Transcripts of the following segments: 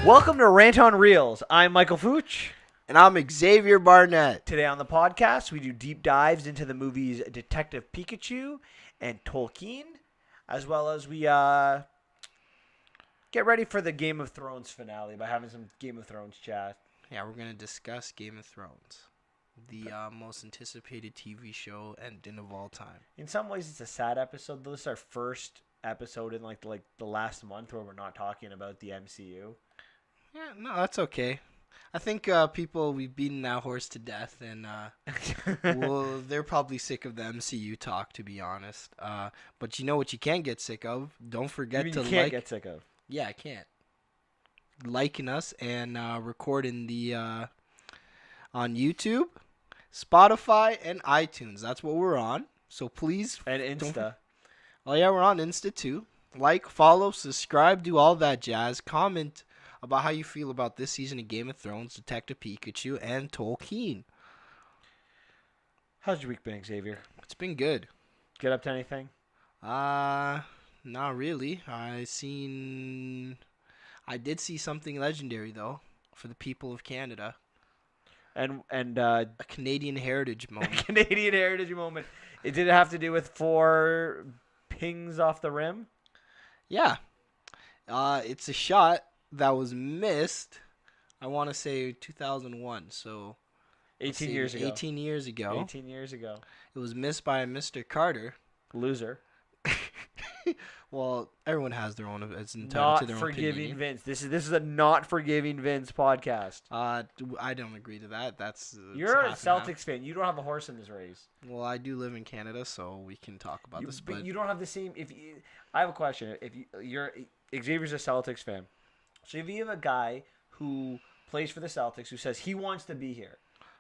Welcome to Rant on Reels. I'm Michael Fooch. And I'm Xavier Barnett. Today on the podcast, we do deep dives into the movies Detective Pikachu and Tolkien, as well as we get ready for the Game of Thrones finale by having some Game of Thrones chat. Yeah, we're going to discuss Game of Thrones, the most anticipated TV show and of all time. In some ways, it's a sad episode. This is our first episode in like the last month where we're not talking about the MCU. Yeah, no, that's okay. I think we've beaten that horse to death, and well, they're probably sick of the MCU talk, to be honest. But you know what you can't get sick of? Don't forget to you can't get sick of. Yeah, I can't. Liking us and recording the on YouTube, Spotify, and iTunes. That's what we're on. So please. And Insta. Oh, yeah, we're on Insta too. Like, follow, subscribe, do all that jazz. Comment about how you feel about this season of Game of Thrones, Detective Pikachu, and Tolkien. How's your week been, Xavier? It's been good. Get up to anything? Not really. I did see something legendary, though, for the people of Canada. And a Canadian heritage moment. Canadian heritage moment. Did it have to do with 4 pings off the rim? Yeah. It's a shot that was missed, I want to say 2001, so 18 years ago. 18 years ago. 18 years ago. It was missed by Mr. Carter. Loser. Well, everyone has their own. It's entitled not to their own forgiving opinion. Vince. This is a not forgiving Vince podcast. I don't agree to that. You're a Celtics fan. You don't have a horse in this race. Well, I do live in Canada, so we can talk about this. But you don't have the same. I have a question. If you're Xavier's a Celtics fan, so if you have a guy who plays for the Celtics who says he wants to be here,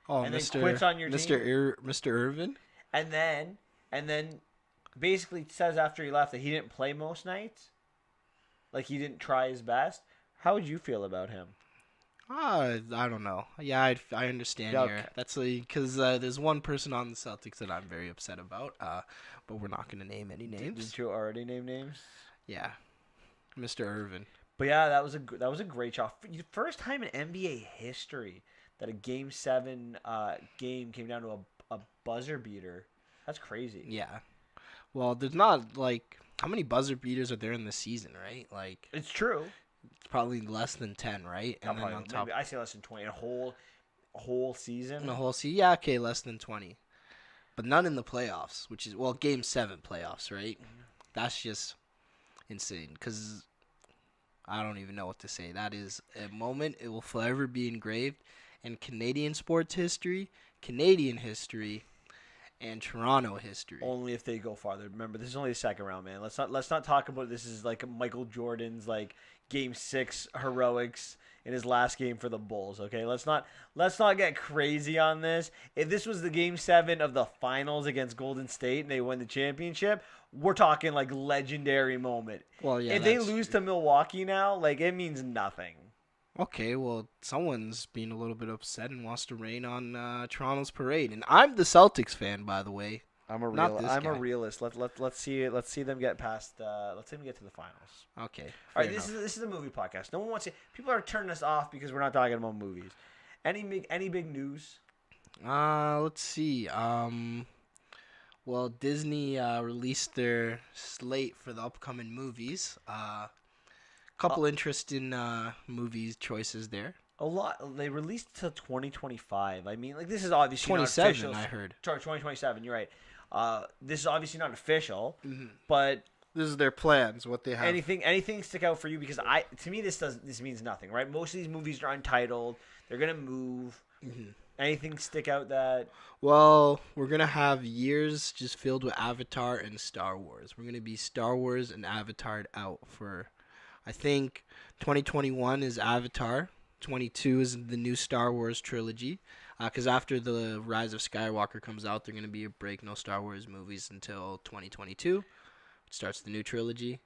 and then quits on your team, Mr. Irvin, and then basically says after he left that he didn't play most nights, like he didn't try his best. How would you feel about him? I don't know. Yeah, I understand here. That's because there's one person on the Celtics that I'm very upset about. But we're not going to name any names. Did you already name names? Yeah, Mr. Irvin. But yeah, that was a great shot. First time in NBA history that a Game 7 game came down to a buzzer beater. That's crazy. Yeah. Well, there's not, like, how many buzzer beaters are there in the season, right? Like, it's true. It's probably less than 10, right? And then on top, I say less than 20. A whole season. In a whole season, yeah, okay, less than 20, but none in the playoffs, which is Game 7 playoffs, right? Mm-hmm. That's just insane. Because I don't even know what to say. That is a moment. It will forever be engraved in Canadian sports history, Canadian history, and Toronto history. Only if they go farther. Remember, this is only the second round, man. Let's not talk about this is like Michael Jordan's like Game 6 heroics in his last game for the Bulls. Okay, let's not get crazy on this. If this was the Game 7 of the finals against Golden State and they win the championship, we're talking like legendary moment. Well, yeah. If they lose to Milwaukee now, like it means nothing. Okay, well, someone's being a little bit upset and wants to rain on Toronto's parade, and I'm the Celtics fan, by the way. I'm a realist. Let's see them get past. Let's see them get to the finals. Okay. All right. This is a movie podcast. No one wants to. People are turning us off because we're not talking about movies. Any big news? Let's see. Well, Disney released their slate for the upcoming movies. Couple interesting movies choices there. A lot. They released till 2025. I mean, like this is obviously 27. Not official. I heard. Sorry, 2027. You're right. This is obviously not official, but this is their plans. What they have. Anything stick out for you? Because to me this means nothing, right? Most of these movies are untitled. They're gonna move. Mm-hmm. Anything stick out that? Well, we're gonna have years just filled with Avatar and Star Wars. We're gonna be Star Wars and Avatar out for. I think 2021 is Avatar. 22 is the new Star Wars trilogy. Because after the Rise of Skywalker comes out, they're going to be a break. No Star Wars movies until 2022. It starts the new trilogy.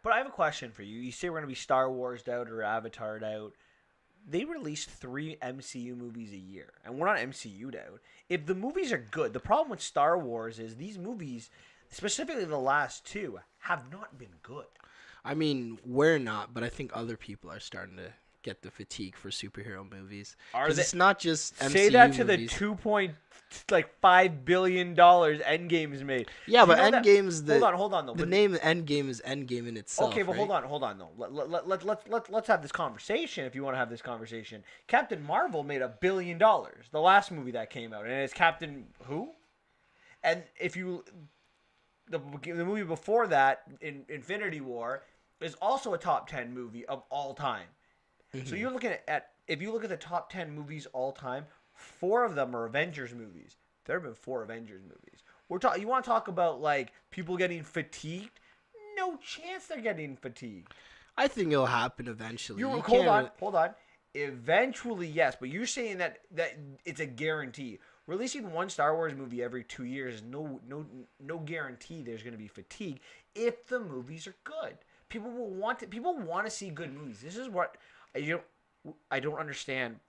But I have a question for you. You say we're going to be Star Wars out or Avatar out. They release 3 MCU movies a year, and we're not MCU'd out. If the movies are good, the problem with Star Wars is these movies, specifically the last 2, have not been good. I mean, we're not, but I think other people are starting to get the fatigue for superhero movies. Are Because they? it's not just MCU Say that to movies. the $2.5 billion Endgame's made. Yeah, Do you but know that? Endgame is Hold on though. the But name Endgame is Endgame in itself. okay, but right? hold on though. Let's have this conversation if you want to have this conversation. Captain Marvel made $1 billion, the last movie that came out, and it's Captain who? And if you the movie before that, in Infinity War, is also a top 10 movie of all time. So you're looking at if you look at the top 10 movies all time, 4 of them are Avengers movies. There have been 4 Avengers movies. You want to talk about like people getting fatigued? No chance they're getting fatigued. I think it'll happen eventually. Hold on. Eventually, yes, but you're saying that it's a guarantee. Releasing one Star Wars movie every 2 years is no guarantee there's going to be fatigue if the movies are good. People want to see good movies. This is what I don't understand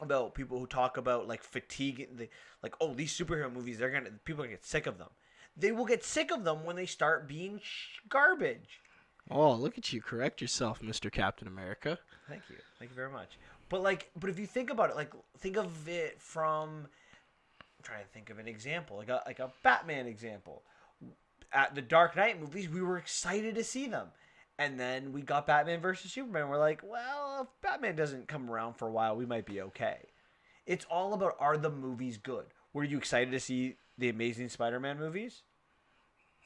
about people who talk about like fatigue, like, oh, these superhero movies, people are gonna get sick of them. They will get sick of them when they start being garbage. Oh, look at you! Correct yourself, Mr. Captain America. Thank you very much. But if you think about it, like think of it from, I'm trying to think of an example, like a Batman example. At the Dark Knight movies, we were excited to see them. And then we got Batman versus Superman. We're like, well, if Batman doesn't come around for a while, we might be okay. It's all about, are the movies good? Were you excited to see the Amazing Spider-Man movies?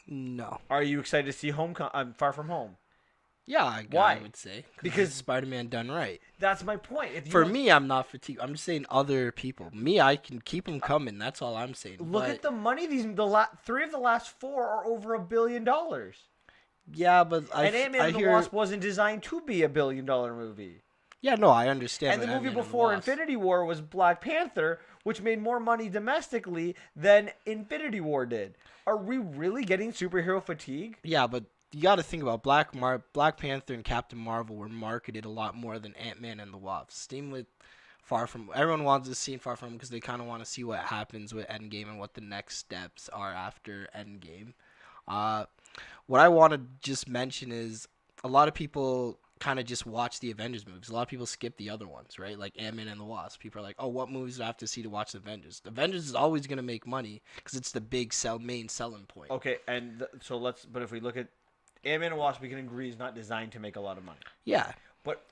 No. Are you excited to see Far From Home? Yeah, Why? I would say. Because Spider-Man done right. That's my point. For me, I'm not fatigued. I'm just saying other people. Me, I can keep them coming. That's all I'm saying. Look at the money. 3 of the last 4 are over $1 billion. Yeah, but and Ant-Man and the Wasp wasn't designed to be $1 billion movie. Yeah, no, I understand. And the movie before Infinity War was Black Panther, which made more money domestically than Infinity War did. Are we really getting superhero fatigue? Yeah, but you got to think about Black Panther and Captain Marvel were marketed a lot more than Ant-Man and the Wasp. Same with everyone wants to see Far From because they kind of want to see what happens with Endgame and what the next steps are after Endgame. What I want to just mention is a lot of people kind of just watch the Avengers movies. A lot of people skip the other ones, right? Like Ant-Man and the Wasp. People are like, oh, what movies do I have to see to watch the Avengers? The Avengers is always going to make money because it's the main selling point. Okay, and but if we look at Ant-Man and Wasp, we can agree is not designed to make a lot of money. Yeah. But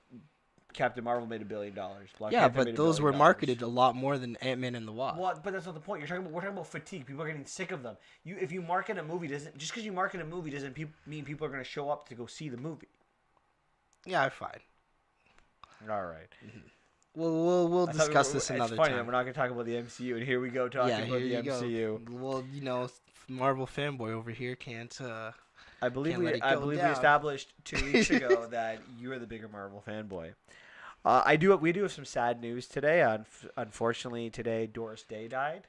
Captain Marvel made $1 billion. But those were marketed a lot more than Ant-Man and the Wasp. Well, but that's not the point. We're talking about fatigue. People are getting sick of them. If you market a movie, doesn't mean people are going to show up to go see the movie. Yeah, fine. All right. Mm-hmm. We'll discuss this another time. It's funny that we're not going to talk about the MCU, and here we go talking about the MCU. Well, Marvel fanboy over here can't. I believe we established 2 weeks ago that you are the bigger Marvel fanboy. We do have some sad news today. Unfortunately, today Doris Day died.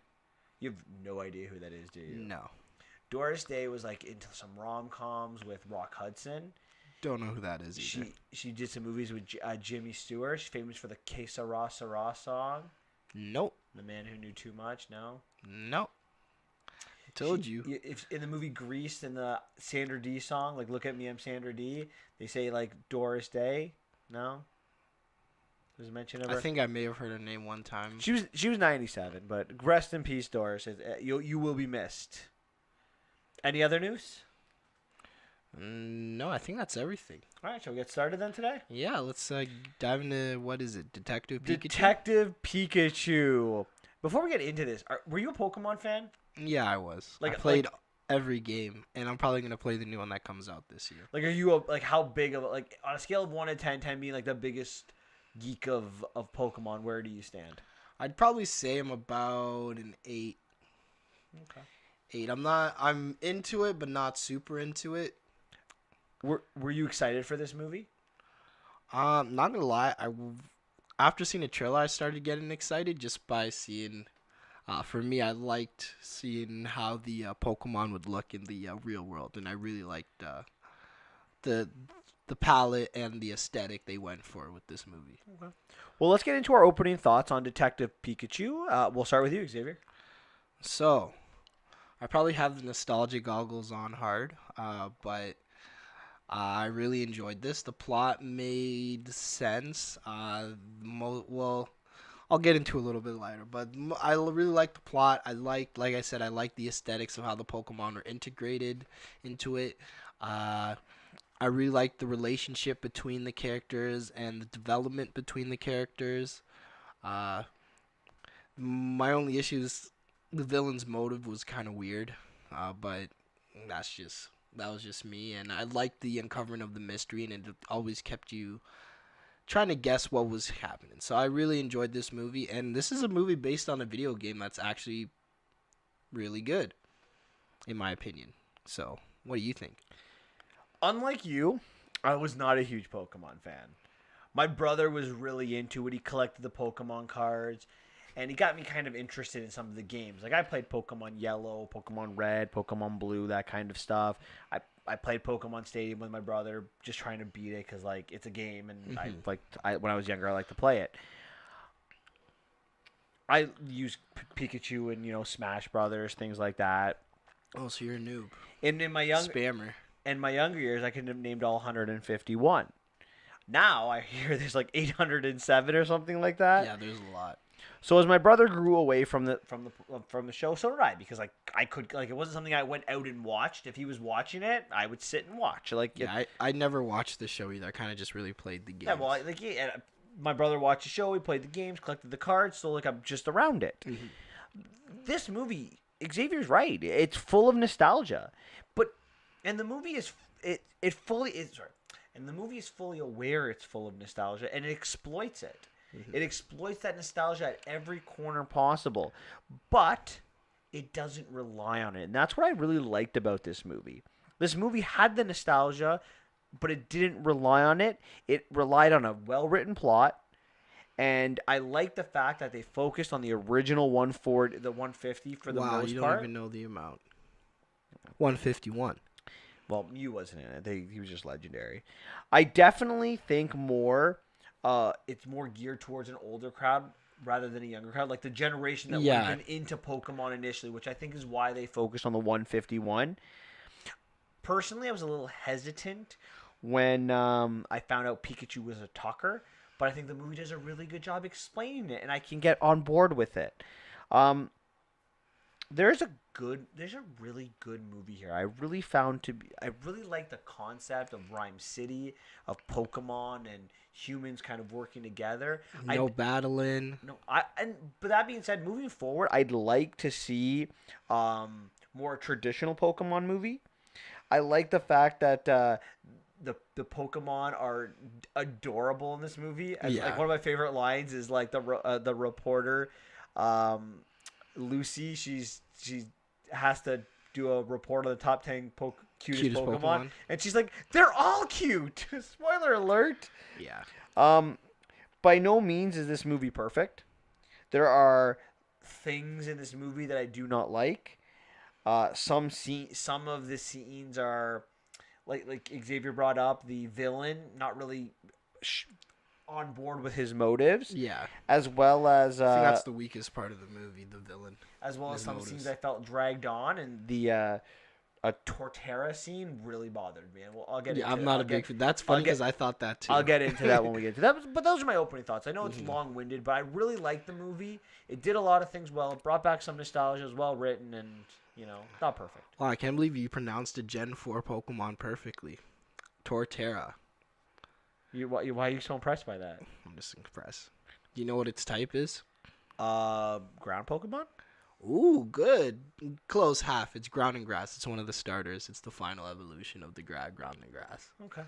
You have no idea who that is, do you? No. Doris Day was like into some rom-coms with Rock Hudson. Don't know who that is either. She did some movies with Jimmy Stewart. She's famous for the Que Sera Sera song. Nope. The Man Who Knew Too Much. No. Nope. Told you. If in the movie Grease, in the Sandra Dee song, like "Look at Me, I'm Sandra Dee," they say like Doris Day. No. There's a mention of her. I think I may have heard her name one time. She was 97, but rest in peace, Doris. You will be missed. Any other news? No, I think that's everything. All right, shall we get started then today? Yeah, let's dive into, what is it, Detective Pikachu? Detective Pikachu. Before we get into this, were you a Pokemon fan? Yeah, I was. I played every game, and I'm probably going to play the new one that comes out this year. Like, are you how big of on a scale of 1 to 10, 10 being like the biggest geek of Pokemon, where do you stand? I'd probably say I'm about an 8. Okay. 8. I'm into it, but not super into it. Were you excited for this movie? Not gonna lie, after seeing the trailer, I started getting excited just by seeing. For me, I liked seeing how the Pokemon would look in the real world, and I really liked the palette and the aesthetic they went for with this movie. Okay. Well, let's get into our opening thoughts on Detective Pikachu. We'll start with you, Xavier. So, I probably have the nostalgia goggles on hard, but I really enjoyed this. The plot made sense. Well, I'll get into a little bit later, but I really like the plot. Like I said, I like the aesthetics of how the Pokemon are integrated into it. Uh, I really like the relationship between the characters and the development between the characters. Uh, my only issue is the villain's motive was kind of weird, but that was just me. And I liked the uncovering of the mystery, and it always kept you trying to guess what was happening. So I really enjoyed this movie, and this is a movie based on a video game that's actually really good, in my opinion. So, what do you think? Unlike you, I was not a huge Pokemon fan. My brother was really into it. He collected the Pokemon cards, and he got me kind of interested in some of the games. Like I played Pokemon Yellow, Pokemon Red, Pokemon Blue, that kind of stuff. I played Pokemon Stadium with my brother, just trying to beat it because like it's a game, and when I was younger, I liked to play it. I used Pikachu and Smash Brothers, things like that. Oh, so you're a noob. And Spammer. in my younger years, I could have named all 151. Now I hear there's like 807 or something like that. Yeah, there's a lot. So as my brother grew away from the show, so did I, because like I could, like, it wasn't something I went out and watched. If he was watching it, I would sit and watch. Like Yeah, I never watched the show either. I kind of just really played the game. Yeah, well, my brother watched the show. He played the games, collected the cards. So like I'm just around it. Mm-hmm. This movie, Xavier's right. It's full of nostalgia, and the movie is it fully is. Sorry. And the movie is fully aware it's full of nostalgia, and it exploits it. Mm-hmm. It exploits that nostalgia at every corner possible, but it doesn't rely on it. And that's what I really liked about this movie. This movie had the nostalgia, but it didn't rely on it. It relied on a well-written plot, and I like the fact that they focused on the original 140, the 150 for the most part. Wow, you don't even know the amount. 151. Well, Mew wasn't in it. He was just legendary. I definitely think it's more geared towards an older crowd rather than a younger crowd. Like the generation that would have been into Pokemon initially, which I think is why they focused on the 151. Personally, I was a little hesitant when I found out Pikachu was a talker, but I think the movie does a really good job explaining it, and I can get on board with it. There's a really good movie here. I really like the concept of Rhyme City, of Pokemon and humans kind of working together. Battling. But that being said, moving forward, I'd like to see more traditional Pokemon movie. I like the fact that the Pokemon are adorable in this movie. Like one of my favorite lines is like the reporter. Lucy, she has to do a report on the top 10 cutest Pokemon, and she's like, "They're all cute." Spoiler alert. Yeah. By no means is this movie perfect. There are things in this movie that I do not like. Some of the scenes are like Xavier brought up, the villain not really on board with his motives. Yeah. As well as I think that's the weakest part of the movie, the villain. As well as some scenes I felt dragged on, and the Torterra scene really bothered me. And I'll get into I'm not a big fan. That's funny because I thought that too. I'll get into that when we get to that. But those are my opening thoughts. I know it's long-winded, but I really liked the movie. It did a lot of things well. It brought back some nostalgia. It was well written and, not perfect. Wow, I can't believe you pronounced a Gen 4 Pokemon perfectly. Torterra. Why are you so impressed by that? I'm just impressed. Do you know what its type is? Ground Pokemon? Ooh, good. Close half. It's ground and grass. It's one of the starters. It's the final evolution of the ground and grass. Okay.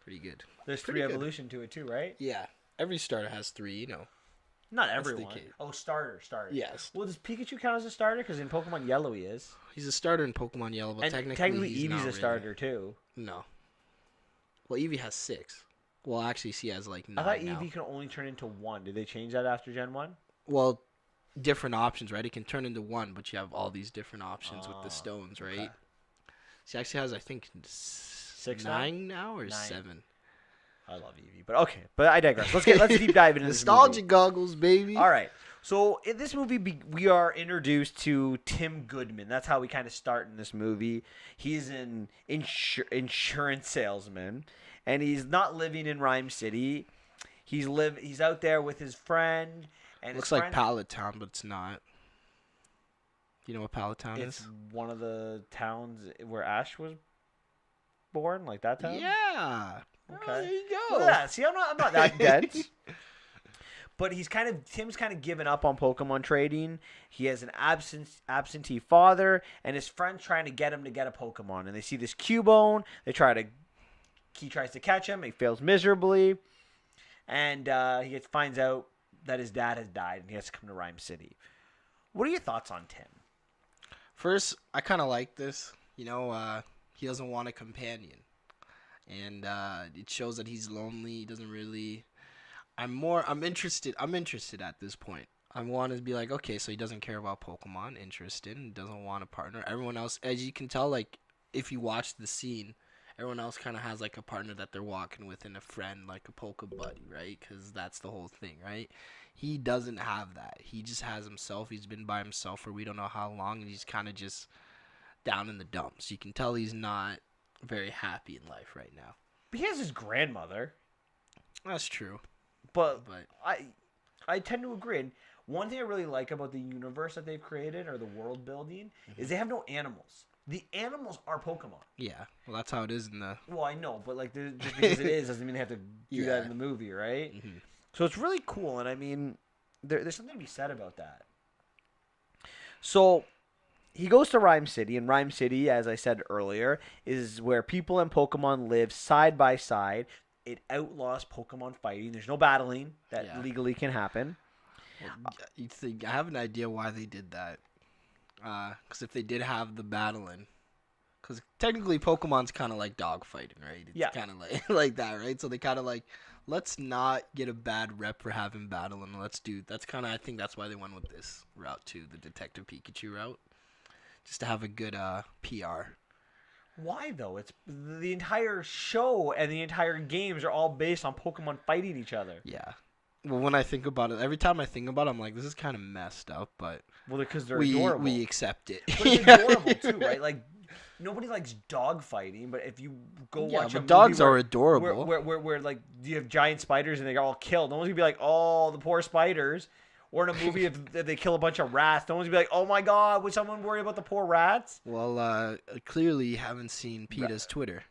Pretty good. There's three evolution to it too, right? Yeah. Every starter has 3, Not everyone. Oh, starter. Yes. Well, does Pikachu count as a starter? Because in Pokemon Yellow he is. He's a starter in Pokemon Yellow, but and technically Eevee's a starter too. No. Well, Eevee has 6. Well, actually, she has 9 I thought now. Eevee can only turn into 1. Did they change that after Gen 1? Well, different options, right? It can turn into 1, but you have all these different options with the stones, right? Okay. She actually has, I think, 9 now or 7. I love Eevee, but okay. But I digress. Let's deep dive into this nostalgia movie. goggles, baby. All right. So in this movie, we are introduced to Tim Goodman. That's how we kind of start in this movie. He's an insurance salesman, and he's not living in Rhyme City. He's out there with his friend, and Looks his like friend, Palatown, but it's not. You know what Palatown it's is? one of the towns where Ash was born, like that town. Yeah. Oh, Okay. there you Look go. at that. See, I'm not that dense. But Tim's kind of given up on Pokemon trading. He has an absentee father, and his friend's trying to get him to get a Pokemon. And they see this Cubone. He tries to catch him. He fails miserably, and he finds out that his dad has died, and he has to come to Rhyme City. What are your thoughts on Tim? First, I kind of like this. You know, he doesn't want a companion, and it shows that he's lonely. He doesn't really. I'm interested. I'm interested at this point. I want to be like, okay, so he doesn't care about Pokemon. Interested. Doesn't want a partner. Everyone else, as you can tell, like if you watch the scene, everyone else kind of has like a partner that they're walking with and a friend, like a Poke buddy, right? Because that's the whole thing, right? He doesn't have that. He just has himself. He's been by himself for we don't know how long, and he's kind of just down in the dumps. You can tell he's not very happy in life right now. But he has his grandmother. That's true. But I tend to agree. And one thing I really like about the universe that they've created or the world building is they have no animals. The animals are Pokemon. Yeah, well, that's how it is in the. Well, I know, but like just because it is doesn't mean they have to do that in the movie, right? Mm-hmm. So it's really cool, and I mean, there's something to be said about that. So he goes to Rhyme City, and Rhyme City, as I said earlier, is where people and Pokemon live side by side. It outlaws Pokemon fighting. There's no battling that legally can happen. Well, you think I have an idea why they did that? Because if they did have the battling, because technically Pokemon's kind of like dog fighting, right? It's kind of like like that, right? So they kind of like, let's not get a bad rep for having battling. That's kind of, I think that's why they went with this route too, the Detective Pikachu route, just to have a good PR. Why though? It's the entire show and the entire games are all based on Pokemon fighting each other. Yeah. Well, when I think about it, every time I think about it, I'm like, this is kind of messed up, but because they're adorable. We accept it. But it's adorable too, right? Like nobody likes dog fighting, but if you go watch a movie dogs are adorable. Where like you have giant spiders and they're all killed, no one's gonna be like, oh, the poor spiders. Or in a movie, if they kill a bunch of rats, no one's gonna be like, "Oh my God, would someone worry about the poor rats?" Well, clearly you haven't seen PETA's Twitter.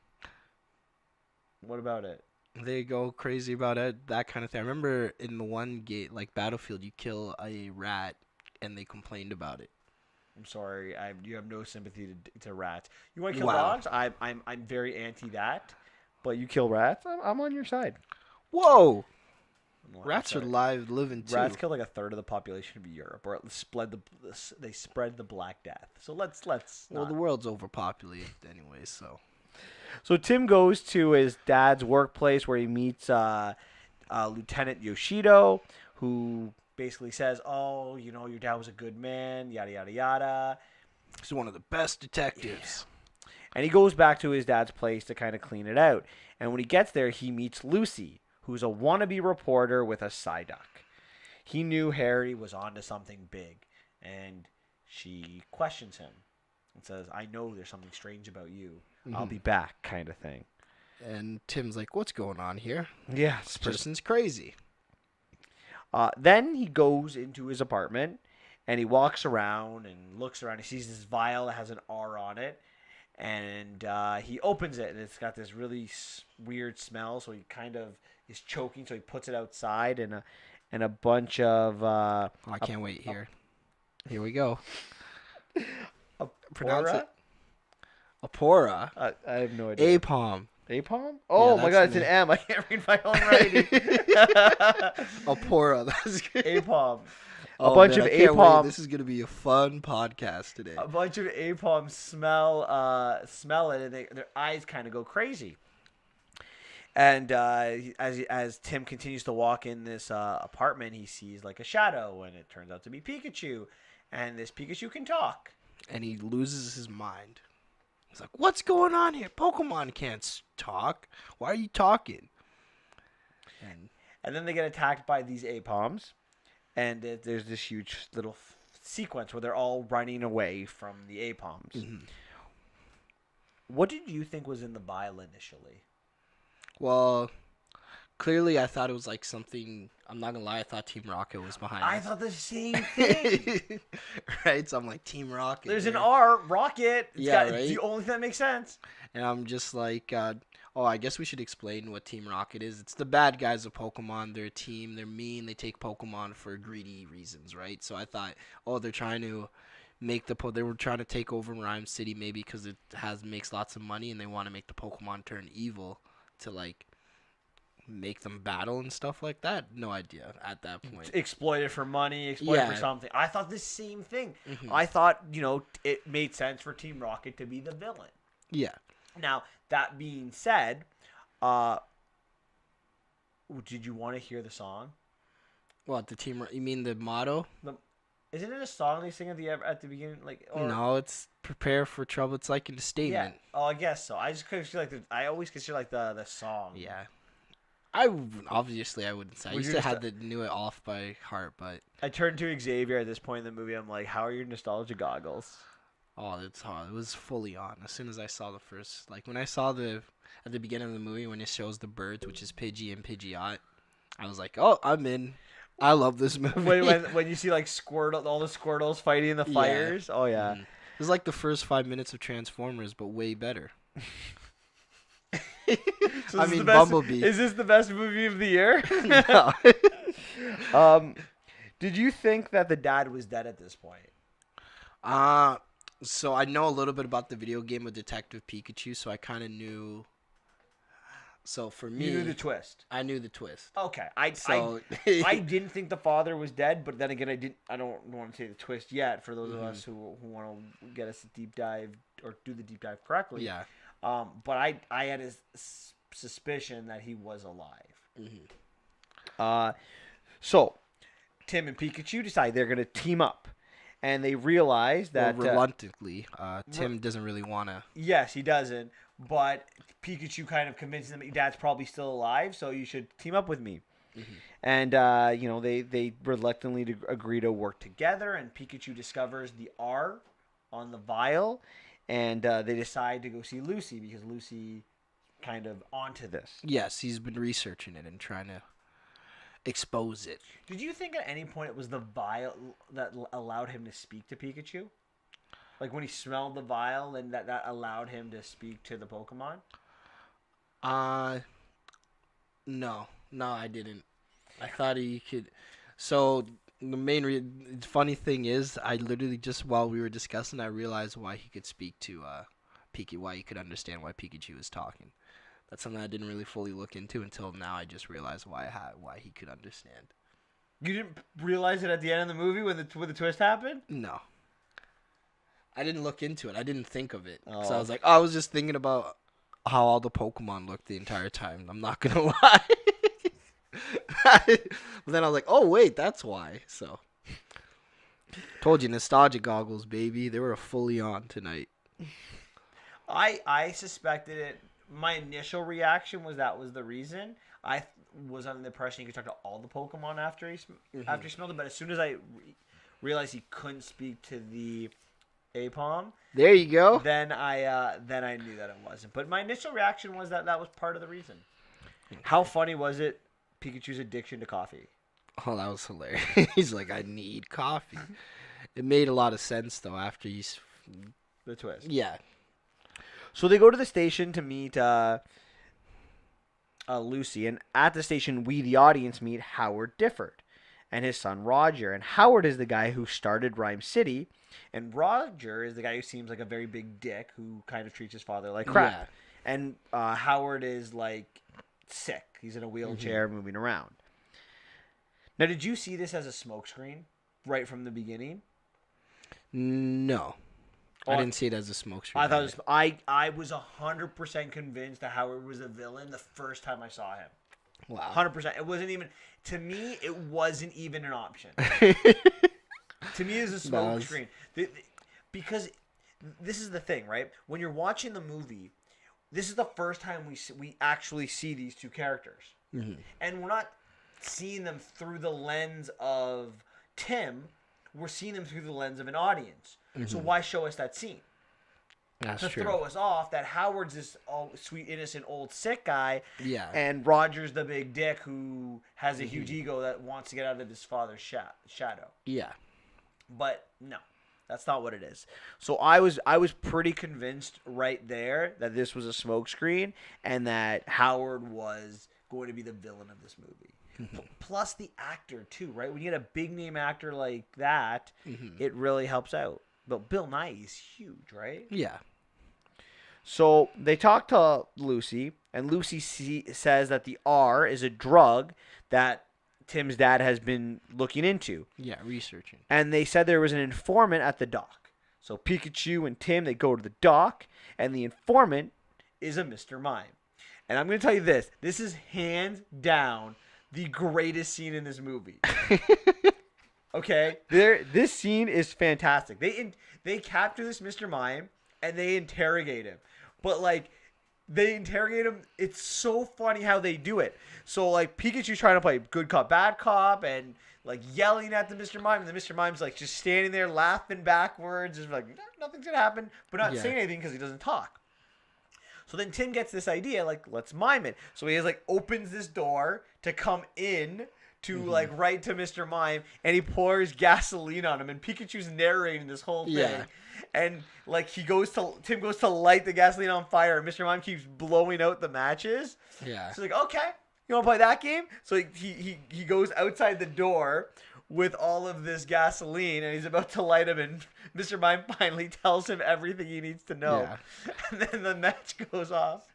What about it? They go crazy about it, that kind of thing. I remember in the one gate, like Battlefield, you kill a rat, and they complained about it. I'm sorry, you have no sympathy to rats. You want to kill dogs? I'm very anti that, but you kill rats, I'm on your side. Whoa. Rats are living too. Rats kill like a third of the population of Europe, or they spread the Black Death. So let's. Well, the world's overpopulated anyway, so. So Tim goes to his dad's workplace where he meets Lieutenant Yoshido, who basically says, "Oh, you know, your dad was a good man, yada yada yada." He's one of the best detectives. Yeah. And he goes back to his dad's place to kind of clean it out. And when he gets there, he meets Lucy, who's a wannabe reporter with a Psyduck. He knew Harry was onto something big, and she questions him and says, "I know there's something strange about you. I'll be back," kind of thing. And Tim's like, "What's going on here? Yeah, this person's crazy." Then he goes into his apartment, and he walks around and looks around. He sees this vial that has an R on it, and he opens it, and it's got this really weird smell, so he kind of is choking, so he puts it outside, and a bunch of... I can't wait here. Here we go. Pronounce it. Apora. I have no idea. Apom. Apom? Oh my God, it's an M. I can't read my own writing. Apora. That's good. Apom. A bunch of Apom. This is gonna be a fun podcast today. A bunch of Apom smell it, and their eyes kind of go crazy. And as Tim continues to walk in this apartment, he sees like a shadow, and it turns out to be Pikachu. And this Pikachu can talk. And he loses his mind. He's like, "What's going on here? Pokemon can't talk. Why are you talking?" And then they get attacked by these Apoms. and there's this huge little sequence where they're all running away from the APOMs. Mhm. What did you think was in the vial initially? Well, clearly I thought it was like something. I'm not gonna lie. I thought Team Rocket was behind I this. thought the same thing. Right? So I'm like Team Rocket. There's an there. R, Rocket. Yeah, It's the right? only thing that makes sense. And I'm just like, oh, I guess we should explain what Team Rocket is. It's the bad guys of Pokemon. They're a team. They're mean. They take Pokemon for greedy reasons, right? So I thought, oh, they're trying to they were trying to take over Rhyme City maybe because it makes lots of money and they want to make the Pokemon turn evil to like make them battle and stuff like that. No idea at that point. Exploit it for money, exploit it for Yeah. something. I thought the same thing. Mhm. I thought, it made sense for Team Rocket to be the villain. Yeah. Now, that being said, did you want to hear the song? What you mean the motto? Isn't it a song they sing at the beginning? No, it's prepare for trouble. It's like in the Yeah. statement. Oh, I guess so. I just consider I always consider the song. Yeah. Obviously I wouldn't say. I Would used you to just- have knew it off by heart, but I turned to Xavier at this point in the movie. I'm like, how are your nostalgia goggles? oh, it's hard. It was fully on as soon as I saw the first. Like when I saw at the beginning of the movie when it shows the birds, which is Pidgey and Pidgeot, I was like, oh, I'm in. I love this movie. when you see like Squirtle, all the Squirtles fighting in the Yeah. fires. Oh yeah. Mhm. It was like the first 5 minutes of Transformers, but way better. So I this is mean, the best, Bumblebee. Is this the best movie of the year? No. Did you think that the dad was dead at this point? So I know a little bit about the video game of Detective Pikachu, so I kind of knew. So for me, You knew the twist. I knew the twist. Okay, So I didn't think the father was dead, but then again, I don't want to say the twist yet for those of us who want to get us a deep dive or do the deep dive correctly. yeah. But I had a suspicion that he was alive. Mhm. So Tim and Pikachu decide they're going to team up, and they realize that Well, reluctantly, Tim doesn't really want to. yes, he doesn't, but Pikachu kind of convinces him your dad's probably still alive, so you should team up with me. And they reluctantly agree to work together, and Pikachu discovers the R on the vial, and they decide to go see Lucy because Lucy kind of onto this. Yes, he's been researching it and trying to expose it. Did you think at any point it was the vial that allowed him to speak to Pikachu? Like when he smelled the vial and that allowed him to speak to the Pokemon? No, I didn't. I thought he could. So the funny thing is, I literally just while we were discussing, I realized why he could speak to Pikachu, why he could understand why Pikachu was talking. That's something I didn't really fully look into until now. I just realized why he could understand. You didn't realize it at the end of the movie when the twist happened? No. I didn't look into it. I didn't think of it. So Oh. I was like, I was just thinking about how all the Pokemon looked the entire time. I'm not going to lie. But then I was like, oh, wait, that's why. So, told you, nostalgia goggles, baby. They were fully on tonight. I suspected it. My initial reaction was that was the reason. I was under the impression he could talk to all the Pokemon after he smelled it, but as soon as I realized he couldn't speak to the APOM, There you go. then I knew that it wasn't. But my initial reaction was that was part of the reason. How funny was it? Pikachu's addiction to coffee. Oh, that was hilarious. He's like, I need coffee. It made a lot of sense, though, after he's... The twist. Yeah. So they go to the station to meet Lucy, and at the station, we, the audience, meet Howard Difford and his son Roger. And Howard is the guy who started Rhyme City, and Roger is the guy who seems like a very big dick who kind of treats his father like crap. Yeah. And Howard is like sick. He's in a wheelchair moving around. Now, did you see this as a smokescreen right from the beginning? No. Oh, I didn't see it as a smoke screen. I thought it was, I was 100% convinced that Howard was a villain the first time I saw him. Wow. 100%. It wasn't even, to me, it wasn't even an option. To me, it's a smoke screen. Because this is the thing, right? When you're watching the movie, this is the first time we actually see these two characters. And we're not, seeing them through the lens of Tim, we're seeing them through the lens of an audience. So why show us that scene? That's To true. throw us off that Howard's this sweet, innocent, old, sick guy. Yeah. And Roger's the big dick who has a huge ego that wants to get out of his father's shadow. Yeah. But no, that's not what it is. So I was pretty convinced right there that this was a smokescreen and that Howard was going to be the villain of this movie. Plus the actor too, right? When you get a big name actor like that, it really helps out. But Bill Nighy is huge, right? Yeah. So they talk to Lucy, and Lucy says that the R is a drug that Tim's dad has been looking into. Yeah, researching. And they said there was an informant at the dock. So Pikachu and Tim, they go to the dock, and the informant is a Mr. Mime. And I'm going to tell you this. This is hands down the greatest scene in this movie. Okay? This scene is fantastic. They capture this Mr. Mime, and they interrogate him. But, like, they interrogate him. It's so funny how they do it. So, like, Pikachu's trying to play good cop, bad cop, and, like, yelling at the Mr. Mime. And the Mr. Mime's, like, just standing there laughing backwards. Just like, nothing's going to happen. But not saying anything because he doesn't talk. So then Tim gets this idea, like, let's mime it. So he opens this door to come in to, like, right to Mr. Mime. And he pours gasoline on him. And Pikachu's narrating this whole thing. Yeah. And, like, Tim goes to light the gasoline on fire, and Mr. Mime keeps blowing out the matches. Yeah. So he's like, okay, you want to play that game? So he goes outside the door with all of this gasoline, and he's about to light him, and Mr. Mime finally tells him everything he needs to know. Yeah. And then the match goes off.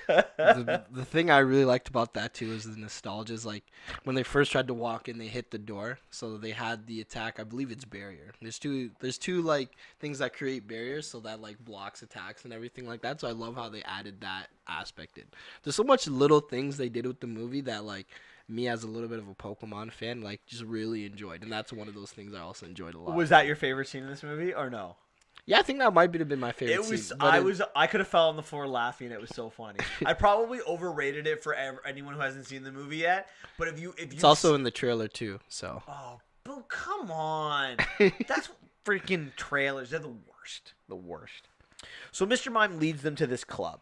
The thing I really liked about that too is the nostalgia. Is like when they first tried to walk in, they hit the door, so they had the attack. I believe it's barrier. There's two like things that create barriers, so that like blocks attacks and everything like that. So I love how they added that aspect in. There's so much little things they did with the movie that like me as a little bit of a Pokemon fan like just really enjoyed, and that's one of those things I also enjoyed a lot. Was that your favorite scene in this movie or no? Yeah, I think that might have been my favorite. It was. Scene, I could have fell on the floor laughing. It was so funny. I probably overrated it for anyone who hasn't seen the movie yet. But if you, it's also in the trailer too. So. Oh, Bill, come on! That's freaking trailers. They're the worst. The worst. So Mr. Mime leads them to this club,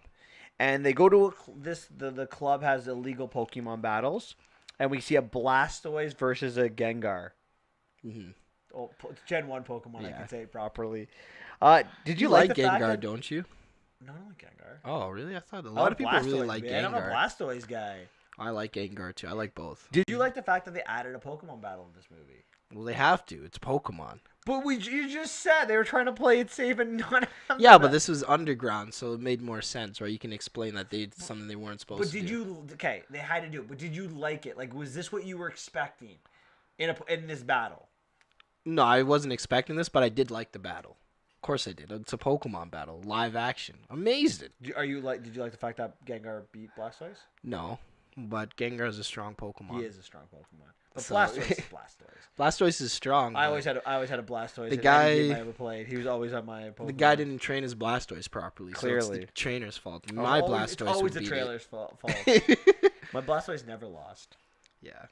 and they go to the club has illegal Pokemon battles, and we see a Blastoise versus a Gengar. Oh, Gen 1 Pokemon. Yeah. I can say it properly. Did you like the Gengar, fact that... don't you? No, I don't like Gengar. Oh, really? I thought a lot of people really like Gengar. I'm a Blastoise guy. I like Gengar, too. I like both. Did you like the fact that they added a Pokemon battle in this movie? Well, they have to. It's Pokemon. But you just said they were trying to play it safe and not have Yeah, but this was underground, so it made more sense, right? You can explain that they did something they weren't supposed to do. But did you... Okay, they had to do it, but did you like it? Like, was this what you were expecting in this battle? No, I wasn't expecting this, but I did like the battle. Of course I did. It's a Pokemon battle, live action. Amazing. Did you like the fact that Gengar beat Blastoise? No, but Gengar is a strong Pokemon. He is a strong Pokemon. But Blastoise is Blastoise. Blastoise is strong. I always had a Blastoise. The guy in any game I ever played, he was always on my Pokemon. The guy didn't train his Blastoise properly. Clearly, so it's the trainer's fault. My Blastoise it's always would the trailer's fault. My Blastoise never lost. Yeah,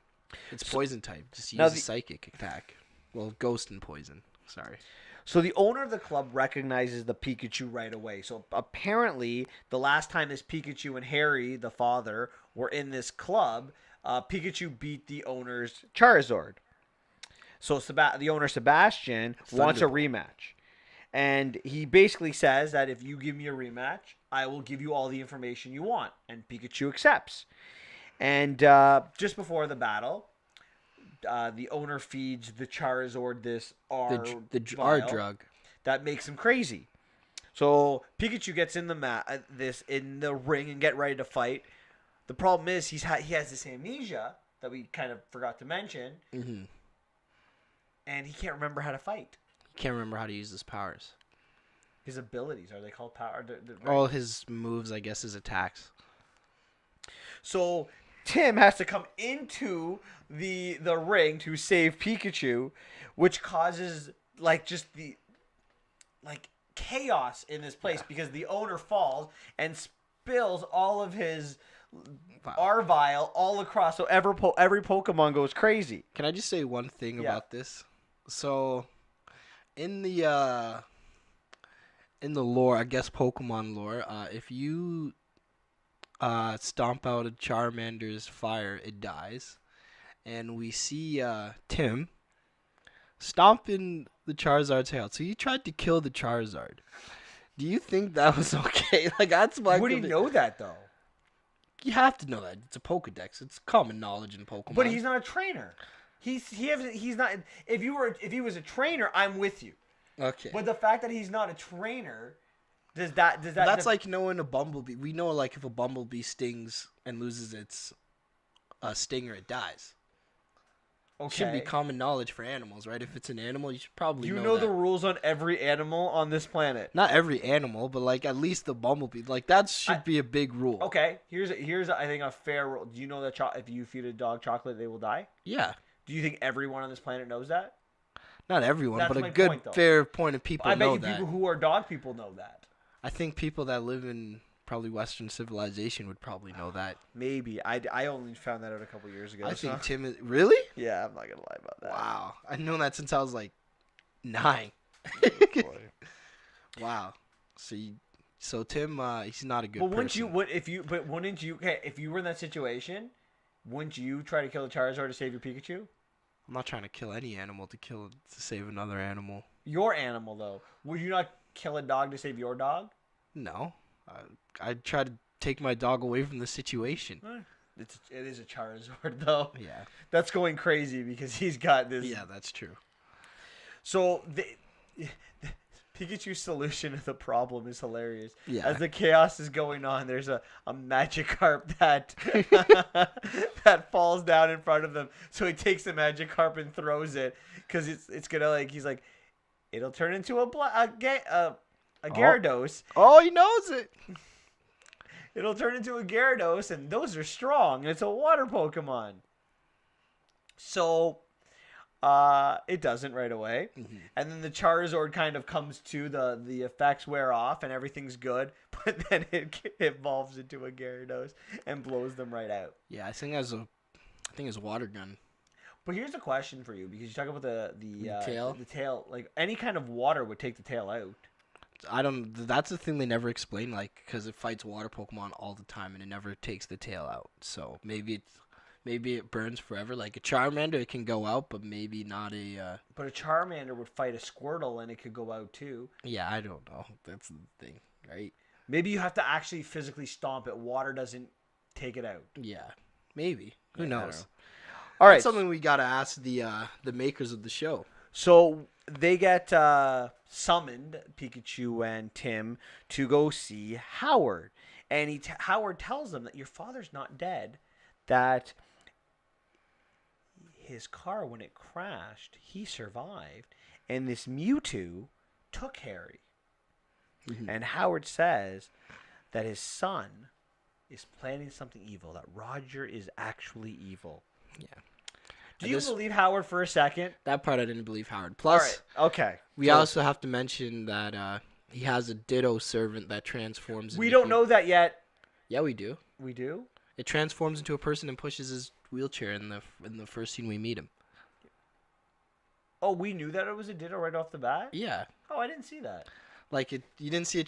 it's poison type. Just use a psychic attack. Well, ghost and poison. Sorry. So the owner of the club recognizes the Pikachu right away. So apparently, the last time this Pikachu and Harry, the father, were in this club, Pikachu beat the owner's Charizard. So the owner, Sebastian, wants a rematch. And he basically says that if you give me a rematch, I will give you all the information you want. And Pikachu accepts. And just before the battle... the owner feeds the Charizard this R drug that makes him crazy. So Pikachu gets in the ring and get ready to fight. The problem is he has this amnesia that we kind of forgot to mention, and he can't remember how to fight. He can't remember how to use his powers. His abilities, are they called power? All his moves, I guess, his attacks. So Tim has to come into the ring to save Pikachu, which causes chaos in this place because the owner falls and spills all of his Wow. Arvile all across. So every Pokemon goes crazy. Can I just say one thing Yeah. about this? So, in the lore, I guess Pokemon lore, if you stomp out a Charmander's fire, it dies. And we see Tim stomping the Charizard's head. So he tried to kill the Charizard. Do you think that was okay? Like, that's my. Would he know that though? You have to know that it's a Pokedex. It's common knowledge in Pokemon. But he's not a trainer. He's not. If he was a trainer, I'm with you. Okay. But the fact that he's not a trainer, does that? That's like knowing a bumblebee. We know, like, if a bumblebee stings and loses its stinger, it dies. It should be common knowledge for animals, right? If it's an animal, you should probably know You know that. the rules on every animal on this planet. Not every animal, but like at least the bumblebee. Like that should be a big rule. Okay, here's I think a fair rule. Do you know that if you feed a dog chocolate, they will die? Yeah. Do you think everyone on this planet knows that? Not everyone, That's but my a good, point, though. fair point of people I bet know you that. people who are dog people know that. I think people that live in probably Western civilization would probably know that. Maybe. I only found that out a couple years ago. I think Tim is... Really? Yeah, I'm not going to lie about that. Wow. I've known that since I was like 9. Wow. So Tim, he's not a good person. Wouldn't you, okay, if you were in that situation, wouldn't you try to kill the Charizard to save your Pikachu? I'm not trying to kill any animal to save another animal. Your animal, though. Would you not kill a dog to save your dog? No. I'd try to take my dog away from the situation. It is a Charizard, though. Yeah. That's going crazy because he's got this. Yeah, that's true. So, Pikachu's solution to the problem is hilarious. Yeah. As the chaos is going on, there's a Magikarp that that falls down in front of them. So he takes the Magikarp and throws it because it's gonna he's like, it'll turn into a Gyarados. Oh, he knows it. It'll turn into a Gyarados, and those are strong. And it's a water Pokemon. So, it doesn't right away. Mm-hmm. And then the Charizard kind of comes to, the effects wear off, and everything's good. But then it evolves into a Gyarados and blows them right out. Yeah, I think it's a water gun. But here's a question for you, because you talk about the tail. The tail, like any kind of water would take the tail out. That's the thing they never explain, like, because it fights water Pokemon all the time and it never takes the tail out. So maybe it burns forever. Like a Charmander, it can go out, but maybe not a. But a Charmander would fight a Squirtle and it could go out too. Yeah, I don't know. That's the thing, right? Maybe you have to actually physically stomp it. Water doesn't take it out. Yeah, maybe. Who knows? All right, that's something we gotta ask the makers of the show. So they get summoned, Pikachu and Tim, to go see Howard. And Howard tells them that your father's not dead, that his car, when it crashed, he survived, and this Mewtwo took Harry. Mm-hmm. And Howard says that his son is planning something evil, that Roger is actually evil. Yeah. Do you believe Howard for a second? That part I didn't believe Howard. Plus, okay. We also have to mention that he has a Ditto servant that transforms. We don't know that yet. Yeah, we do. We do? It transforms into a person and pushes his wheelchair in the first scene we meet him. Oh, we knew that it was a Ditto right off the bat? Yeah. Oh, I didn't see that. Like you didn't see the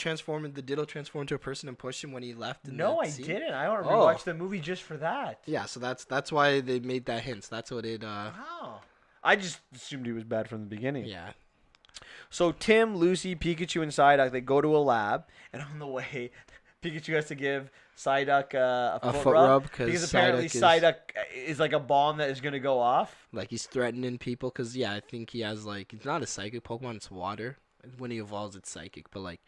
Ditto transform into a person and push him when he left. No, I didn't. I want to rewatch the movie just for that. Yeah, so that's why they made that hint. So that's what it. Oh, I just assumed he was bad from the beginning. Yeah. So Tim, Lucy, Pikachu, and Psyduck, they go to a lab, and on the way, Pikachu has to give Psyduck a foot rub because apparently Psyduck is like a bomb that is going to go off. Like he's threatening people because I think he has it's not a psychic Pokemon, it's water. When he evolves, it's psychic, but it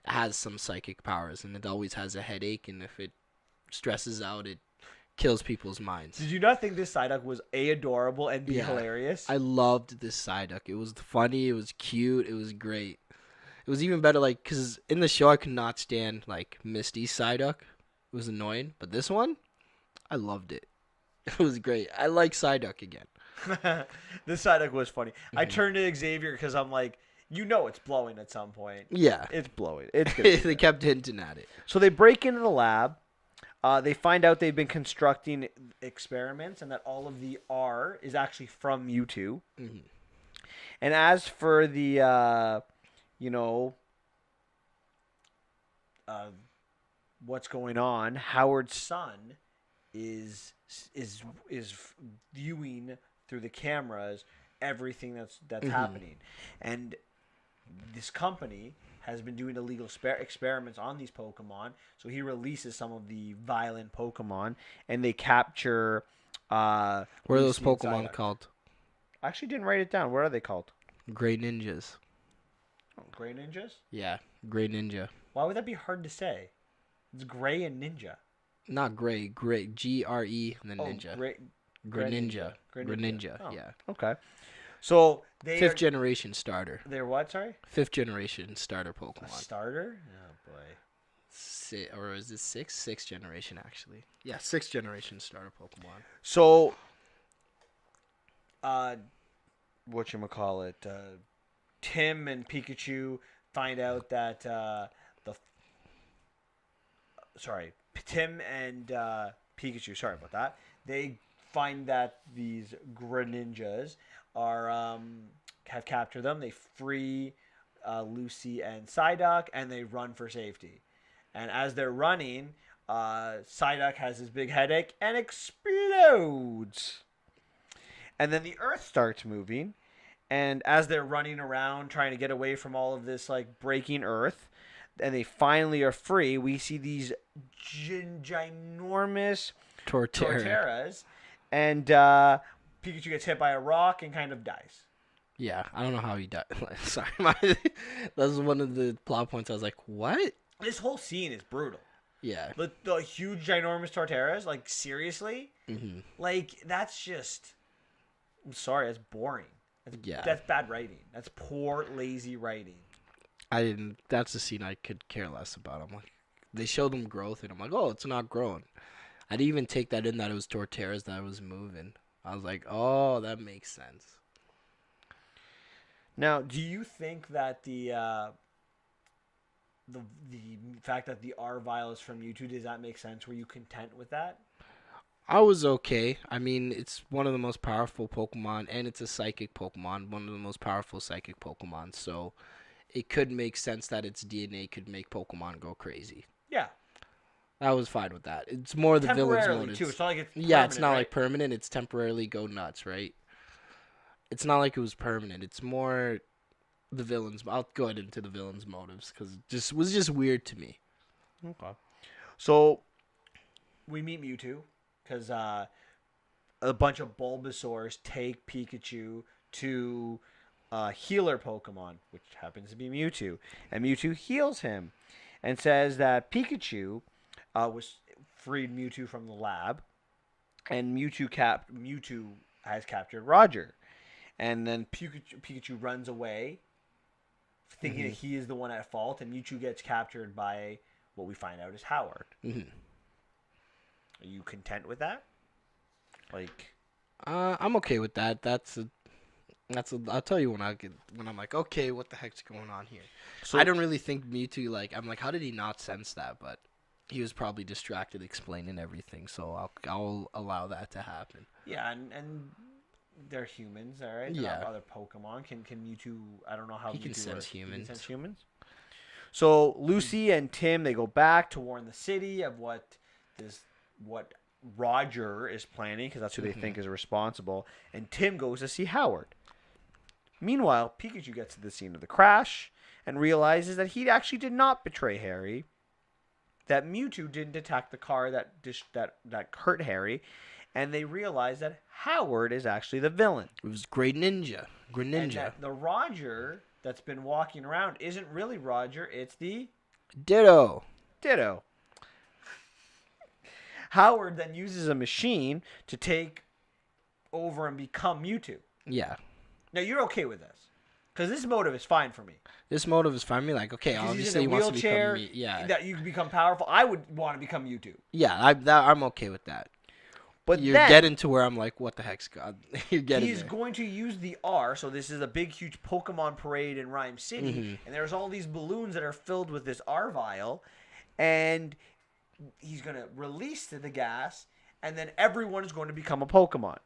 has some psychic powers, and it always has a headache, and if it stresses out, it kills people's minds. Did you not think this Psyduck was adorable and hilarious? I loved this Psyduck. It was funny, it was cute, it was great. It was even better, because in the show I could not stand Misty's Psyduck. It was annoying, but this one, I loved it. It was great. I like Psyduck again. This Psyduck was funny. Mm-hmm. I turned to Xavier because I'm like, it's blowing at some point. Yeah. It's blowing. It's They kept hinting at it. So they break into the lab. They find out they've been constructing experiments and that all of the R is actually from Mewtwo. Mm-hmm. And as for the, you know, what's going on, Howard's son is viewing through the cameras everything that's happening, and this company has been doing illegal experiments on these Pokemon. So he releases some of the violent Pokemon, and they capture. What are those Lucy and Pokemon Psyduck. called? I actually didn't write it down. What are they called? Gray Ninjas. Oh, Gray Ninjas? Yeah, Gray Ninja. Why would that be hard to say? It's Gray and Ninja. Not Gray, Gray. G-R-E and then Ninja. Greninja. Greninja. Oh, Yeah. okay. So they Fifth generation starter. They're what? Sorry. Fifth generation starter A Pokemon. starter? Oh boy. Or is it sixth? Sixth generation actually. Yeah, sixth generation starter Pokemon. So, whatchamacallit, Tim and Pikachu find out that Tim and Pikachu, sorry about that, they find that these Greninjas are, have captured them. They free Lucy and Psyduck, and they run for safety. And as they're running, Psyduck has his big headache and explodes. And then the Earth starts moving. And as they're running around trying to get away from all of this like breaking Earth, and they finally are free, we see these ginormous Torterras. And Pikachu gets hit by a rock and kind of dies. Yeah, I don't know how he died. Sorry, that's one of the plot points. I was like, what? This whole scene is brutal. Yeah. The huge, ginormous Torterras, like, seriously? Mm-hmm. Like, that's just... I'm sorry, that's boring. That's bad writing. That's poor, lazy writing. That's a scene I could care less about. I'm like, they showed them growth, and I'm like, oh, it's not growing. I didn't even take that in that it was Torterras that was moving. I was like, oh, that makes sense. Now, do you think that the fact that the R vial is from Mewtwo, does that make sense? Were you content with that? I was okay. I mean, it's one of the most powerful Pokemon, and it's a psychic Pokemon, one of the most powerful psychic Pokemon. So it could make sense that its DNA could make Pokemon go crazy. Yeah. I was fine with that. It's more the villain's mode. Too. It's not like it's yeah, it's not right? like permanent. It's temporarily go nuts, right? It's not like it was permanent. It's more the villain's. I'll go ahead into the villain's motives because it was just weird to me. Okay. So we meet Mewtwo because a bunch of Bulbasaurs take Pikachu to healer Pokemon, which happens to be Mewtwo, and Mewtwo heals him and says that Pikachu was freed Mewtwo from the lab, and Mewtwo has captured Roger, and then Pikachu runs away, thinking that he is the one at fault, and Mewtwo gets captured by what we find out is Howard. Mm-hmm. Are you content with that? Like, I'm okay with that. I'll tell you when I'm like, okay, what the heck's going on here? So I don't really think Mewtwo I'm like, how did he not sense that? But he was probably distracted explaining everything, so I'll allow that to happen. Yeah, and they're humans, all right? They're not other Pokemon. Can Mewtwo? I don't know how he Mewtwo can sense works. humans. He can sense humans. So Lucy and Tim, they go back to warn the city of what Roger is planning, because that's who they think is responsible. And Tim goes to see Howard. Meanwhile, Pikachu gets to the scene of the crash and realizes that he actually did not betray Harry. That Mewtwo didn't attack the car that hurt Harry, and they realize that Howard is actually the villain. It was Greninja. And that the Roger that's been walking around isn't really Roger, it's the Ditto. Howard then uses a machine to take over and become Mewtwo. Yeah. Now, you're okay with this, because this motive is fine for me. This motive is fine. Me like, okay, obviously he wants to become me. Yeah. That you can become powerful. I would want to become Mewtwo. Yeah, I'm okay with that. But you're getting to where I'm like, what the heck's God? You're getting He's there. going to use the R, so this is a big, huge Pokemon parade in Rhyme City, and there's all these balloons that are filled with this R vial, and he's gonna release the gas, and then everyone is going to become a Pokemon.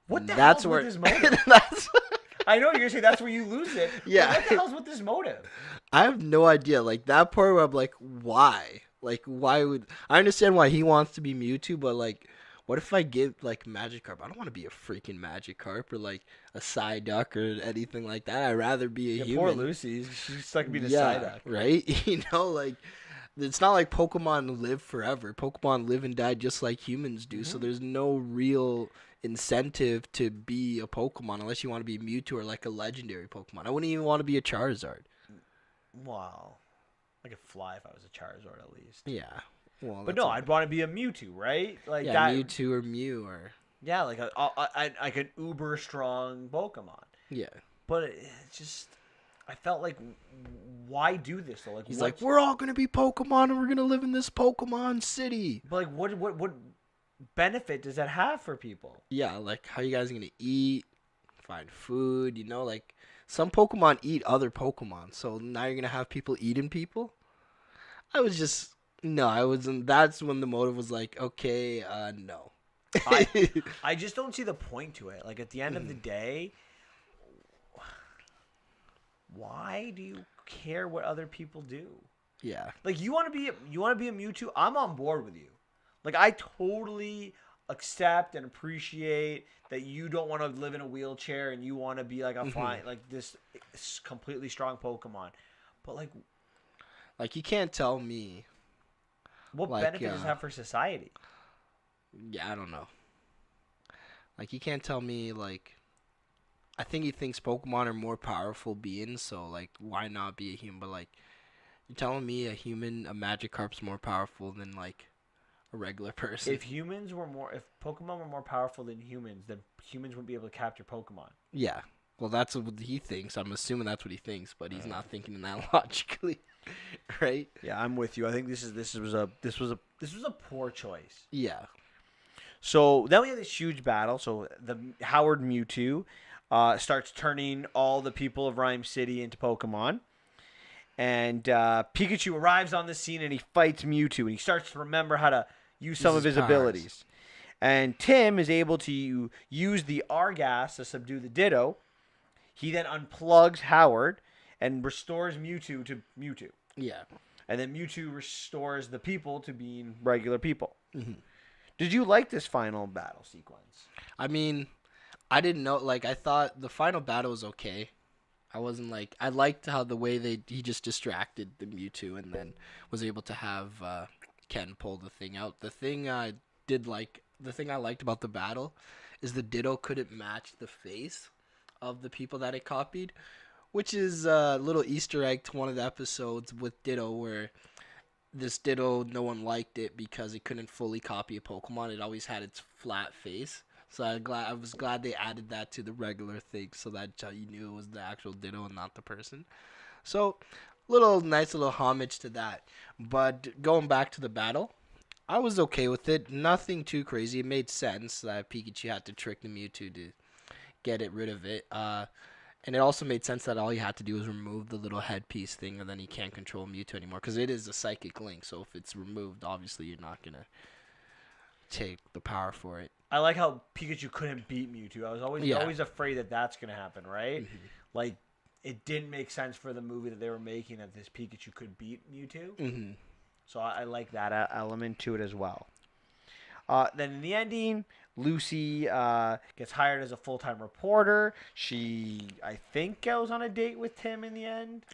What the hell's with his motive? I know you're gonna say that's where you lose it. Yeah. What the hell's with this motive? I have no idea. Like that part where I'm like, why? Like, why would I understand why he wants to be Mewtwo, but like, what if I get like Magikarp? I don't want to be a freaking Magikarp or like a Psyduck or anything like that. I'd rather be a human. Poor Lucy, she's stuck being a Psyduck, right? You know, like it's not like Pokemon live forever. Pokemon live and die just like humans do. So there's no real incentive to be a Pokemon unless you want to be Mewtwo or like a legendary Pokemon. I wouldn't even want to be a Charizard. Wow. I could fly if I was a Charizard at least. Yeah. Well, but no, I'd want to be a Mewtwo, right? Like that, Mewtwo or Mew or like an uber strong Pokemon. Yeah. But it just, I felt like, why do this though? Like he's like, we're all gonna be Pokemon and we're gonna live in this Pokemon city. But like, what benefit does that have for people? Yeah, like how you guys gonna eat, find food? You know, like some Pokemon eat other Pokemon, so now you're gonna have people eating people. I wasn't. That's when the motive was like, okay, no. I just don't see the point to it. Like at the end of the day, why do you care what other people do? Yeah. Like you want to be a Mewtwo? I'm on board with you. Like I totally accept and appreciate that you don't want to live in a wheelchair and you want to be like a flying like this completely strong Pokemon. But like you can't tell me what benefit does it have for society? Yeah, I don't know. Like you can't tell me like I think he thinks Pokemon are more powerful beings, so like why not be a human? But like you're telling me a Magikarp's more powerful than like a regular person. If Pokemon were more powerful than humans, then humans wouldn't be able to capture Pokemon. Yeah. Well, that's what he thinks. I'm assuming that's what he thinks, but he's not thinking that logically, right? Yeah, I'm with you. I think this was a poor choice. Yeah. So then we have this huge battle. So the Howard Mewtwo starts turning all the people of Rhyme City into Pokemon. And Pikachu arrives on the scene and he fights Mewtwo. And he starts to remember how to use some of his abilities. And Tim is able to use the R-Gas to subdue the Ditto. He then unplugs Howard and restores Mewtwo to Mewtwo. Yeah. And then Mewtwo restores the people to being regular people. Mm-hmm. Did you like this final battle sequence? I mean, I didn't know. Like, I thought the final battle was okay. I wasn't like I liked how the way he just distracted the Mewtwo and then was able to have Ken pull the thing out. The thing I liked about the battle is the Ditto couldn't match the face of the people that it copied, which is a little Easter egg to one of the episodes with Ditto where this Ditto, no one liked it because it couldn't fully copy a Pokemon. It always had its flat face. So I was glad they added that to the regular thing so that you knew it was the actual Ditto and not the person. So, nice little homage to that. But going back to the battle, I was okay with it. Nothing too crazy. It made sense that Pikachu had to trick the Mewtwo to get rid of it. And it also made sense that all you had to do was remove the little headpiece thing, and then you can't control Mewtwo anymore because it is a psychic link. So if it's removed, obviously you're not gonna take the power for it. I like how Pikachu couldn't beat Mewtwo. I was always afraid that that's gonna happen, right? Mm-hmm. Like it didn't make sense for the movie that they were making that this Pikachu could beat Mewtwo. Mm-hmm. So I like that element to it as well. Then in the ending, Lucy gets hired as a full-time reporter. She, I think, goes on a date with Tim in the end.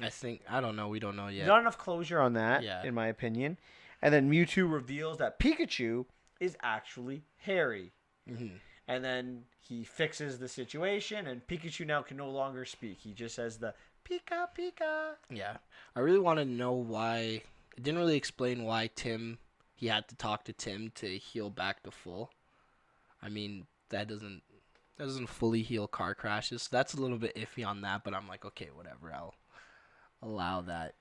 I don't know. We don't know yet. Not enough closure on that, in my opinion. And then Mewtwo reveals that Pikachu is actually Harry. Mm-hmm. And then he fixes the situation, and Pikachu now can no longer speak. He just says the Pika, Pika. Yeah. I really want to know why. It didn't really explain why he had to talk to Tim to heal back to full. I mean, that doesn't fully heal car crashes. So that's a little bit iffy on that, but I'm like, okay, whatever. I'll allow that.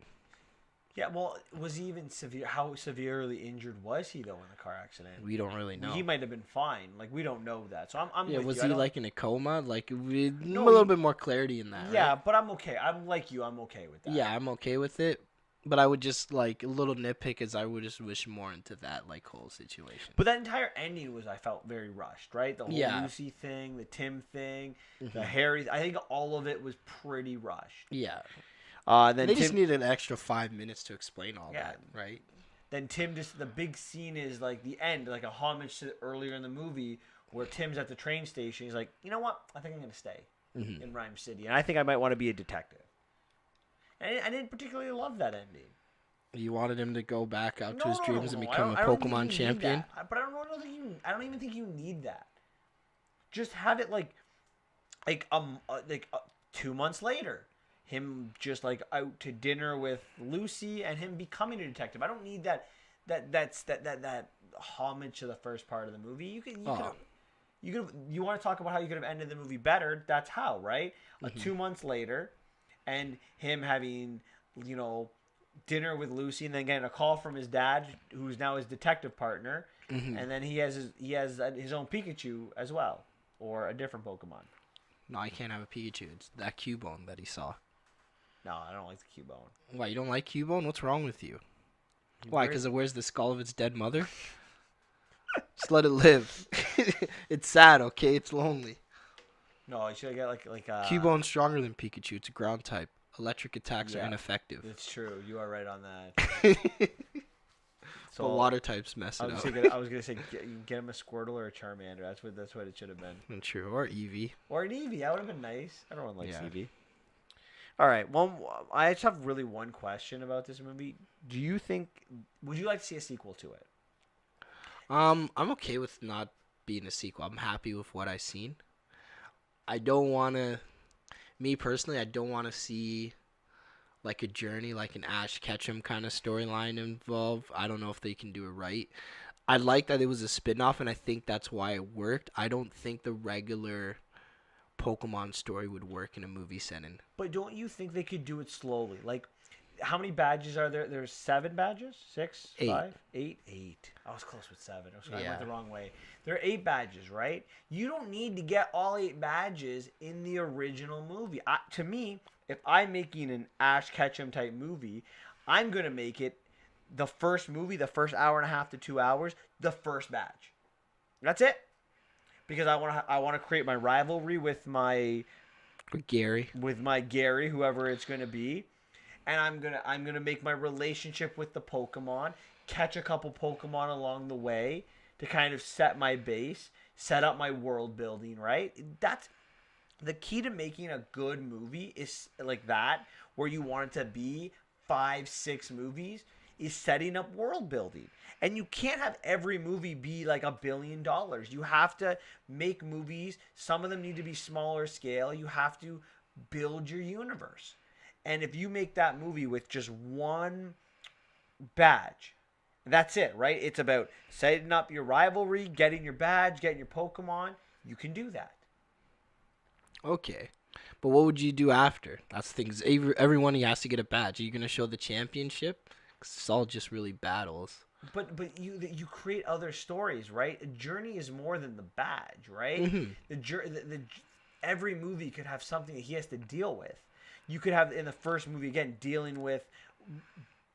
Yeah, well, was he even severe? How severely injured was he though in the car accident? We don't really know. He might have been fine. Like we don't know that. So I'm yeah. With Was you. he like in a coma? Like a little bit more clarity in that. Yeah, right? but I'm okay. I'm like you. I'm okay with that. Yeah, I'm okay with it. But I would just like a little nitpick is I would just wish more into that like whole situation. But that entire ending was, I felt, very rushed, right? The whole Yeah. Lucy thing, the Tim thing, the Hmm. Harry. I think all of it was pretty rushed. Yeah. Then They just Tim, needed an extra 5 minutes to explain all yeah. that, right? Then Tim just the big scene is like the end, like a homage to earlier in the movie where Tim's at the train station. He's like, you know what? I think I'm gonna stay Hmm. in Rhyme City, and I think I might want to be a detective. And I didn't particularly love that ending. You wanted him to go back out No, to his no, no, dreams and no. become a I don't think Pokemon you need champion. that. But I don't even think you need that. Just have it like 2 months later, him just like out to dinner with Lucy and him becoming a detective. I don't need that. That homage to the first part of the movie. Oh. You want to talk about how you could have ended the movie better? That's how, right? Hmm. 2 months later, and him having you know dinner with Lucy, and then getting a call from his dad, who's now his detective partner, Hmm. and then he has his own Pikachu as well, or a different Pokemon. No, I can't have a Pikachu. It's that Cubone that he saw. No, I don't like the Cubone. Why, you don't like Cubone? What's wrong with you? Why, because it wears the skull of its dead mother? Just let it live. It's sad, okay? It's lonely. No, you should get Cubone's stronger than Pikachu. It's a ground type. Electric attacks are Yeah. ineffective. It's true. You are right on that. So But water types mess I it was, up. I was gonna say get him a Squirtle or a Charmander. That's what it should have been. Not true. Or Eevee. Or an Eevee. That would have been nice. Everyone likes Yeah. Eevee. All right. I just have really one question about this movie. Would you like to see a sequel to it? I'm okay with not being a sequel. I'm happy with what I've seen. I don't want to. Me personally, I don't want to see like a journey, like an Ash Ketchum kind of storyline involved. I don't know if they can do it right. I like that it was a spin-off, and I think that's why it worked. I don't think the regular Pokemon story would work in a movie setting. But don't you think they could do it slowly? Like, how many badges are there? There's 7 badges? 6? 8. 5? 8? 8. I was close with 7. I Yeah. went the wrong way. There are 8 badges, right? You don't need to get all 8 badges in the original movie. To me, if I'm making an Ash Ketchum type movie, I'm going to make it the first movie, the first hour and a half to 2 hours, the first badge. That's it. Because I want to create my rivalry with my With Gary. Gary, whoever it's going to be, and I'm gonna make my relationship with the Pokemon, catch a couple Pokemon along the way to kind of set my base, set up my world building, right? That's the key to making a good movie is like that, where you want it to be 5, 6 movies, is setting up world building. And you can't have every movie be like $1 billion. You have to make movies. Some of them need to be smaller scale. You have to build your universe. And if you make that movie with just one badge, that's it, right? It's about setting up your rivalry, getting your badge, getting your Pokemon. You can do that. Okay. But what would you do after? That's the thing. 'Cause everyone he has to get a badge. Are you going to show the championship? 'Cause it's all just really battles. But you create other stories, right? A journey is more than the badge, right? Mhm. Every movie could have something that he has to deal with. You could have in the first movie again dealing with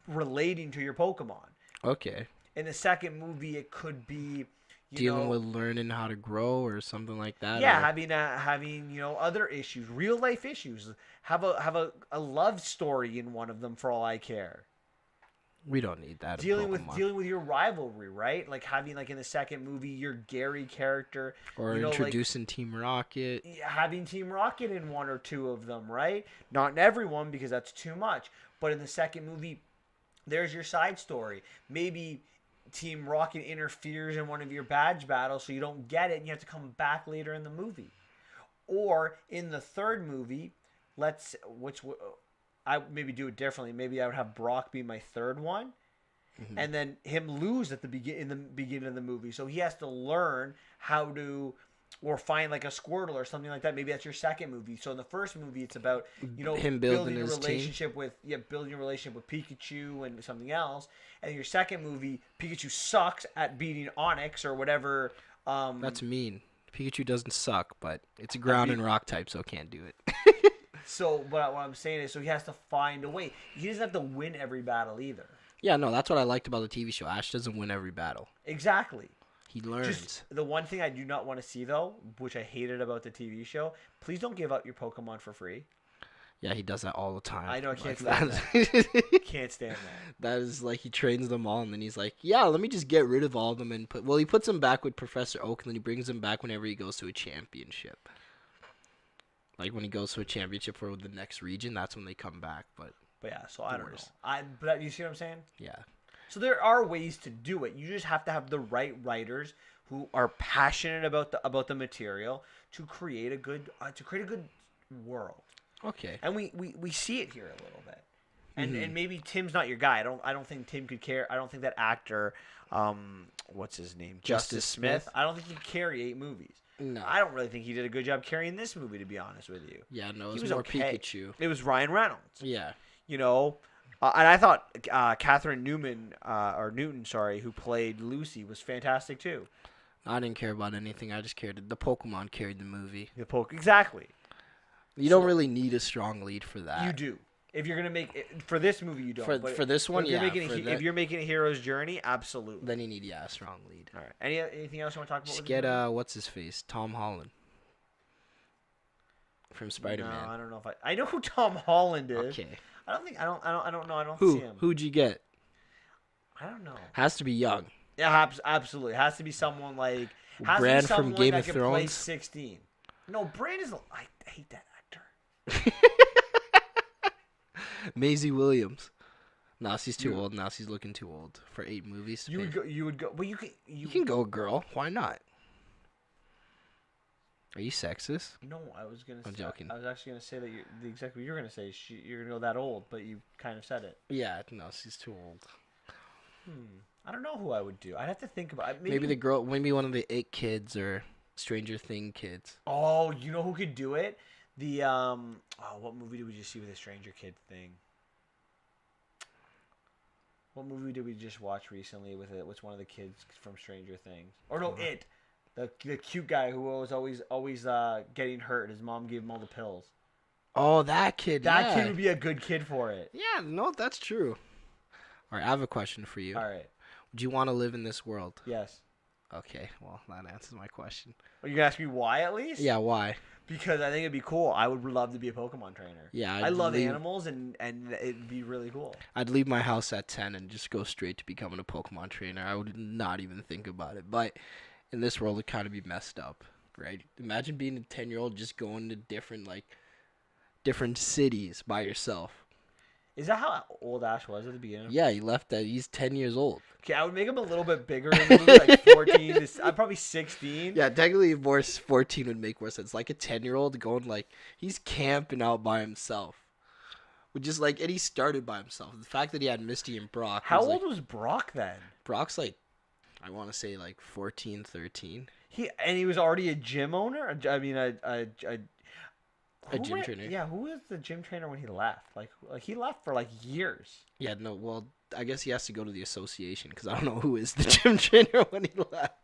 relating to your Pokemon. Okay. In the second movie, it could be Dealing with learning how to grow or something like that. yeah, or... having other issues, real life issues. Have a love story in one of them for all I care. We don't need that. Dealing with your rivalry, right? Like having like in the second movie your Gary character, or introducing Team Rocket. having Team Rocket in one or two of them, right? Not in everyone because that's too much. But in the second movie, there's your side story. Maybe Team Rocket interferes in one of your badge battles, so you don't get it, and you have to come back later in the movie. Or in the third movie, I maybe do it differently. Maybe I would have Brock be my third one, and then him lose at in the beginning of the movie. So he has to learn how to, or find like a Squirtle or something like that. Maybe that's your second movie. So in the first movie, it's about him building his relationship with building a relationship with Pikachu and something else. And your second movie, Pikachu sucks at beating Onix or whatever. That's mean. Pikachu doesn't suck, but it's a ground and rock type, so it can't do it. So, but what I'm saying is, so he has to find a way. He doesn't have to win every battle either. Yeah, no, that's what I liked about the TV show. Ash doesn't win every battle. Exactly. He learns. Just the one thing I do not want to see, though, which I hated about the TV show, please don't give out your Pokemon for free. Yeah, he does that all the time. I know, I can't Like, stand that. Can't stand that. That is like he trains them all, and then he's like, "Yeah, let me just get rid of all of them and put." Well, he puts them back with Professor Oak, and then he brings them back whenever he goes to a championship. Like when he goes to a championship for the next region, that's when they come back. But yeah, so I don't know. But you see what I'm saying? Yeah. So there are ways to do it. You just have to have the right writers who are passionate about the material to create a good world. Okay. And we see it here a little bit. And maybe Tim's not your guy. I don't think Tim could care. I don't think that actor, what's his name, Justice Smith. I don't think he could carry 8 movies. No. I don't really think he did a good job carrying this movie, to be honest with you. Yeah, no, He it was was more okay. Pikachu. It was Ryan Reynolds. Yeah. You know, and I thought Catherine Newton, who played Lucy, was fantastic too. I didn't care about anything. I just cared. The Pokemon carried the movie. Exactly. You don't really need a strong lead for that. You do. If you're gonna make it, for this movie, you don't. For this one, yeah. If you're making a hero's journey, absolutely. Then you need a strong lead. All right. Anything else you want to talk about? Just get what's his face, Tom Holland from Spider-Man. No, I don't know if I know who Tom Holland is. Okay. I don't know. I don't see him. Who'd you get? I don't know. Has to be young. Yeah, absolutely. It has to be someone like Bran from Game of Play Thrones. 16. No, Bran is. I hate that actor. Maisie Williams. No, she's too old. Now she's looking too old for 8 movies. You would go. Well, you can go girl. Why not? Are you sexist? No, I was gonna. I'm joking. I was actually gonna say that exactly what you're gonna say. You're gonna go that old, but you kind of said it. Yeah, no, she's too old. I don't know who I would do. I'd have to think about. Maybe the girl. Maybe one of the 8 kids or Stranger Thing kids. Oh, you know who could do it? The what movie did we just see with the Stranger Kid thing? What movie did we just watch recently with it? What's one of the kids from Stranger Things? Or no, the cute guy who was always getting hurt. His mom gave him all the pills. Oh, that kid. That kid would be a good kid for it. Yeah, no, that's true. All right, I have a question for you. All right. Would you want to live in this world? Yes. Okay, well, that answers my question. Are you gonna ask me why at least? Yeah, why? Because I think it'd be cool. I would love to be a Pokemon trainer. Yeah, I love animals, and it'd be really cool. I'd leave my house at 10 and just go straight to becoming a Pokemon trainer. I would not even think about it. But in this world, it'd kind of be messed up, right? Imagine being a 10-year-old just going to different cities by yourself. Is that how old Ash was at the beginning? Yeah, he left that. He's 10 years old. Okay, I would make him a little bit bigger in the movie, like 14. I'm probably 16. Yeah, technically, 14 would make more sense. Like a 10-year-old going he's camping out by himself. And he started by himself. The fact that he had Misty and Brock. How old was Brock then? Brock's I want to say 14, 13. He was already a gym owner. I mean, a gym trainer. Yeah, who was the gym trainer when he left? Like he left for years. Yeah, no. Well, I guess he has to go to the association because I don't know who is the gym trainer when he left.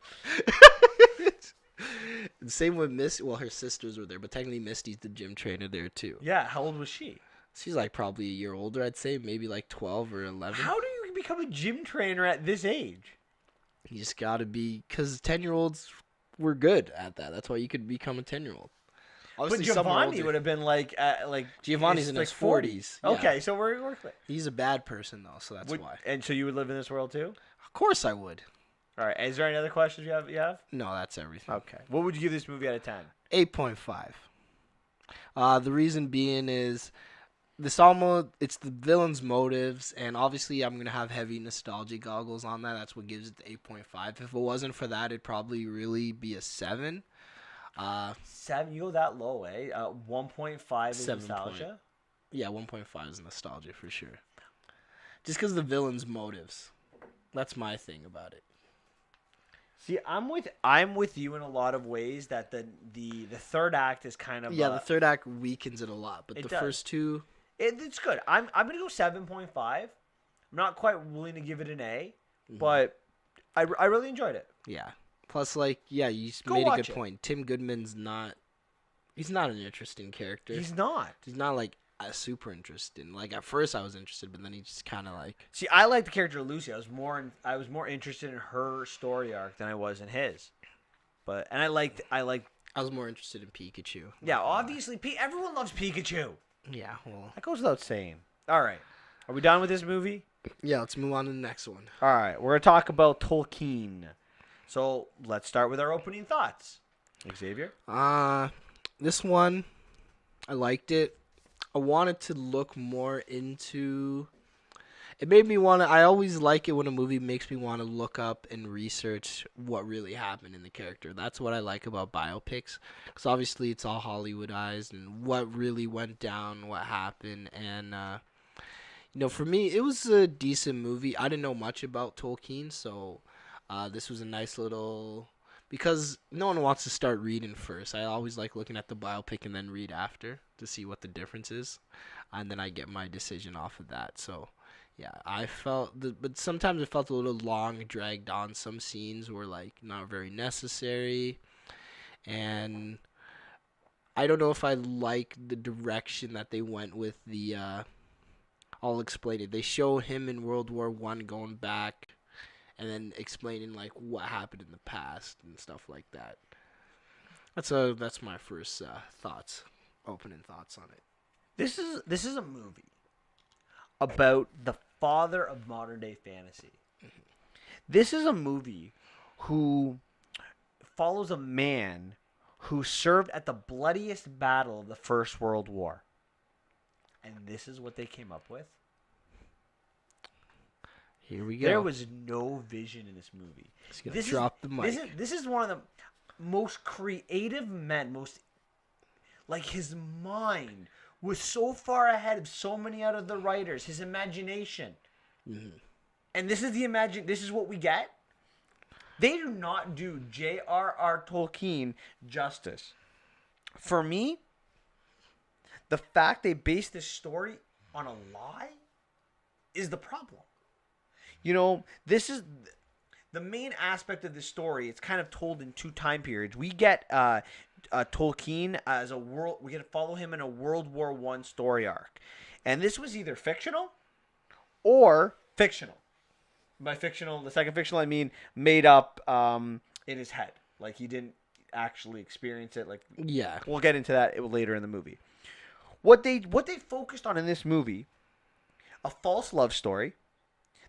Same with Misty. Well, her sisters were there, but technically Misty's the gym trainer there too. Yeah, how old was she? She's probably a year older, I'd say, maybe 12 or 11. How do you become a gym trainer at this age? You just gotta be, because 10-year-olds were good at that. That's why you could become a 10-year-old. Obviously, but Giovanni would have been Giovanni's in his 40s. Yeah. Okay, so we're he's a bad person though, so that's why. And so you would live in this world too? Of course I would. All right. Is there any other questions you have? No, that's everything. Okay. What would you give this movie out of 10? 8.5. The reason being is it's the villain's motives, and obviously I'm gonna have heavy nostalgia goggles on that. That's what gives it the 8.5. If it wasn't for that, it'd probably really be a 7. 7? You go that low, eh? 1.5 is 7 nostalgia? Yeah, 1.5 is nostalgia for sure. Just because of the villain's motives. That's my thing about it. See, I'm with you in a lot of ways that the third act is kind of... Yeah, the third act weakens it a lot, but the first two... It's good. I'm going to go 7.5. I'm not quite willing to give it an A, but I really enjoyed it. Yeah. Plus, you made a good point. Tim Goodman's not He's not an interesting character. He's not. He's not like super interesting. Like at first I was interested, but then he just kind of like. See, I like the character of Lucy. I was more interested in her story arc than I was in his. But and I liked. I was more interested in Pikachu. Yeah, obviously, everyone loves Pikachu. Yeah, well. That goes without saying. All right, are we done with this movie? Yeah, let's move on to the next one. All right, we're gonna talk about Tolkien. So let's start with our opening thoughts. Xavier. This one, I liked it. I wanted to look more into. It made me want to. I always like it when a movie makes me want to look up and research what really happened in the character. That's what I like about biopics, because obviously it's all Hollywoodized and what really went down, what happened, and for me, it was a decent movie. I didn't know much about Tolkien, so this was a nice little. Because no one wants to start reading first. I always like looking at the biopic and then read after to see what the difference is, and then I get my decision off of that. So, yeah, I felt, but sometimes it felt a little long, dragged on. Some scenes were like not very necessary, and I don't know if I like the direction that they went with the. I'll explain it. They show him in World War I going back, and then explaining like what happened in the past and stuff like that. That's my first opening thoughts on it. This is a movie about the father of modern day fantasy. This is a movie who follows a man who served at the bloodiest battle of the First World War. And this is what they came up with. Here we go. There was no vision in this movie. Drop the mic. This is one of the most creative men. Like his mind was so far ahead of so many out of the writers. His imagination, and this is what we get. They do not do J.R.R. Tolkien justice. For me, the fact they based this story on a lie is the problem. This is the main aspect of the story. It's kind of told in two time periods. We get Tolkien as a world. We get to follow him in a World War I story arc, and this was either fictional or fictional. By fictional, the second fictional, I mean made up in his head, like he didn't actually experience it. Like, yeah, we'll get into that later in the movie. What they focused on in this movie, a false love story,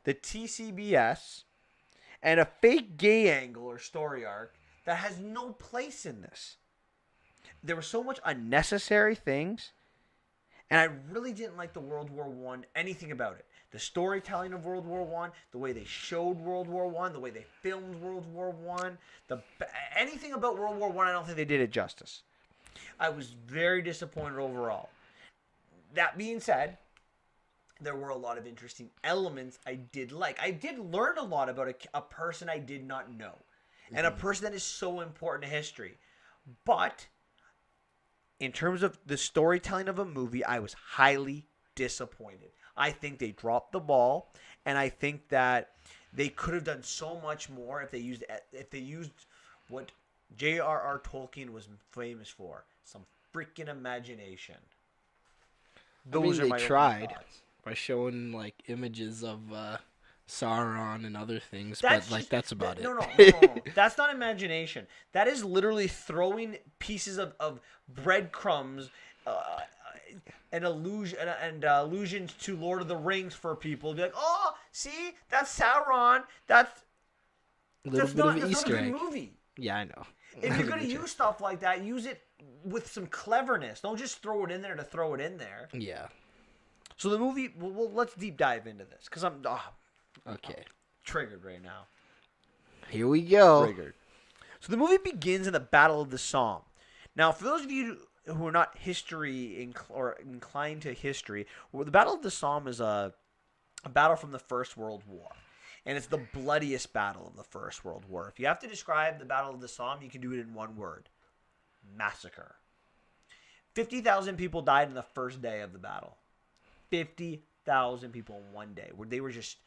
the TCBS, and a fake gay angle or story arc that has no place in this. There was so much unnecessary things, and I really didn't like the World War I, anything about it. The storytelling of World War I, the way they showed World War I, the way they filmed World War I, anything about World War I don't think they did it justice. I was very disappointed overall. That being said, there were a lot of interesting elements I did like. I did learn a lot about a person I did not know. And a person that is so important to history. But in terms of the storytelling of a movie, I was highly disappointed. I think they dropped the ball, and I think that they could have done so much more if they used what J.R.R. Tolkien was famous for, some freaking imagination. They tried by showing like images of Sauron and other things, that's about it. No. That's not imagination. That is literally throwing pieces of breadcrumbs and allusions to Lord of the Rings for people. Be like, oh, see, that's Sauron. That's a little bit of an Easter egg. Movie. Yeah, I know. If you're gonna use stuff like that, use it with some cleverness. Don't just throw it in there to throw it in there. Yeah. So the movie, well let's deep dive into this because I'm triggered right now. Here we go. Triggered. So the movie begins in the Battle of the Somme. Now, for those of you who are not or inclined to history, the Battle of the Somme is a battle from the First World War. And it's the bloodiest battle of the First World War. If you have to describe the Battle of the Somme, you can do it in one word. Massacre. 50,000 people died in the first day of the battle. 50,000 people in one day. Where they were just...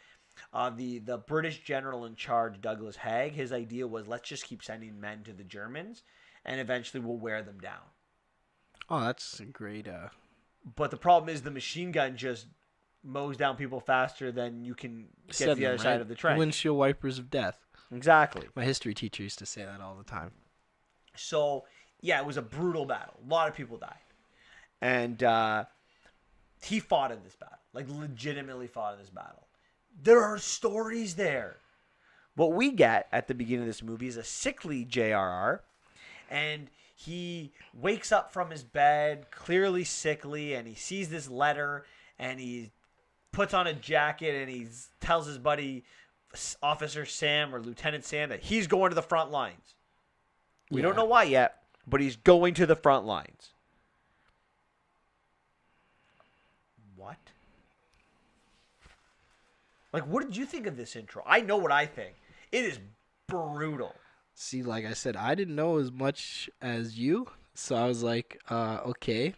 the British general in charge, Douglas Haig, his idea was, let's just keep sending men to the Germans, and eventually we'll wear them down. Oh, that's a great. But the problem is the machine gun just mows down people faster than you can get to Said the other them, side right? of the trench. Windshield wipers of death. Exactly. My history teacher used to say that all the time. So, yeah, it was a brutal battle. A lot of people died. And he fought in this battle. Like, legitimately fought in this battle. There are stories there. What we get at the beginning of this movie is a sickly JRR. And he wakes up from his bed, clearly sickly, and he sees this letter, and he puts on a jacket, and he tells his buddy, Officer Sam or Lieutenant Sam, that he's going to the front lines. We don't know why yet, but he's going to the front lines. What? Like, what did you think of this intro? I know what I think. It is brutal. See, like I said, I didn't know as much as you, so I was like, okay.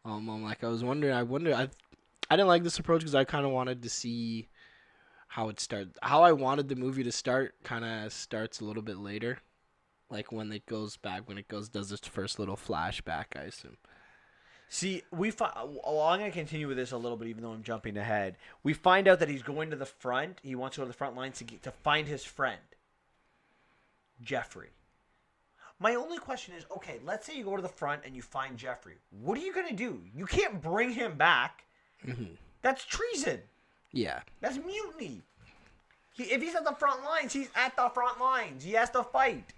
I'm like, I was wondering. I didn't like this approach because I kind of wanted to see how it started. How I wanted the movie to start kind of starts a little bit later, like when it goes back, does its first little flashback, I assume. See, I'm going to continue with this a little bit, even though I'm jumping ahead. We find out that he's going to the front. He wants to go to the front lines to find his friend, Jeffrey. My only question is, okay, let's say you go to the front and you find Jeffrey. What are you going to do? You can't bring him back. Mm-hmm. That's treason. Yeah. That's mutiny. If he's at the front lines, he's at the front lines. He has to fight.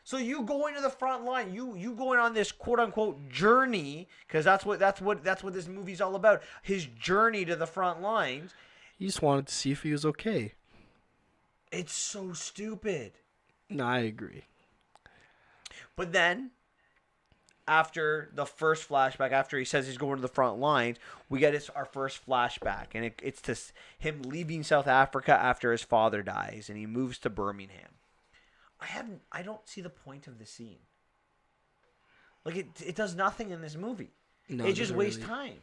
So you going to the front line, you going on this quote unquote journey, because that's what this movie's all about. His journey to the front lines. He just wanted to see if he was okay. It's so stupid. No, I agree. But then, after the first flashback, after he says he's going to the front lines, we get our first flashback, and it's to him leaving South Africa after his father dies, and he moves to Birmingham. I don't see the point of the scene. Like, it does nothing in this movie. No, it just wastes time.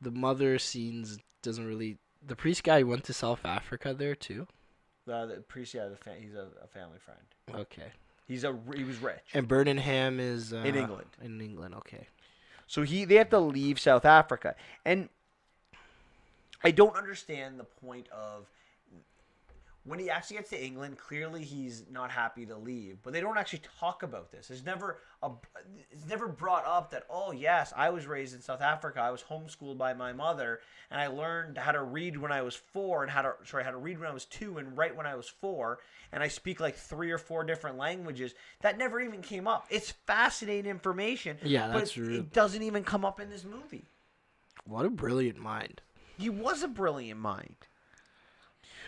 The mother scenes doesn't really. The priest guy went to South Africa there too. The priest, yeah, he's a family friend. Okay. He was rich. And Birmingham is in England. In England, okay. So they have to leave South Africa, and I don't understand the point of when he actually gets to England. Clearly, he's not happy to leave, but they don't actually talk about this. It's never brought up that, oh yes, I was raised in South Africa. I was homeschooled by my mother, and I learned how to read when I was 4, and how to read when I was 2, and write when I was 4, and I speak like 3 or 4 different languages. That never even came up. It's fascinating information. Yeah, but it doesn't even come up in this movie. What a brilliant mind. He was a brilliant mind.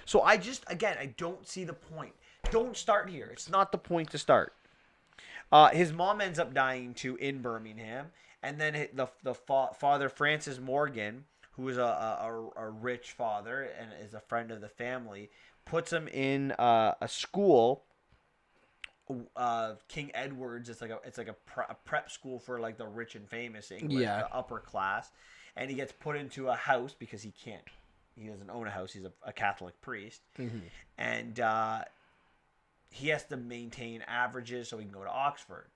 So I don't see the point. Don't start here. It's not the point to start. His mom ends up dying too in Birmingham, and then the father, Francis Morgan, who is a rich father and is a friend of the family, puts him in a school. King Edward's. It's like a prep school for like the rich and famous English, the upper class, and he gets put into a house because he doesn't own a house. He's a Catholic priest. Mm-hmm. And he has to maintain averages so he can go to Oxford.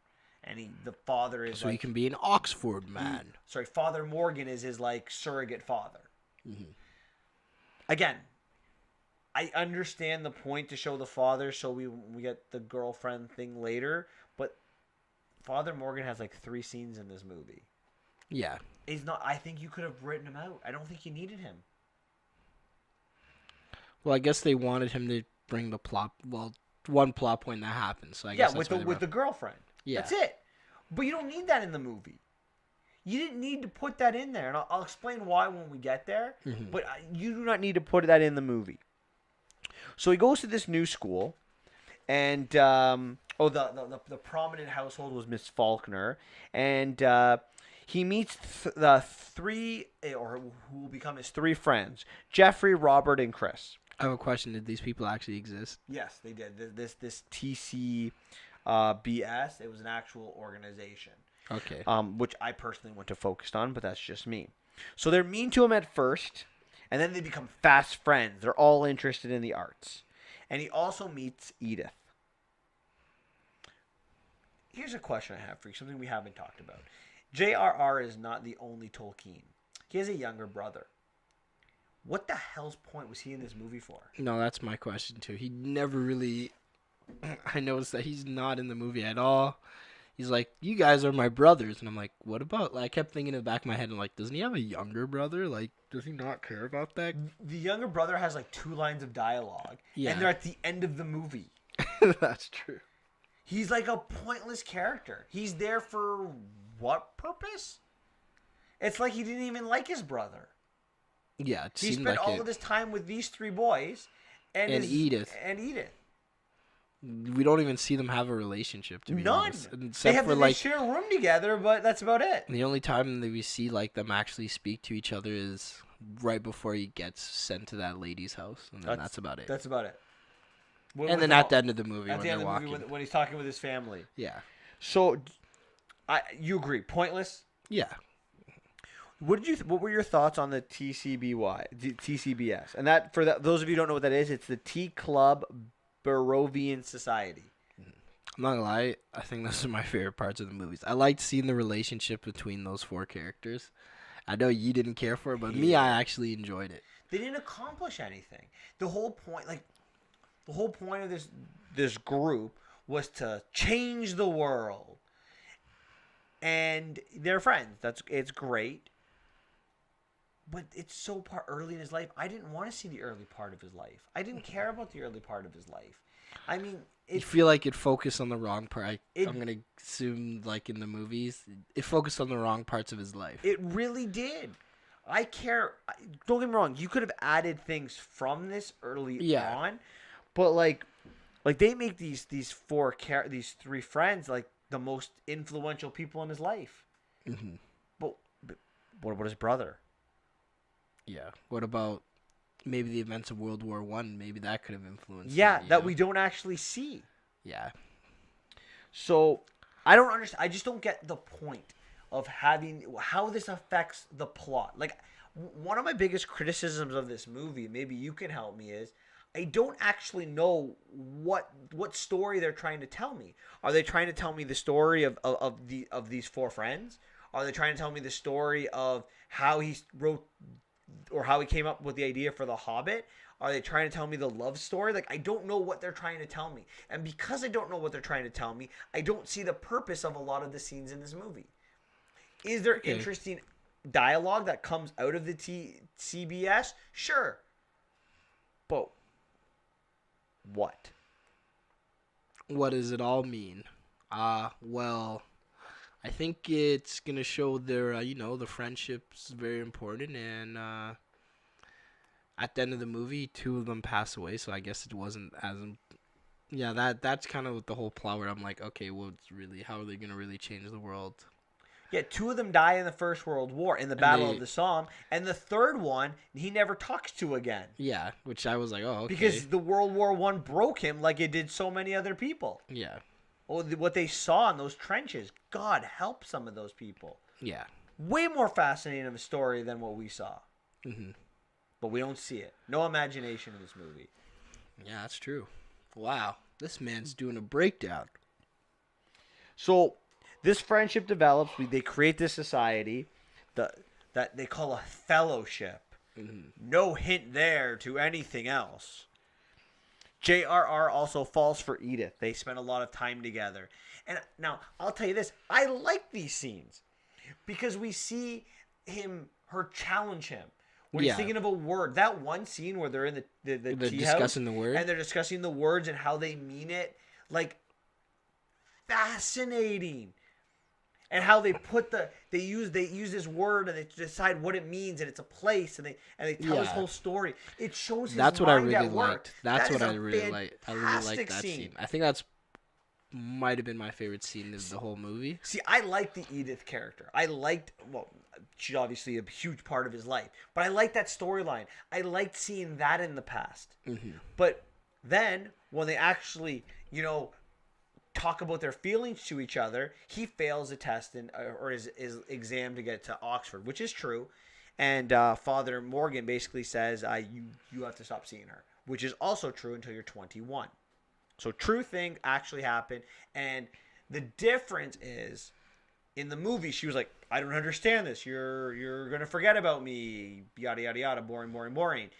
And the father is so he can be an Oxford man. Father Morgan is his like surrogate father. Mm-hmm. Again, I understand the point to show the father, so we get the girlfriend thing later. But Father Morgan has like 3 scenes in this movie. Yeah, he's not. I think you could have written him out. I don't think you needed him. Well, I guess they wanted him to bring the plot. Well, one plot point that happened. So I guess with the girlfriend. Yeah, that's it. But you don't need that in the movie. You didn't need to put that in there, and I'll explain why when we get there. Mm-hmm. But you do not need to put that in the movie. So he goes to this new school, and the prominent household was Miss Faulkner, and he meets the 3, or who will become his 3 friends: Jeffrey, Robert, and Chris. I have a question. Did these people actually exist? Yes, they did. This TC BS, it was an actual organization. Okay. Which I personally want to focus on, but that's just me. So they're mean to him at first, and then they become fast friends. They're all interested in the arts. And he also meets Edith. here's a question I have for you, something we haven't talked about. J.R.R. is not the only Tolkien. He has a younger brother. What the hell's point was he in this movie for? No, that's my question too. He never really. I noticed that he's not in the movie at all. He's like, "You guys are my brothers," and I'm like, "What about?" Like, I kept thinking in the back of my head, I'm like, "Doesn't he have a younger brother? Like, does he not care about that?" The younger brother has like 2 lines of dialogue, Yeah. and they're at the end of the movie. That's true. He's like a pointless character. He's there for what purpose? It's like he didn't even like his brother. Yeah, it He seemed spent like all it. of his time with these 3 boys And Edith. And Edith. We don't even see them have a relationship, to be None. honest. They Except have for they like share a room together, but that's about it. the only time that we see like them actually speak to each other is right before he gets sent to that lady's house, and then that's about it. That's about it. And then at the end of the movie, at when the end they're of the walking, movie, when he's talking with his family. yeah, So, you agree? Pointless. yeah. What were your thoughts on the TCBS? And that those of you who don't know what that is, it's the Tea Club Barovian Society. I'm not gonna lie, I think those are my favorite parts of the movies. I liked seeing the relationship between those 4 characters. I know you didn't care for it, but me, I actually enjoyed it. They didn't accomplish anything. The whole point of this group was to change the world. And they're friends. It's great. But it's so early in his life. I didn't want to see the early part of his life. I didn't care about the early part of his life. I mean, You feel like it focused on the wrong part. I'm gonna assume, like in the movies, it focused on the wrong parts of his life. It really did. I care. Don't get me wrong. You could have added things from this early on, but like they make these 3 friends like the most influential people in his life. Mm-hmm. But what about his brother? Yeah. What about maybe the events of World War I? Maybe that could have influenced. Yeah, that we don't actually see. Yeah. So I don't understand. I just don't get the point of how this affects the plot. Like, one of my biggest criticisms of this movie, maybe you can help me, is I don't actually know what story they're trying to tell me. Are they trying to tell me the story of these 4 friends? Are they trying to tell me the story of how he wrote or how he came up with the idea for The Hobbit? Are they trying to tell me the love story? Like, I don't know what they're trying to tell me. And because I don't know what they're trying to tell me, I don't see the purpose of a lot of the scenes in this movie. Is there interesting dialogue that comes out of the CBS? Sure. But what? What does it all mean? Well, I think it's gonna show their, the friendship's very important, and at the end of the movie, 2 of them pass away, so I guess it wasn't as. Yeah, that's kind of the whole plot where I'm like, okay, how are they gonna really change the world? Yeah, 2 of them die in the First World War in the Battle of the Somme, and the third one he never talks to again. Yeah, which I was like, oh, okay. Because the World War I broke him like it did so many other people. Yeah. Oh, what they saw in those trenches, God help some of those people. Yeah. Way more fascinating of a story than what we saw. Mm-hmm. But we don't see it. No imagination in this movie. Yeah, that's true. Wow, this man's doing a breakdown. So, this friendship develops. They create this society that they call a fellowship. Mm-hmm. No hint there to anything else. J.R.R. also falls for Edith. They spend a lot of time together. And now, I'll tell you this. I like these scenes because we see her challenge him. When he's thinking of a word. That one scene where they're in the tea discussing house, the word. and they're discussing the words and how they mean it. Like, fascinating. And how they use this word and they decide what it means, and it's a place, and they tell his whole story. It shows his That's what I mind really at work. liked. That's That what is I a really liked. I really liked that scene. scene. I think that's might have been my favorite scene of the whole movie. See, I liked the Edith character. She's obviously a huge part of his life, but I liked that storyline. I liked seeing that in the past. Mm-hmm. But then when they actually, talk about their feelings to each other, he fails a test or his exam to get to Oxford, which is true. And Father Morgan basically says, you have to stop seeing her, which is also true until you're 21. So true thing actually happened, and The difference is, in the movie, she was like, I don't understand this. You're gonna forget about me. Yada yada yada. Boring, boring, boring.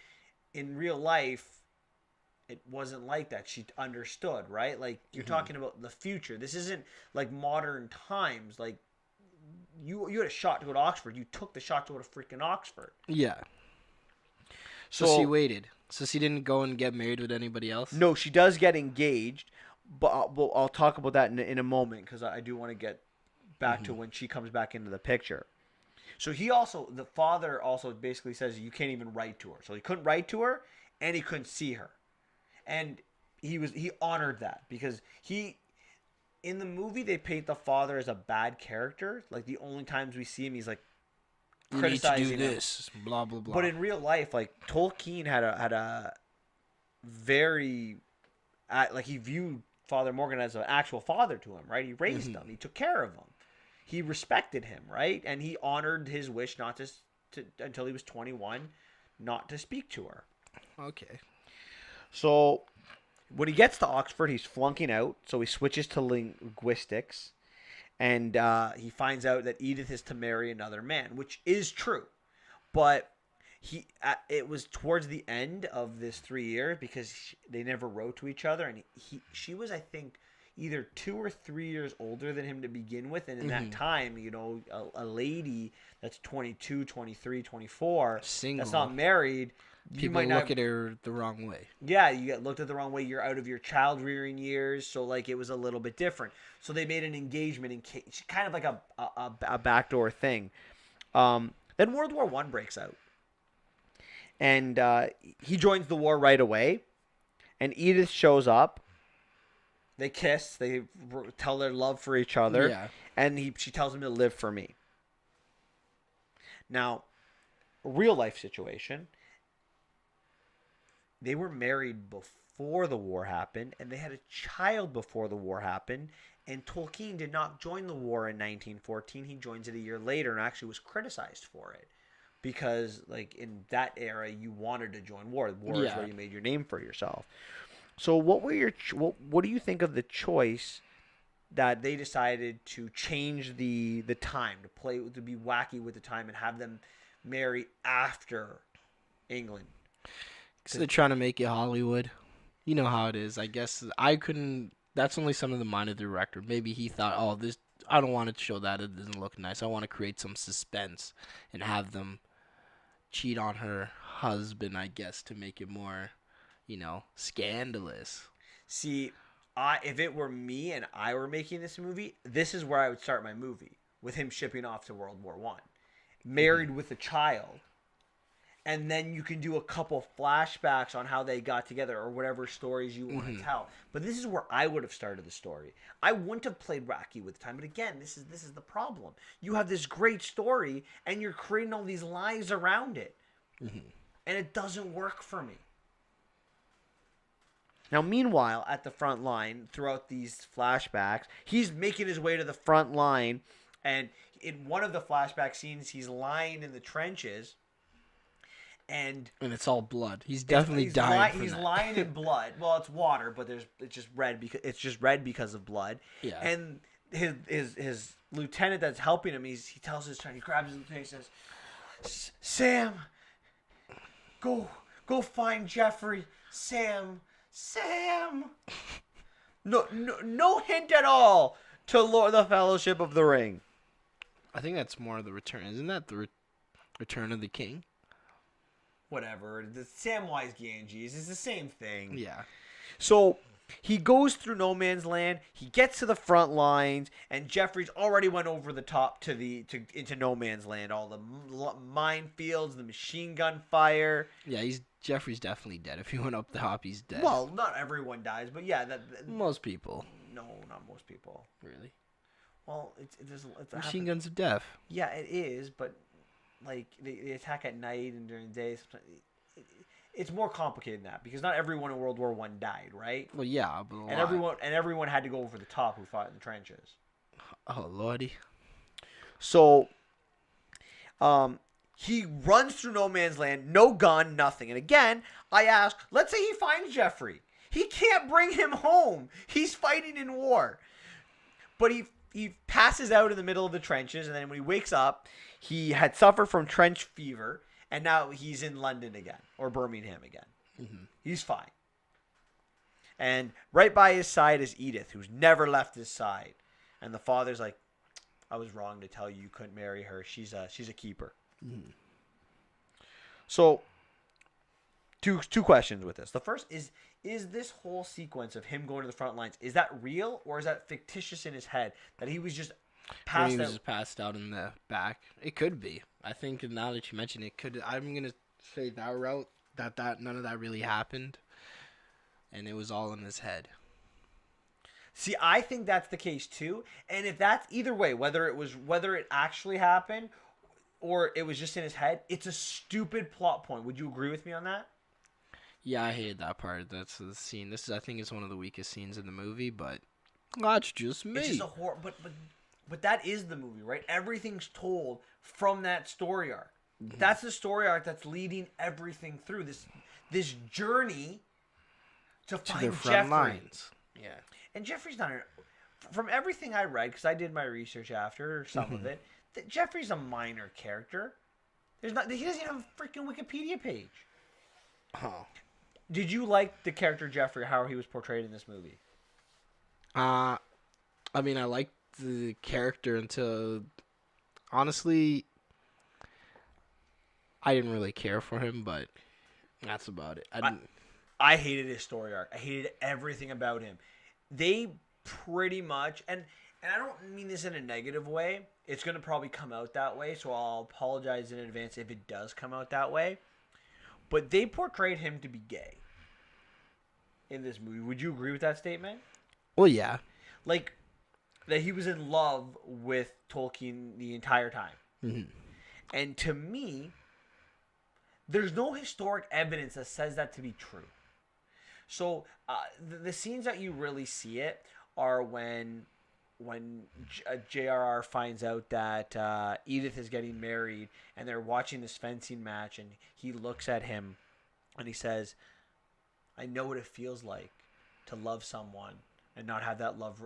In real life, it wasn't like that. She understood, right? Like, you're talking about the future. This isn't like modern times. Like, you had a shot to go to Oxford. You took the shot to go to freaking Oxford. Yeah. So she waited. So she didn't go and get married with anybody else? No, she does get engaged, but I'll talk about that in a moment, because I do want to get back to when she comes back into the picture. So the father also basically says you can't even write to her. So he couldn't write to her, and he couldn't see her. And he honored that, because in the movie they paint the father as a bad character. Like, the only times we see him, he's like criticizing you need to do this, blah blah blah. But in real life, like, Tolkien had a very like, he viewed Father Morgan as an actual father to him, right? He raised him, he took care of him, he respected him, right? And he honored his wish not to until he was 21, not to speak to her. Okay. So when he gets to Oxford, he's flunking out, so he switches to linguistics, and he finds out that Edith is to marry another man, which is true. But it was towards the end of this 3 years, because they never wrote to each other, and she was, I think, either 2 or 3 years older than him to begin with, and in that time, a lady that's 22, 23, 24, single, that's not married, people look at her the wrong way. Yeah, you get looked at the wrong way. You're out of your child rearing years, so like, it was a little bit different. So they made an engagement in case, kind of like a backdoor thing. Then World War I breaks out, and he joins the war right away. And Edith shows up. They kiss. They tell their love for each other. Yeah. And she tells him to live for me. Now, a real life situation. They were married before the war happened, and they had a child before the war happened. And Tolkien did not join the war in 1914. He joins it a year later, and actually was criticized for it, because, like, in that era, you wanted to join war. War is where you made your name for yourself. So, what do you think of the choice that they decided to change the time, to be wacky with the time, and have them marry after England? Because they're trying to make it Hollywood. You know how it is. I guess I couldn't. That's only some of the mind of the director. Maybe he thought, oh, this. I don't want to show that. It doesn't look nice. I want to create some suspense and have them cheat on her husband, I guess, to make it more, scandalous. See, if it were me and I were making this movie, this is where I would start my movie, with him shipping off to World War I, married with a child. And then you can do a couple flashbacks on how they got together, or whatever stories you want to tell. But this is where I would have started the story. I wouldn't have played wacky with time. But again, this is the problem. You have this great story, and you're creating all these lies around it. And it doesn't work for me. Now, meanwhile, at the front line, throughout these flashbacks, he's making his way to the front line. And in one of the flashback scenes, he's lying in the trenches. And it's all blood. He's definitely dying. He's lying in blood. Well, it's water, but it's just red because of blood. Yeah. And his lieutenant that's helping him, he tells his lieutenant, he grabs his lieutenant, he says, "Sam, go find Jeffrey. Sam." No hint at all to Lord the Fellowship of the Ring. I think that's more of the return. Isn't that the Return of the King? Whatever. The Samwise Ganges is the same thing. Yeah. So he goes through no man's land. He gets to the front lines, and Jeffrey's already went over the top into no man's land. All the minefields, the machine gun fire. Yeah, Jeffrey's definitely dead. If he went up the top, he's dead. Well, not everyone dies, but yeah, most people. No, not most people. Really? Well, it's machine guns of death. Yeah, it is, but. Like, they attack at night and during the day. It's more complicated than that, because not everyone in World War I died, right? Well, yeah, but everyone had to go over the top who fought in the trenches. Oh, lordy. So, he runs through no man's land, no gun, nothing. And again, I ask, let's say he finds Jeffrey. He can't bring him home. He's fighting in war. But he passes out in the middle of the trenches, and then when he wakes up, he had suffered from trench fever, and now he's in London again, or Birmingham again. Mm-hmm. He's fine. And right by his side is Edith, who's never left his side. And the father's like, I was wrong to tell you couldn't marry her. She's a keeper. Mm-hmm. So, two questions with this. The first is this whole sequence of him going to the front lines, is that real or is that fictitious in his head? That he was just passed out? Just passed out in the back. It could be. I think now that you mention it, I'm gonna say that route that none of that really happened, and it was all in his head. See, I think that's the case too. And if that's either way, whether it actually happened or it was just in his head, it's a stupid plot point. Would you agree with me on that? Yeah, I hated that part. That's the scene. I think it's one of the weakest scenes in the movie, but that's just me. It's just a horror, but that is the movie, right? Everything's told from that story arc. Mm-hmm. That's the story arc that's leading everything through this journey to find the front Jeffrey. Lines. Yeah. And Jeffrey's not from everything I read, because I did my research after some of it. That Jeffrey's a minor character. He doesn't even have a freaking Wikipedia page. Oh. Did you like the character Jeffrey, how he was portrayed in this movie? I mean, I liked the character until, honestly, I didn't really care for him, but that's about it. I hated his story arc. I hated everything about him. They pretty much, and I don't mean this in a negative way. It's going to probably come out that way, so I'll apologize in advance if it does come out that way. But they portrayed him to be gay in this movie. Would you agree with that statement? Well, yeah. Like, that he was in love with Tolkien the entire time. Mm-hmm. And to me, there's no historic evidence that says that to be true. So the scenes that you really see it are when J.R.R. finds out that Edith is getting married, and they're watching this fencing match, and he looks at him and he says, I know what it feels like to love someone and not have that love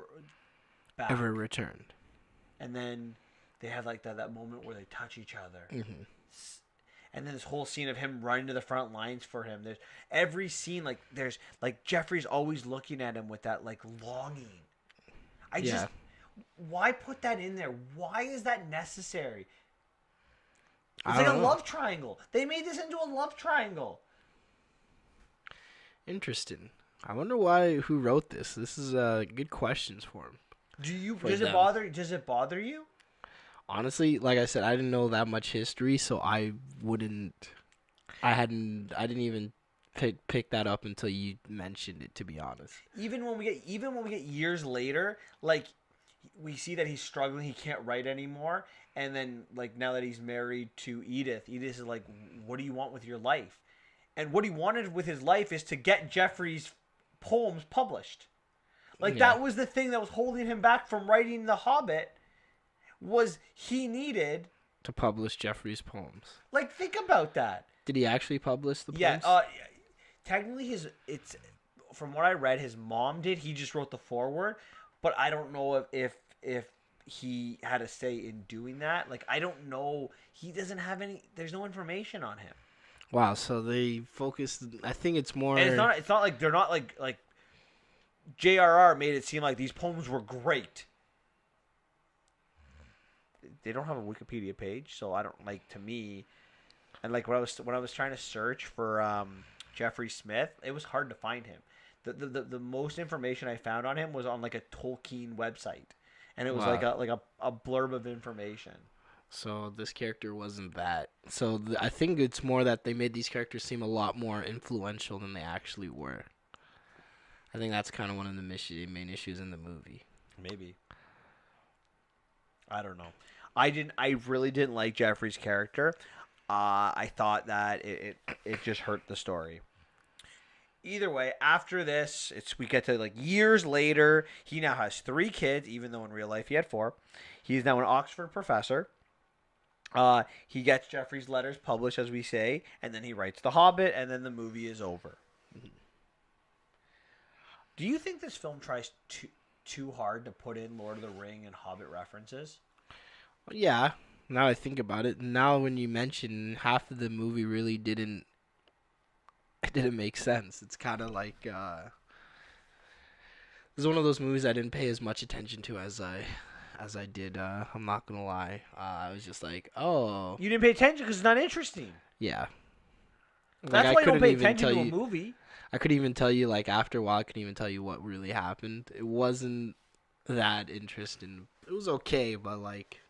back. Ever returned. And then they have like that moment where they touch each other. Mm-hmm. And then this whole scene of him running to the front lines for him. There's every scene, there's Jeffrey's always looking at him with that longing. Why put that in there? Why is that necessary? It's like a love triangle. They made this into a love triangle. Interesting. I wonder who wrote this. This is good questions for him. Does it bother you? Honestly, like I said, I didn't know that much history, so I didn't even pick that up until you mentioned it, to be honest. Even when we get years later, we see that he's struggling, he can't write anymore, and then now that he's married to Edith is like, what do you want with your life? And what he wanted with his life is to get Jeffrey's poems published. That was the thing that was holding him back from writing The Hobbit. Was he needed to publish Jeffrey's poems? Think about that. Did he actually publish the poems? Yeah, technically it's from what I read, his mom did. He just wrote the foreword, but I don't know if he had a say in doing that. I don't know. He doesn't have any. There's no information on him. Wow. So they focused. I think it's more. And it's not like they're not like J.R.R. made it seem like these poems were great. They don't have a Wikipedia page, so I don't to me. And when I was trying to search for Jeffrey Smith, it was hard to find him. The most information I found on him was on a Tolkien website, and it was a blurb of information. So this character wasn't that. So I think it's more that they made these characters seem a lot more influential than they actually were. I think that's kind of one of the main issues in the movie. Maybe. I don't know. I really didn't like Jeffrey's character. I thought that it just hurt the story. Either way, after this, we get to years later. He now has 3 kids, even though in real life he had 4. He's now an Oxford professor. He gets Jeffrey's letters published, as we say, and then he writes The Hobbit, and then the movie is over. Mm-hmm. Do you think this film tries too hard to put in Lord of the Ring and Hobbit references? Yeah. Now I think about it. Now when you mention half of the movie really didn't it didn't make sense. It's kind of like it's one of those movies I didn't pay as much attention to as I did. I'm not gonna lie. I was just like, oh, You didn't pay attention because it's not interesting. yeah. Like That's I why you don't couldn't pay even attention tell to a you. movie. I couldn't even tell you like after a while. I couldn't even tell you what really happened. It wasn't that interesting. It was okay, but like,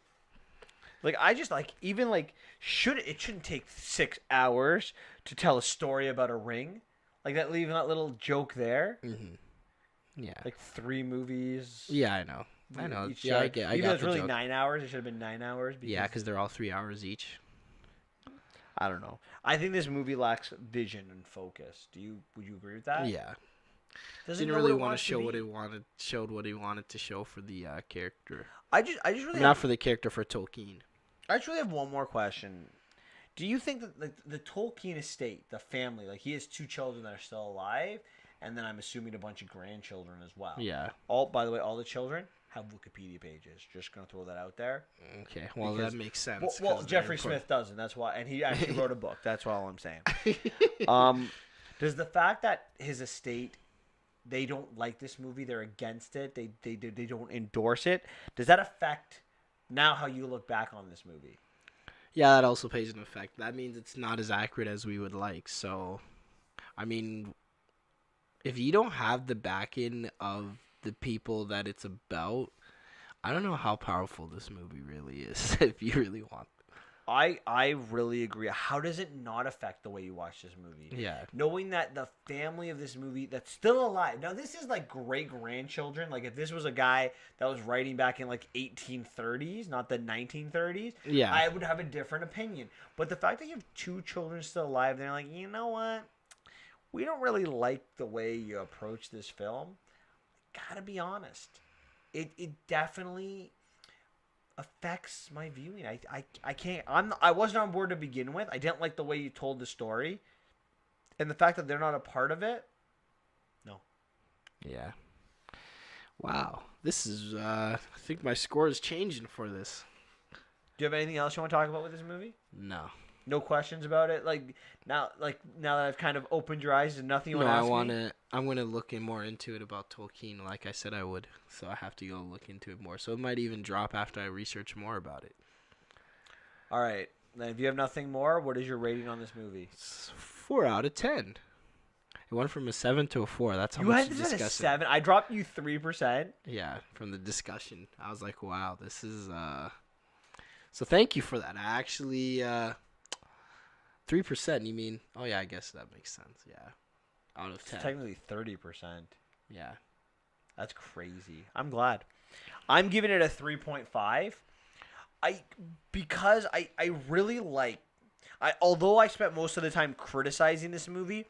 Like I just like even like shouldn't take 6 hours to tell a story about a ring, like that leaving that little joke there. yeah, Like 3 movies. yeah. I know. Each Yeah, I hour. get. I Even though got it's the really joke. 9 hours, it should have been 9 hours. Yeah, because they're all 3 hours each. I don't know. I think this movie lacks vision and focus. Would you agree with that? Yeah. Doesn't Didn't know really what it want to wants show be. what it wanted. Showed what he wanted to show for the character. I just really Not for the character, for Tolkien. I just really have one more question. Do you think that the Tolkien estate, the family, like he has 2 children that are still alive, and then I'm assuming a bunch of grandchildren as well. Yeah. By the way, all the children have Wikipedia pages. Just gonna throw that out there. Okay. Well, Because- that makes sense. Well, 'cause they're Jeffrey important. Smith doesn't. That's why, and he actually wrote a book. That's all I'm saying. Does the fact that his estate, they don't like this movie, they're against it, they don't endorse it, does that affect now how you look back on this movie? Yeah, that also plays an effect. That means it's not as accurate as we would like. So, I mean, if you don't have the backing of the people that it's about, I don't know how powerful this movie really is. If you really want, I really agree. How does it not affect the way you watch this movie? yeah, Knowing that the family of this movie that's still alive. Now this is like great grandchildren. Like if this was a guy that was writing back in like 1830s, not the 1930s, yeah, I would have a different opinion. But the fact that you have 2 children still alive, they're like, you know what? We don't really like the way you approach this film. Gotta be honest. It definitely affects my viewing. I can't. I wasn't on board to begin with. I didn't like the way you told the story, and the fact that they're not a part of it. No. yeah. Wow, this is. I think my score is changing for this. Do you have anything else you want to talk about with this movie? No. No questions about it. Like now that I've kind of opened your eyes, there's nothing you want to ask me? I'm gonna look more into it about Tolkien, like I said I would. So I have to go look into it more. So it might even drop after I research more about it. All right. Then if you have nothing more, what is your rating on this movie? It's 4 out of 10. It went from a 7 to a 4. That's how You much had the this at a discussion. 7. I dropped you 3%. Yeah, from the discussion, I was like, wow, this is. So thank you for that. I actually 3%. You mean? Oh yeah, I guess that makes sense. Yeah, out of 10. It's technically 30%. Yeah. That's crazy. I'm glad. I'm giving it a 3.5. Because I really like although I spent most of the time criticizing this movie,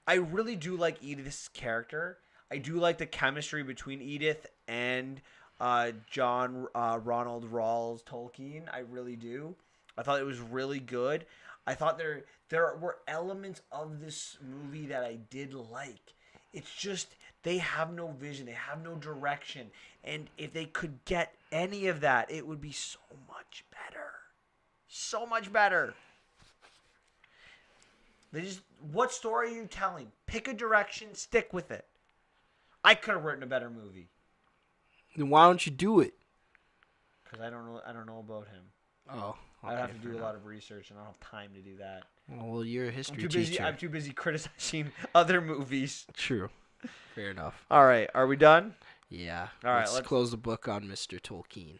I really do like Edith's character. I do like the chemistry between Edith and John Ronald Rawls Tolkien. I really do. I thought it was really good. I thought there were elements of this movie that I did like. It's just they have no vision, they have no direction, and if they could get any of that, it would be so much better. So much better. What story are you telling? Pick a direction, stick with it. I could have written a better movie. Then why don't you do it? Because I don't know about him. Oh, I'd have to do a lot of research, and I don't have time to do that. Well, you're a history I'm too busy. teacher. I'm too busy criticizing other movies. True. Fair enough. All right, are we done? Yeah. All right, Let's close the book on Mr. Tolkien.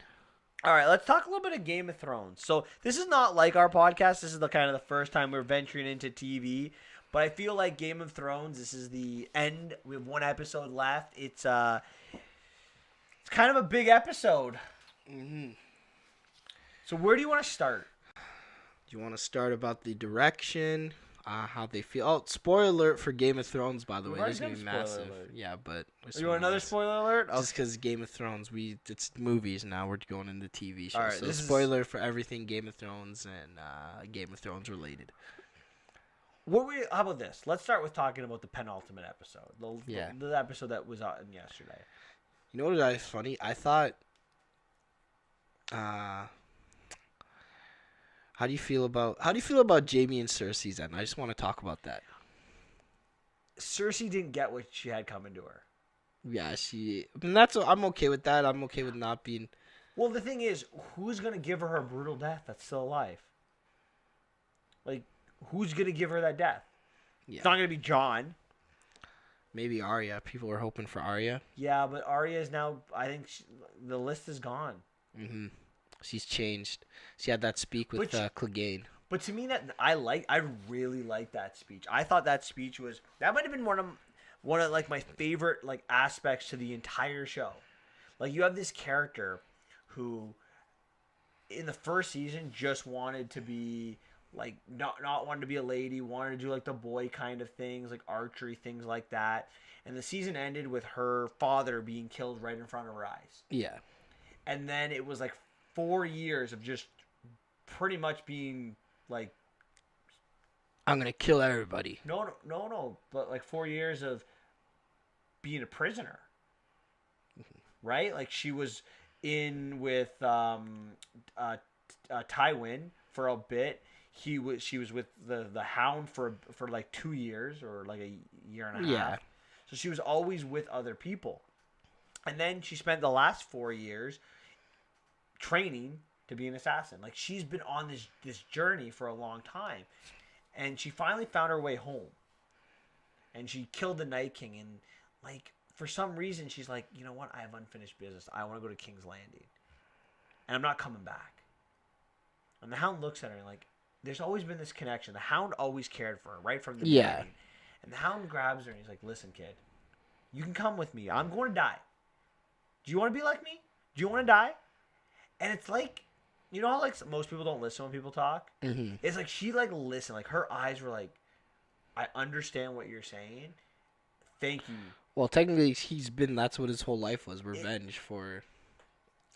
All right, let's talk a little bit of Game of Thrones. So this is not like our podcast. This is the kind of the first time we're venturing into TV. But I feel like Game of Thrones, this is the end. We have one episode left. It's kind of a big episode. Mm-hmm. So where do you want to start? Do you want to start about the direction, how they feel? Oh, spoiler alert for Game of Thrones, by the way. This is going to be massive. Alert. Yeah, but... You want another spoiler alert? Just because Game of Thrones, it's movies now. We're going into TV shows. All right, so spoiler for everything Game of Thrones and Game of Thrones related. How about this? Let's start with talking about the penultimate episode. The episode that was on yesterday. You know what is funny? I thought. Uh, how do you feel about Jamie and Cersei's end? I just want to talk about that. Cersei didn't get what she had coming to her. Yeah, and that's I'm okay with that. I'm okay with not being. Well, the thing is, who's gonna give her a brutal death that's still alive? Like, who's gonna give her that death? Yeah, It's not gonna be Jon. maybe Arya. People are hoping for Arya. Yeah, but Arya is now. I think the list is gone. Mm-hmm. She's changed. She had that speak with Clegane. But to me, that I really like that speech. I thought that speech that might have been one of like my favorite like aspects to the entire show. Like you have this character who, in the first season, just wanted to be like not wanted to be a lady, wanted to do like the boy kind of things, like archery things like that. And the season ended with her father being killed right in front of her eyes. Yeah. And then it was like 4 years of just pretty much being like, I'm gonna kill everybody. No. But like 4 years of being a prisoner, right? Like she was in with Tywin for a bit. She was with the Hound for like 2 years or like a year and a half. Yeah. So she was always with other people, and then she spent the last 4 years training to be an assassin. Like she's been on this journey for a long time, and she finally found her way home, and she killed the Night King. And like for some reason she's like, you know what, I have unfinished business. I want to go to King's Landing, and I'm not coming back. And the Hound looks at her and like, there's always been this connection. The Hound always cared for her right from the beginning. And the Hound grabs her and he's like, listen, kid, you can come with me. I'm going to die. Do you want to be like me? Do you want to die? And it's like, you know how like most people don't listen when people talk? Mm-hmm. It's like she like listened. Like her eyes were like, I understand what you're saying. Thank you. Well, technically, that's what his whole life was. Revenge for...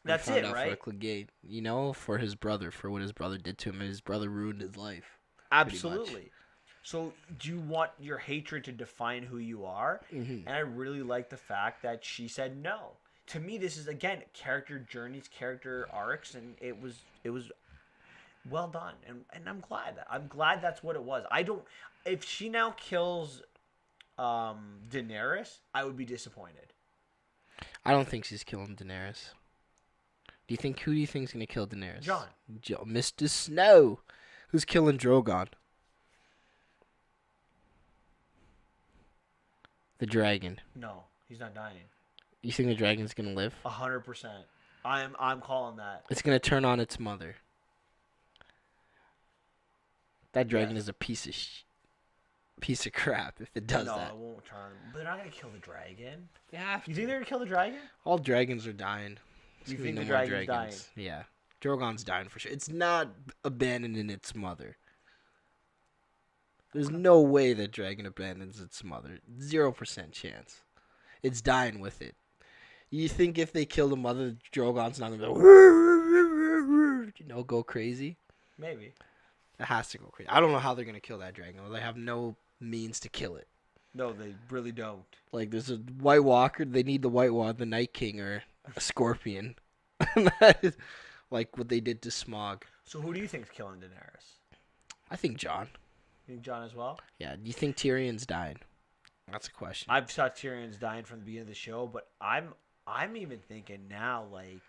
That's it, right? For Clegane, for his brother, for what his brother did to him. And his brother ruined his life. Absolutely. So do you want your hatred to define who you are? Mm-hmm. And I really like the fact that she said no. To me, this is again character journeys, character arcs, and it was well done. And I'm glad that's what it was. If she now kills Daenerys, I would be disappointed. I don't think she's killing Daenerys. Who do you think is gonna kill Daenerys? Jon. Mr. Snow. Who's killing Drogon? The dragon. No, he's not dying. You think the dragon's gonna live? 100%. I'm calling that. It's gonna turn on its mother. That dragon is a piece of crap if it does that. No, it won't turn. But they're not gonna kill the dragon. Yeah. You think they're gonna kill the dragon? All dragons are dying. You think the dragon's dying? Yeah. Drogon's dying for sure. It's not abandoning its mother. There's no way that dragon abandons its mother. 0% chance. It's dying with it. You think if they kill the mother, Drogon's not gonna go, go crazy? Maybe. It has to go crazy. I don't know how they're gonna kill that dragon. They have no means to kill it. No, they really don't. Like there's a White Walker. They need the White Walker, the Night King, or a Scorpion. Like what they did to Smaug. So who do you think's killing Daenerys? I think Jon. You think Jon as well? Yeah. Do you think Tyrion's dying? That's a question. I've saw Tyrion's dying from the beginning of the show, but I'm even thinking now, like,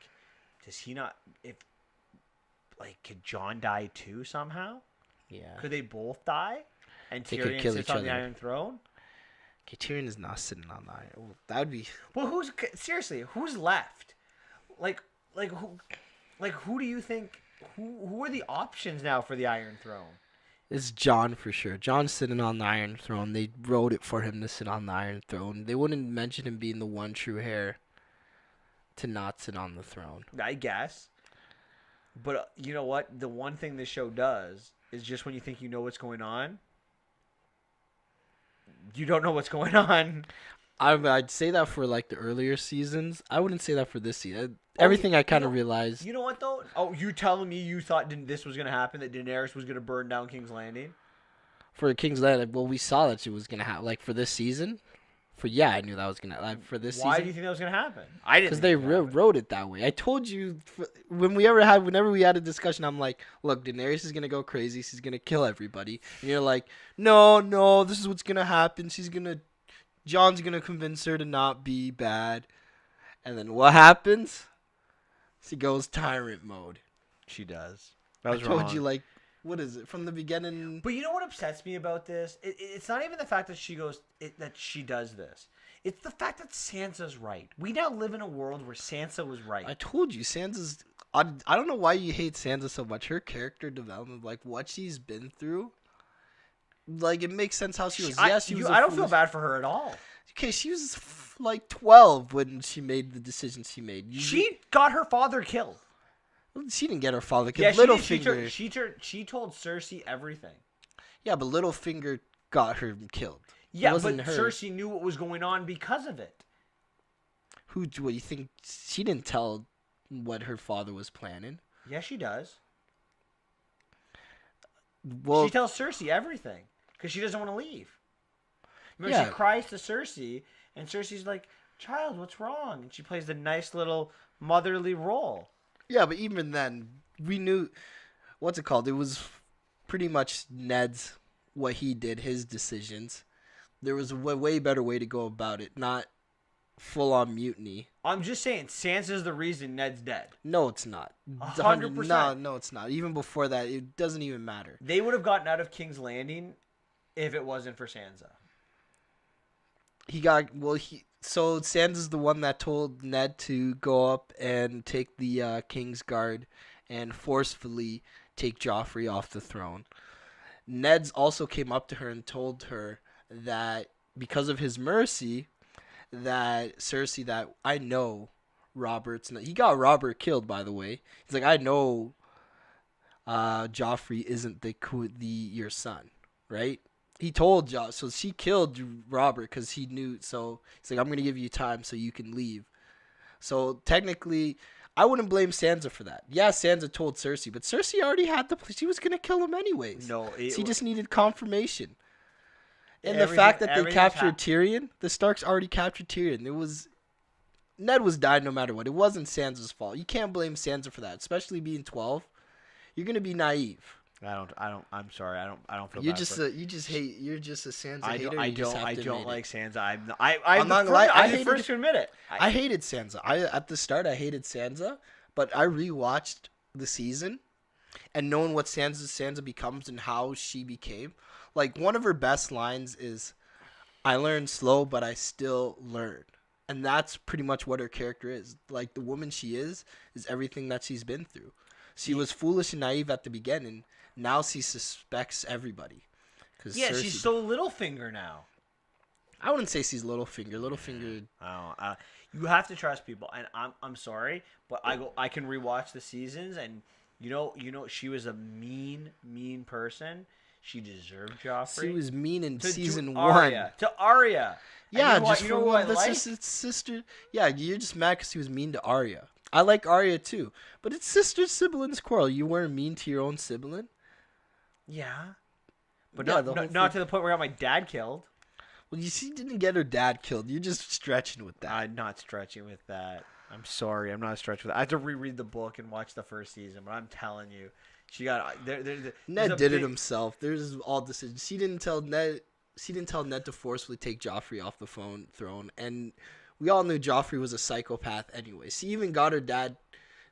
does he not? If like, could Jon die too somehow? Yeah. Could they both die? And They could Tyrion kill sits each on other. the Iron Throne? Okay, Tyrion is not sitting on the Iron. Well, that would be. Well, who's left? Who do you think? Who are the options now for the Iron Throne? It's Jon for sure. Jon's sitting on the Iron Throne. They wrote it for him to sit on the Iron Throne. They wouldn't mention him being the one true heir to not sit on the throne. I guess. But you know what? The one thing this show does is just when you think you know what's going on, you don't know what's going on. I'd say that for like the earlier seasons. I wouldn't say that for this season. Everything I kind of realized. You know what though? Oh, you telling me you thought this was gonna happen? That Daenerys was gonna burn down King's Landing? For King's Landing, well, we saw that it was gonna happen. Like for this season, I knew that was gonna for this Why do season. you think that was gonna happen? I didn't. Because Think they it was gonna happen. wrote it that way. I told you whenever we had a discussion, I'm like, look, Daenerys is gonna go crazy. She's gonna kill everybody. And you're like, no, this is what's gonna happen. John's gonna convince her to not be bad. And then what happens? She goes tyrant mode. She does. That I was told wrong. you, like, what is it from the beginning? But you know what upsets me about this? It's not even the fact that that she does this. It's the fact that Sansa's right. We now live in a world where Sansa was right. I told you, Sansa's. I don't know why you hate Sansa so much. Her character development, like what she's been through, like it makes sense how she was. I don't feel bad for her at all. Okay, she was like 12 when she made the decisions she made. She got her father killed. She didn't get her father killed. Yeah, Littlefinger. She told Cersei everything. Yeah, but Littlefinger got her killed. Yeah, it wasn't but her. Cersei knew what was going on because of it. What do you think? She didn't tell what her father was planning. Yeah, she does. Well, she tells Cersei everything because she doesn't want to leave. Remember, Yeah. she cries to Cersei, and Cersei's like, "Child, what's wrong?" And she plays the nice little motherly role. yeah, but even then, we knew what's it called. It was pretty much Ned's what he did, his decisions. There was a way better way to go about it, not full on mutiny. I'm just saying, Sansa's the reason Ned's dead. No, it's not. 100%. No, it's not. Even before that, it doesn't even matter. They would have gotten out of King's Landing if it wasn't for Sansa. So Sansa's the one that told Ned to go up and take the King's Guard and forcefully take Joffrey off the throne. Ned's also came up to her and told her that because of his mercy, that Cersei, that I know Robert's not, he got Robert killed, by the way. He's like, I know Joffrey isn't your son, right? He told so she killed Robert because he knew. So he's like, I'm gonna give you time so you can leave. So technically, I wouldn't blame Sansa for that. Yeah, Sansa told Cersei, but Cersei already had she was gonna kill him anyways. No, she just needed confirmation. And the Everything- fact that they everything's captured Tyrion, the Starks already captured Tyrion. Ned was dying no matter what. It wasn't Sansa's fault. You can't blame Sansa for that, especially being 12. You're gonna be naive. I'm sorry. I don't feel. You're bad just for you're just a Sansa I hater. don't. I You just don't. have I to don't admit like it. Sansa. I'm I'm not the gonna lie, first, I I'm the hated first to admit it. I hated Sansa. At the start I hated Sansa, but I rewatched the season, and knowing what Sansa becomes and how she became, like one of her best lines is, "I learned slow, but I still learn," and that's pretty much what her character is. Like the woman she is everything that she's been through. She was foolish and naive at the beginning. Now she suspects everybody. Yeah, she's so Littlefinger now. I wouldn't say she's Littlefinger. Littlefinger. You have to trust people, and I'm sorry, but I can rewatch the seasons, and you know she was a mean person. She deserved Joffrey. She was mean in season Arya, 1. To Arya. Yeah, just you for know what that's his sister. Yeah, you're just mad because he was mean to Arya. I like Arya too, but it's sister siblings quarrel. You weren't mean to your own sibling. Yeah, but Yeah, not to the point where I got my dad killed. Well, she didn't get her dad killed. You're just stretching with that. I'm not stretching with that. I'm sorry, I'm not stretching with that. I have to reread the book and watch the first season, but I'm telling you, she got Ned did it himself. There's all decisions. She didn't tell Ned to forcefully take Joffrey off the throne, and we all knew Joffrey was a psychopath anyway. She even got her dad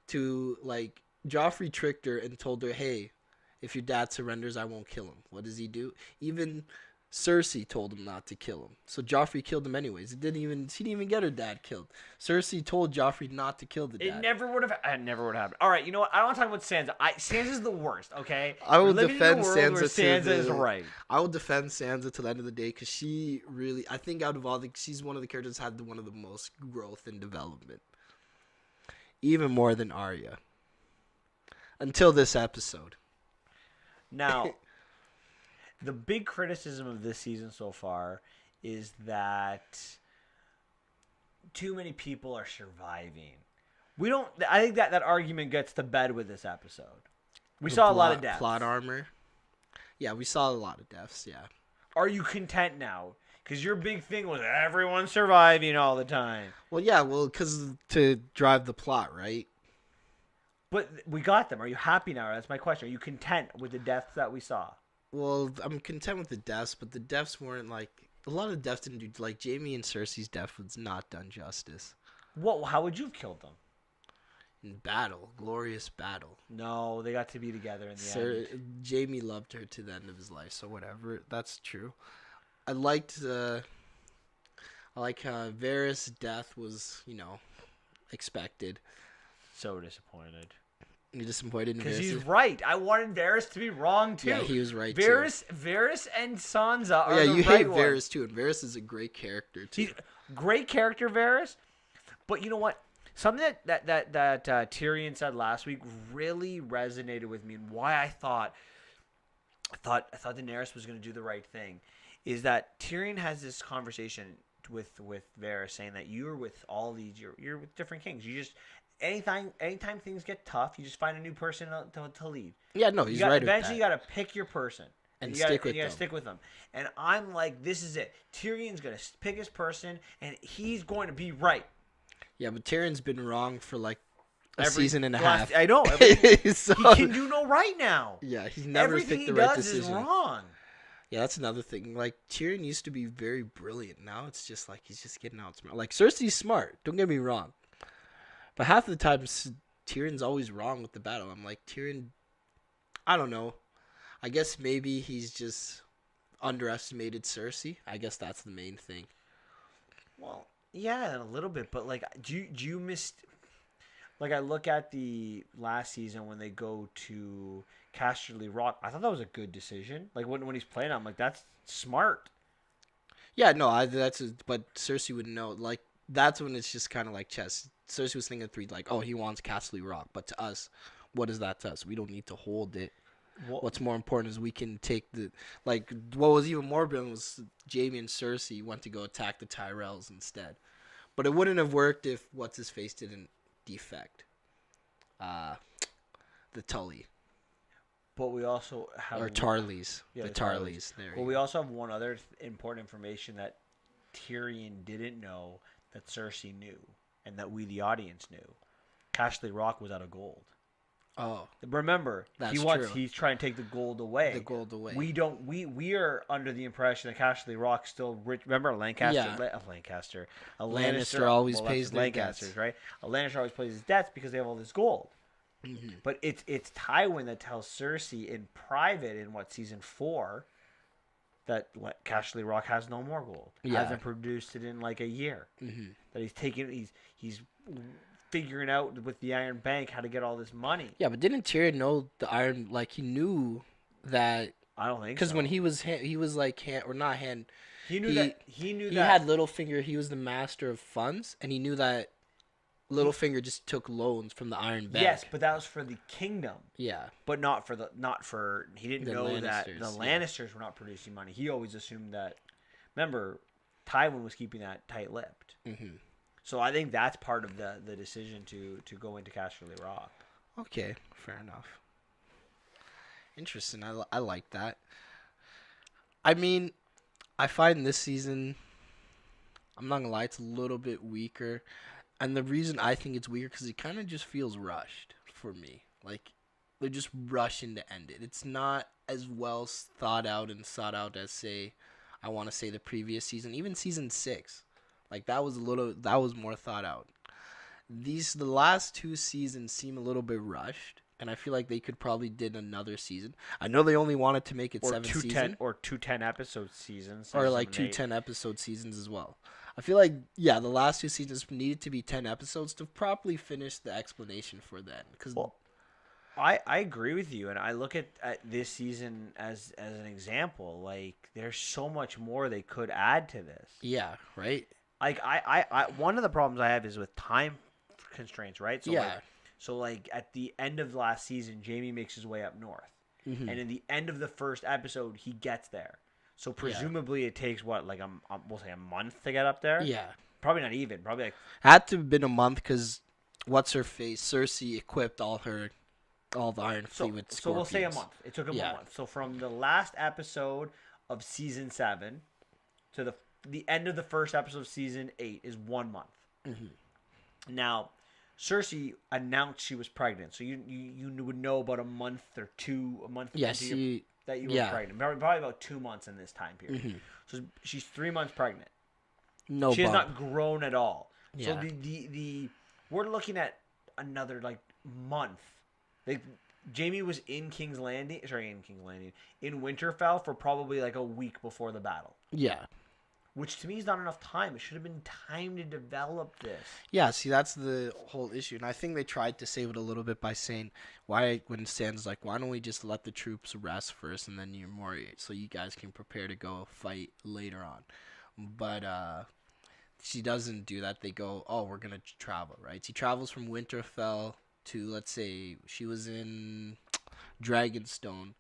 to, like, Joffrey tricked her and told her, hey, if your dad surrenders, I won't kill him. What does he do? Even Cersei told him not to kill him. So Joffrey killed him anyways. She didn't even get her dad killed. Cersei told Joffrey not to kill the dad. It never would have happened. All right, you know what? I don't want to talk about Sansa. Sansa's the worst, okay? I will We're living in a defend world Sansa where Sansa is right. I will defend Sansa to the end of the day because she really, I think out of all she's one of the characters that had one of the most growth and development. Even more than Arya. Until this episode. Now, the big criticism of this season so far is that too many people are surviving. I think that argument gets to bed with this episode. We saw a lot of deaths. Plot armor. Yeah, we saw a lot of deaths, yeah. Are you content now? Because your big thing was everyone surviving all the time. Well, yeah, well, because to drive the plot, right? But we got them. Are you happy now? That's my question. Are you content with the deaths that we saw? Well, I'm content with the deaths, but the deaths weren't like a lot of deaths didn't do like Jamie and Cersei's death was not done justice What? How would you have killed them? in battle, glorious battle. No, they got to be together in the end. Jamie loved her to the end of his life, so whatever. That's true. I liked I like Varys' death was expected. So disappointed. You're disappointed in Because Varys? he's right. I wanted Varys to be wrong too. Yeah, he was right Varys and Sansa are yeah, the you right hate ones. Varys too, and Varys is a great character too. He's great character, Varys. But you know what? Something that Tyrion said last week really resonated with me, and why I thought Daenerys was going to do the right thing is that Tyrion has this conversation with Varys saying that you're with all these you're with different kings. You just anytime things get tough, you just find a new person to lead. Yeah, no, he's right. Eventually, you got to pick your person and you gotta stick with them. And I'm like, this is it. Tyrion's gonna pick his person, and he's going to be right. Yeah, but Tyrion's been wrong for like a season and a half. I know. So, he can do no right now. Yeah, he's never picked the right decision. Everything he does is wrong. Yeah, that's another thing. Like, Tyrion used to be very brilliant. Now it's just like he's just getting outsmarted. Like, Cersei's smart. Don't get me wrong. But half the time, Tyrion's always wrong with the battle. I'm like, Tyrion, I don't know. I guess maybe he's just underestimated Cersei. I guess that's the main thing. Well, yeah, a little bit. But, like, do you miss... Like, I look at the last season when they go to Casterly Rock. I thought that was a good decision. Like, when he's playing, I'm like, that's smart. Yeah, no, but Cersei would know. Like, that's when it's just kind of like chess. Cersei was thinking three, like, oh, he wants Casterly Rock. But to us, what is that to us? We don't need to hold it. What's more important is we can take the... Like, what was even more brilliant was Jaime and Cersei went to go attack the Tyrells instead. But it wouldn't have worked if What's-His-Face didn't defect. The Tully. But we also have... Or Tarleys. Yeah, the Tarleys. There we also have one other important information that Tyrion didn't know that Cersei knew, and that we, the audience, knew. Casterly Rock was out of gold. Oh, remember, true. He's trying to take the gold away. The gold away. We don't. We are under the impression that Casterly Rock's still rich. Remember, Lancaster. Yeah. Lancaster. A Lannister always pays their Lancasters, debts. right? A Lannister always pays his debts because they have all this gold. Mm-hmm. But it's Tywin that tells Cersei in private in season 4 that Casterly Rock has no more gold. Yeah. Hasn't produced it in like a year. Mm-hmm. That he's figuring out with the Iron Bank how to get all this money. Yeah, but didn't Tyrion know the Iron? Like, he knew that. I don't think so. Because when he was like hand or not hand. He knew that he had Littlefinger. He was the master of funds, and he knew that Littlefinger just took loans from the Iron Bank. Yes, but that was for the kingdom. Yeah, but not for he didn't know that the Lannisters were not producing money. He always assumed that. Remember, Tywin was keeping that tight-lipped. Mm-hmm. So I think that's part of the decision to go into Casterly Rock. Okay, fair enough. Interesting. I like that. I mean, I find this season, I'm not gonna lie, it's a little bit weaker, and the reason I think it's weaker because it kind of just feels rushed for me. Like, they're just rushing to end it. It's not as well thought out and sought out as I want to say the previous season, even season 6. Like, that was more thought out. The last 2 seasons seem a little bit rushed, and I feel like they could probably did another season. I know they only wanted to make it 7 seasons. Or 2 10-episode seasons. Or like 2 10-episode seasons as well. I feel like, yeah, the last 2 seasons needed to be 10 episodes to properly finish the explanation for that. Well, I agree with you, and I look at this season as an example. Like, there's so much more they could add to this. Yeah, right? Like, I one of the problems I have is with time constraints, right? So yeah. So at the end of last season, Jaime makes his way up north. Mm-hmm. And in the end of the first episode, he gets there. So presumably it takes, we'll say a month to get up there? Yeah. Probably not even. Probably like... Had to have been a month because what's-her-face, Cersei equipped all the Iron Fleet with scorpions. So we'll say a month. It took him a month. So from the last episode of season 7 to the the end of the first episode of season 8 is 1 month. Mm-hmm. Now, Cersei announced she was pregnant, so you would know about a month or two, a month Yeah, that you were pregnant. Probably about 2 months in this time period. Mm-hmm. So she's 3 months pregnant. No, she has bump. not grown at all. Yeah. So the we're looking at another like month. Like Jamie was in in Winterfell for probably like a week before the battle. Yeah. Which to me is not enough time. It should have been time to develop this. Yeah, see, that's the whole issue. And I think they tried to save it a little bit by saying, when Stan's like, why don't we just let the troops rest first and then so you guys can prepare to go fight later on. But she doesn't do that. They go, oh, we're going to travel, right? She travels from Winterfell to, let's say, she was in Dragonstone,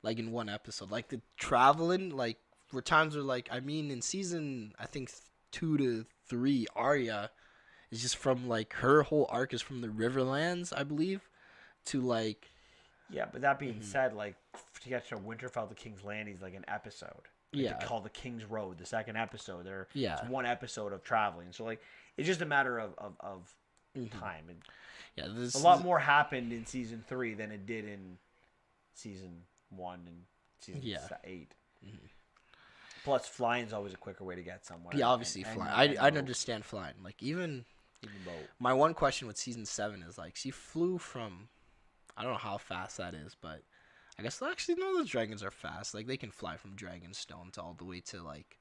like in one episode. Like the traveling, like, where times are like, I mean, in season, I think 2 to 3, Arya is just from like her whole arc is from the Riverlands, I believe, to like. Yeah, but that being said, like to get to Winterfell to King's Landing is like an episode. Like, called the King's Road, the second episode. It's one episode of traveling, so like it's just a matter of time. And yeah, a lot more happened in season 3 than it did in season 1 and season 8. Mm-hmm. Plus, flying is always a quicker way to get somewhere. Yeah, obviously flying. I understand flying. Like even boat. My one question with season 7 is like she flew from, I don't know how fast that is, but I guess actually no, those dragons are fast. Like they can fly from Dragonstone to all the way to like,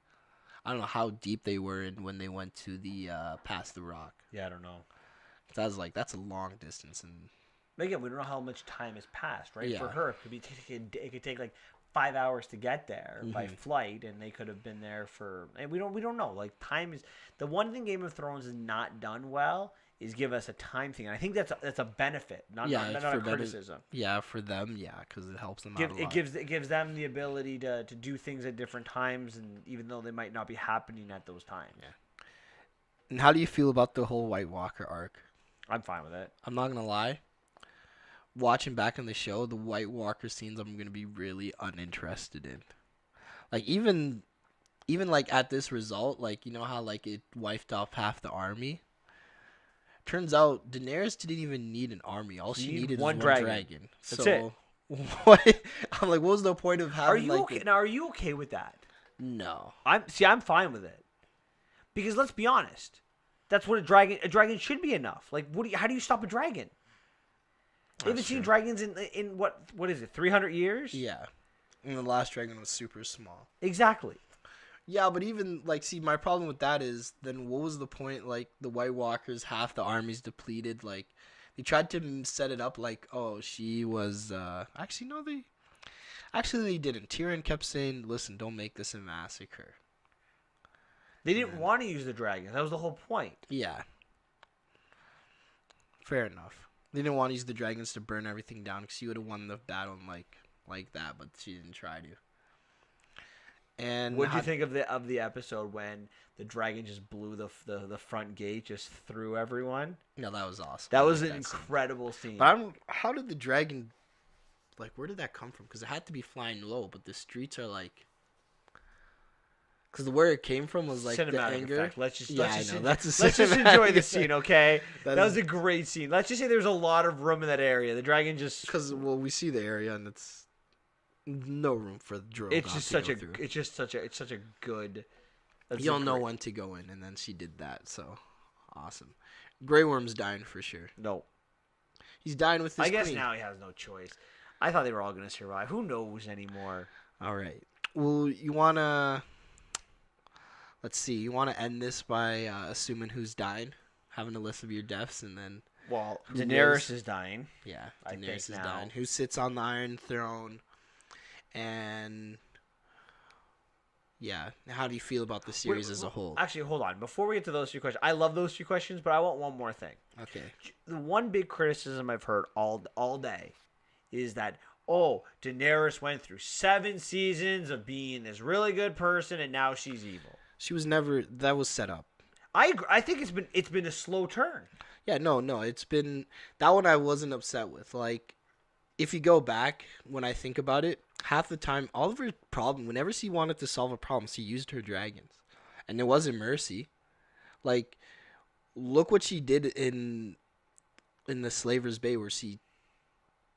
I don't know how deep they were in when they went to the past the rock. Yeah, I don't know. That's a long distance, and again, we don't know how much time has passed, right? Yeah. For her, it could take like 5 hours to get there by flight, and they could have been there for. And we don't know. Like time is the one thing Game of Thrones has not done well is give us a time thing. And I think that's a benefit, not a criticism. Yeah, for them, because it helps them out a lot. It gives them the ability to do things at different times, and even though they might not be happening at those times. Yeah. And how do you feel about the whole White Walker arc? I'm fine with it. I'm not gonna lie. Watching back on the show, the White Walker scenes I'm gonna be really uninterested in. Like even like at this result, like you know how like it wiped off half the army. Turns out Daenerys didn't even need an army. All she needed was one dragon. That's it. What? I'm like, what was the point of having? Are you okay? Now, are you okay with that? No. I'm fine with it. Because let's be honest, that's what a dragon should be enough. Like, how do you stop a dragon? You haven't seen dragons in what is it, 300 years? Yeah. And the last dragon was super small. Exactly. Yeah, but even, like, see, my problem with that is, then what was the point, like, the White Walkers, half the army's depleted, like, they tried to set it up like, oh, she was, actually, no, they didn't. Tyrion kept saying, listen, don't make this a massacre. They didn't want to use the dragons. That was the whole point. Yeah. Fair enough. They didn't want to use the dragons to burn everything down because she would have won the battle like that, but she didn't try to. And what did you think of the episode when the dragon just blew the front gate just through everyone? No, that was awesome. That was an incredible scene. But how did the dragon, like, where did that come from? Because it had to be flying low, but the streets are like. Because where it came from was like cinematic the anger. Effect. Let's just enjoy the scene, okay? That was a great scene. Let's just say there's a lot of room in that area. The dragon just because we see the area and it's no room for the Drogon. It's just such a good. You don't know when to go in, and then she did that, so awesome. Grey Worm's dying for sure. No, he's dying with his. I guess queen. now he has no choice. I thought they were all gonna survive. Who knows anymore? All right. Well, you wanna. Let's see. You want to end this by assuming who's dying, having a list of your deaths, and then. Well, Daenerys is dying. Yeah, Daenerys is dying. Who sits on the Iron Throne, and. Yeah, how do you feel about the series as a whole? Actually, hold on. Before we get to those two questions, I love those two questions, but I want one more thing. Okay. The one big criticism I've heard all day is that, Daenerys went through 7 seasons of being this really good person, and now she's evil. She was never. That was set up. I agree. I think it's been a slow turn. Yeah, no, it's been that one I wasn't upset with. Like, if you go back when I think about it, half the time, all of her problem, whenever she wanted to solve a problem, she used her dragons. and it wasn't mercy. Like, look what she did in the Slaver's Bay, where she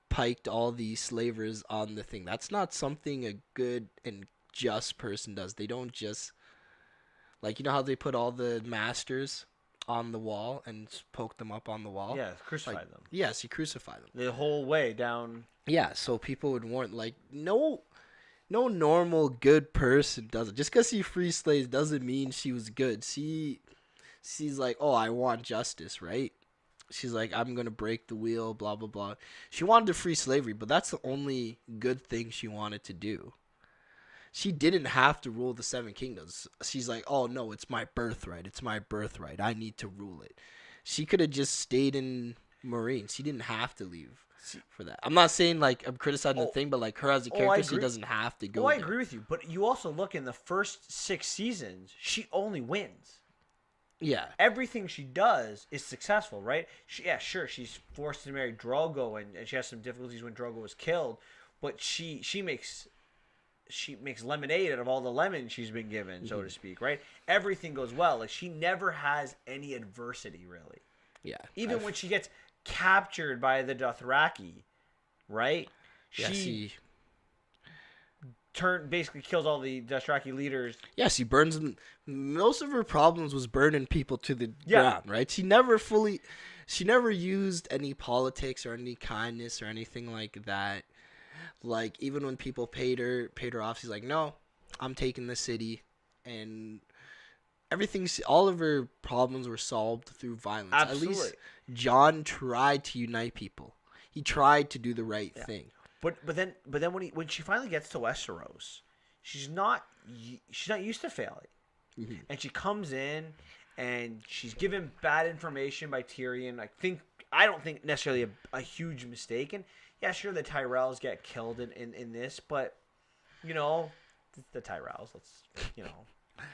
piked all these slavers on the thing. That's not something a good and just person does. They don't just, like, you know how they put all the masters on the wall and poke them up on the wall? Yeah, crucify Like, them yes, he crucified them. the whole way down. Yeah, so people would warn, like, no normal good person does it. Just because he free slaves doesn't mean she was good. She's like, oh, I want justice, right? She's like, I'm gonna break the wheel, blah blah blah. She wanted to free slavery, but that's the only good thing she wanted to do. She didn't have to rule the seven kingdoms. She's like, oh no, it's my birthright. It's my birthright. I need to rule it. She could have just stayed in Marine. She didn't have to leave for that. I'm not saying like I'm criticizing the thing, but like her as a character, she doesn't have to go. I agree with you, but you also look in the first 6 seasons, she only wins. Yeah. Everything she does is successful, right? Sure, she's forced to marry Drogo, and she has some difficulties when Drogo was killed, but she makes lemonade out of all the lemons she's been given, so to speak, right? Everything goes well. Like, she never has any adversity, really. Yeah. Even when she gets captured by the Dothraki, right? Yeah, She basically kills all the Dothraki leaders. Yes, he burns them. Most of her problems was burning people to the ground, right? She never used any politics or any kindness or anything like that. Like, even when people paid her off, she's like, no, I'm taking the city. And all of her problems were solved through violence. Absolutely. At least Jon tried to unite people. He tried to do the right thing. But then when she finally gets to Westeros, she's not used to failing, and she comes in and she's given bad information by Tyrion. I don't think necessarily a huge mistake. And yeah, sure, the Tyrells get killed in this, but the Tyrells.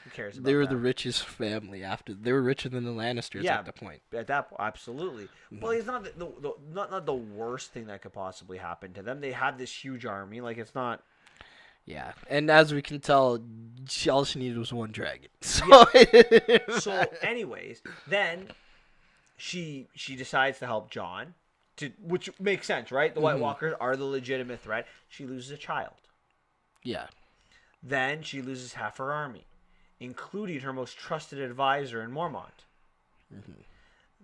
Who cares about that? They were the richest family after. They were richer than the Lannisters at the point. At that point, absolutely. Well, it's not not the worst thing that could possibly happen to them. They had this huge army. Like, it's not. Yeah, and as we can tell, all she needed was one dragon. So, So anyways, then she decides to help Jon, which makes sense, right? The White Walkers are the legitimate threat. She loses a child. Yeah. Then she loses half her army, including her most trusted advisor in Mormont.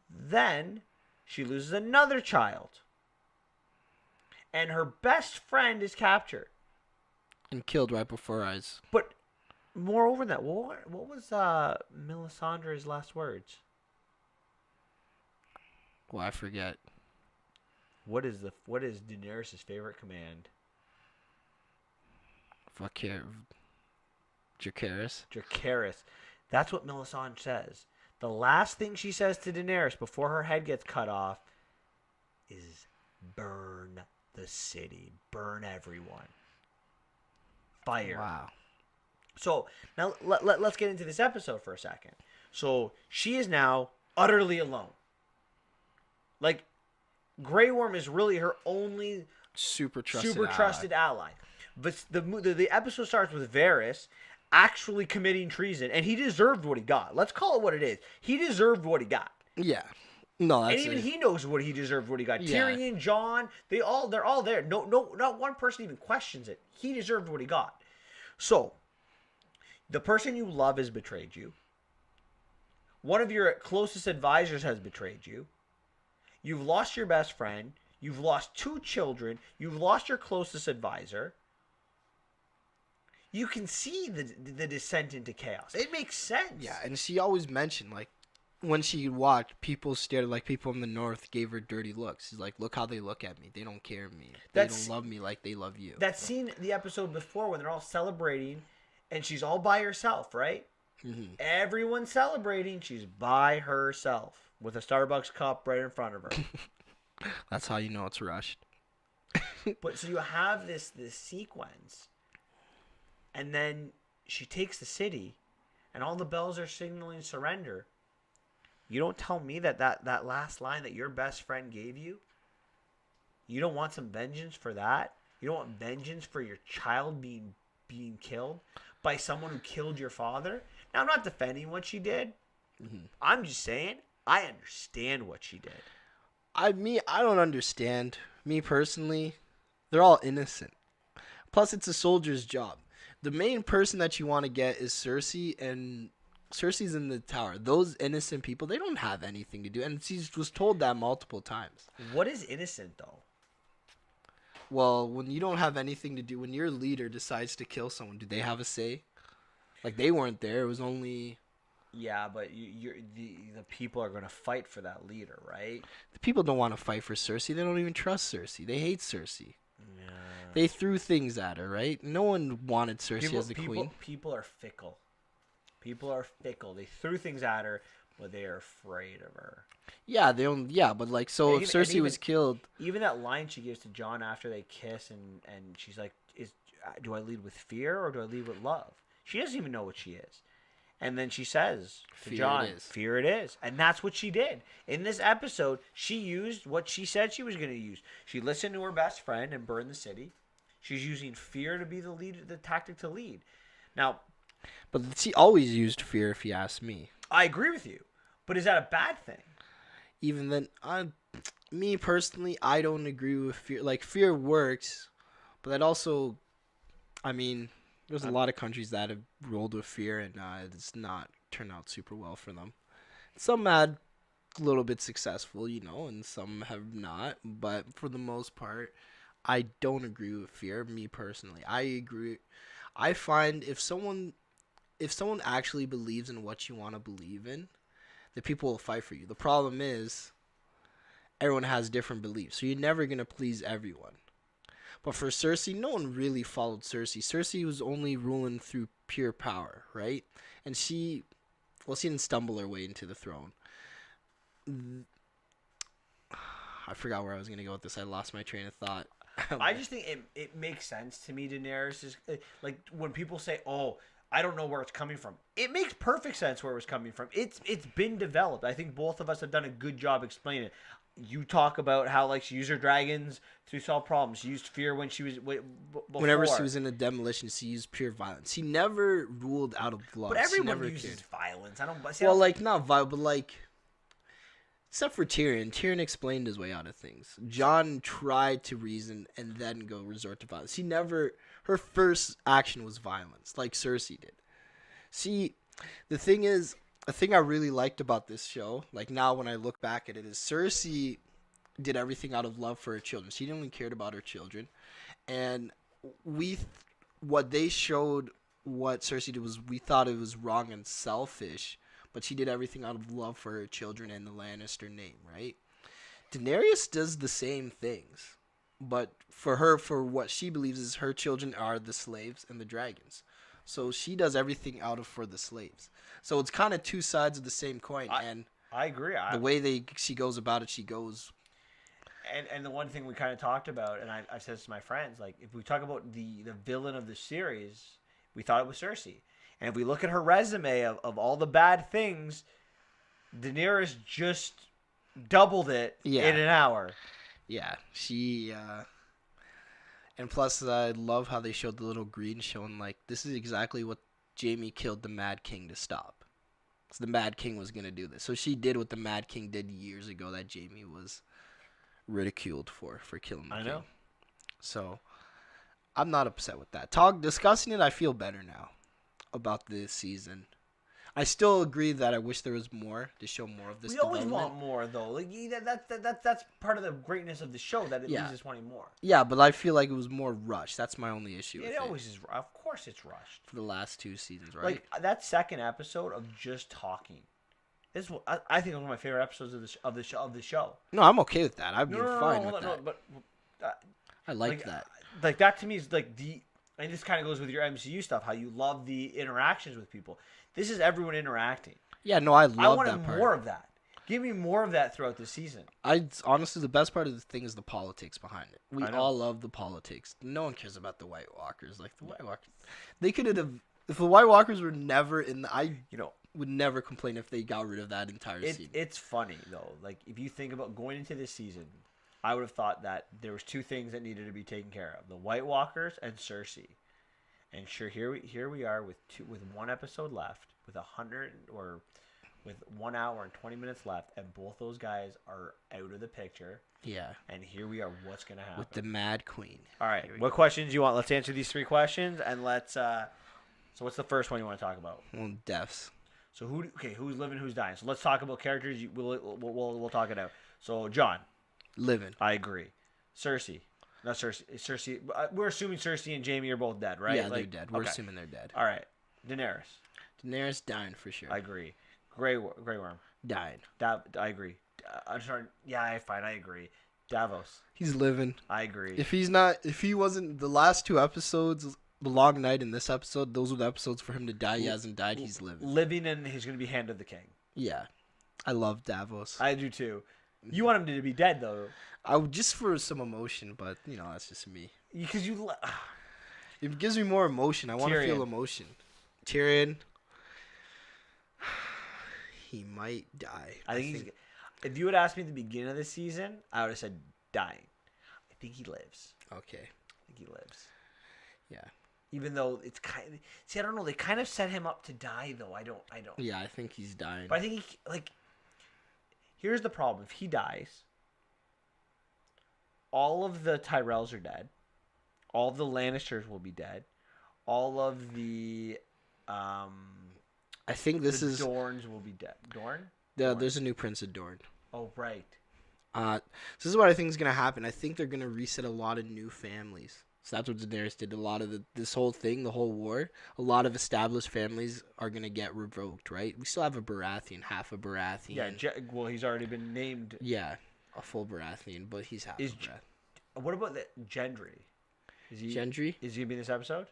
Then she loses another child, and her best friend is captured and killed right before her eyes. But moreover than that, what was Melisandre's last words? Well, I forget. What is Daenerys' favorite command? Fuck here. Dracarys. Dracarys. That's what Melisandre says. The last thing she says to Daenerys before her head gets cut off is, burn the city. Burn everyone. Fire. Wow. So, now let's get into this episode for a second. So, she is now utterly alone. Like, Grey Worm is really her only super trusted ally. But the episode starts with Varys actually committing treason, and he deserved what he got. Let's call it what it is. He deserved what he got. Yeah. No, that's and even he knows what he deserved what he got. Yeah. Tyrion, Jon, they're all there. No, not one person even questions it. He deserved what he got. So, the person you love has betrayed you. One of your closest advisors has betrayed you. You've lost your best friend. You've lost 2 children. You've lost your closest advisor. You can see the descent into chaos. It makes sense. Yeah, and she always mentioned, like, when she watched, people stared, like, people in the north gave her dirty looks. She's like, look how they look at me. They don't care me. They don't love me like they love you. That scene, the episode before, when they're all celebrating, and she's all by herself, right? Everyone's celebrating. She's by herself with a Starbucks cup right in front of her. That's how you know it's rushed. But so you have this sequence, and then she takes the city, and all the bells are signaling surrender. You don't tell me that last line that your best friend gave you, you don't want some vengeance for that? You don't want vengeance for your child being killed by someone who killed your father? Now, I'm not defending what she did. Mhm. I'm just saying I understand what she did. I don't understand. Me personally, they're all innocent. Plus, it's a soldier's job. The main person that you want to get is Cersei, and Cersei's in the tower. Those innocent people, they don't have anything to do, and she was told that multiple times. What is innocent, though? Well, when you don't have anything to do, when your leader decides to kill someone, do they have a say? Like, they weren't there. It was only Yeah, but the people are going to fight for that leader, right? the people don't want to fight for Cersei. They don't even trust Cersei. They hate Cersei. Yeah. They threw things at her, right? No one wanted Cersei as the queen. People are fickle. People are fickle. They threw things at her, but they are afraid of her. Yeah, they don't. Yeah, but like, so if Cersei was killed, even that line she gives to Jon after they kiss, and she's like, do I lead with fear or do I lead with love? She doesn't even know what she is. And then she says to Jon, fear it is. And that's what she did. In this episode, she used what she said she was going to use. She listened to her best friend and burned the city. She's using fear to be the tactic to lead. Now, but she always used fear, if you ask me. I agree with you. But is that a bad thing? Even then, me personally, I don't agree with fear. Like, fear works, but that also, I mean, there's a lot of countries that have rolled with fear, and it's not turned out super well for them. Some had a little bit successful, and some have not. But for the most part, I don't agree with fear. Me personally, I agree. I find if someone actually believes in what you want to believe in, the people will fight for you. The problem is everyone has different beliefs, so you're never going to please everyone. But for Cersei, no one really followed Cersei. Cersei was only ruling through pure power, right? And she didn't stumble her way into the throne. I forgot where I was going to go with this. I lost my train of thought. I just think it makes sense to me. Daenerys is like when people say, "Oh, I don't know where it's coming from." It makes perfect sense where it was coming from. It's been developed. I think both of us have done a good job explaining it. You talk about how like she used her dragons to solve problems. She used fear when she was before. Whenever she was in a demolition, she used pure violence. She never ruled out of love. But everyone uses violence. I don't. Not violence, but like, except for Tyrion. Tyrion explained his way out of things. Jon tried to reason and then go resort to violence. Her first action was violence, like Cersei did. See, the thing is, a thing I really liked about this show, like now when I look back at it, is Cersei did everything out of love for her children. She only cared about her children. And what they showed what Cersei did was we thought it was wrong and selfish, but she did everything out of love for her children and the Lannister name, right? Daenerys does the same things, but for her, for what she believes is her children are the slaves and the dragons. So she does everything out of for the slaves. So it's kind of two sides of the same coin. I agree. The way she goes about it, she goes. And the one thing we kind of talked about, and I said this to my friends, like if we talk about the villain of the series, we thought it was Cersei. And if we look at her resume of all the bad things, Daenerys just doubled it in an hour. Yeah, she. And plus, I love how they showed the little green showing like this is exactly what Jaime killed the Mad King to stop. So the Mad King was gonna do this. So she did what the Mad King did years ago that Jaime was ridiculed for killing the king. Know. So I'm not upset with that. Discussing it, I feel better now about this season. I still agree that I wish there was more to show more of this. We always want more, though. Like that's part of the greatness of the show that it leaves us wanting more. Yeah, but I feel like it was more rushed. That's my only issue. It always is. Of course, it's rushed for the last 2 seasons, right? Like that second episode of just talking. This is, I think, one of my favorite episodes of the show. No, I'm okay with that. I've been fine with that. But I like that. Like that to me is like and this kind of goes with your MCU stuff. How you love the interactions with people. This is everyone interacting. Yeah, no, I love that part. I wanted more of that. Give me more of that throughout the season. Honestly, the best part of the thing is the politics behind it. We all love the politics. No one cares about the White Walkers. Like the White Walkers, they could have. If the White Walkers were never in the, would never complain if they got rid of that entire season. It's funny though. Like if you think about going into this season, I would have thought that there was 2 things that needed to be taken care of: the White Walkers and Cersei. And sure, here we are with 1 episode left. with 1 hour and 20 minutes left, and both those guys are out of the picture. Yeah. And here we are. What's gonna happen With the Mad Queen. All right. What questions do you want? Let's answer these 3 questions, and let's. So what's the first one you want to talk about? Well, deaths. So who's living, who's dying? So let's talk about characters. We'll talk it out. So John, living. I agree. Cersei, not Cersei. Cersei. We're assuming Cersei and Jaime are both dead, right? Yeah, they're dead. We're assuming they're dead. All right. Daenerys. Daenerys dying for sure. I agree. Grey Worm. Dying. I agree. I'm sorry. Yeah, fine. I agree. Davos. He's living. I agree. If he wasn't the last 2 episodes, the long night in this episode, those were the episodes for him to die. He hasn't died. He's living. Living, and he's going to be Hand of the King. Yeah. I love Davos. I do too. You want him to be dead, though. I would just for some emotion, but, that's just me. Because it gives me more emotion. I want to feel emotion. Tyrion. He might die. I think if you had asked me at the beginning of the season, I would have said dying. I think he lives. Okay. I think he lives. Yeah. Even though it's kind of... See, I don't know. They kind of set him up to die, though. I don't... Yeah, I think he's dying. But I think here's the problem. If he dies, all of the Tyrells are dead. All of the Lannisters will be dead. All of the... I think the Dorns will be dead. Dorn? There's a new Prince of Dorne. Oh, right. So this is what I think is going to happen. I think they're going to reset a lot of new families. So that's what Daenerys did. A lot of this whole thing, the whole war, a lot of established families are going to get revoked, right? We still have a Baratheon, half a Baratheon. Yeah, he's already been named. Yeah, a full Baratheon, but he's half a Baratheon. What about the Gendry? Gendry? Is he going to be in this episode?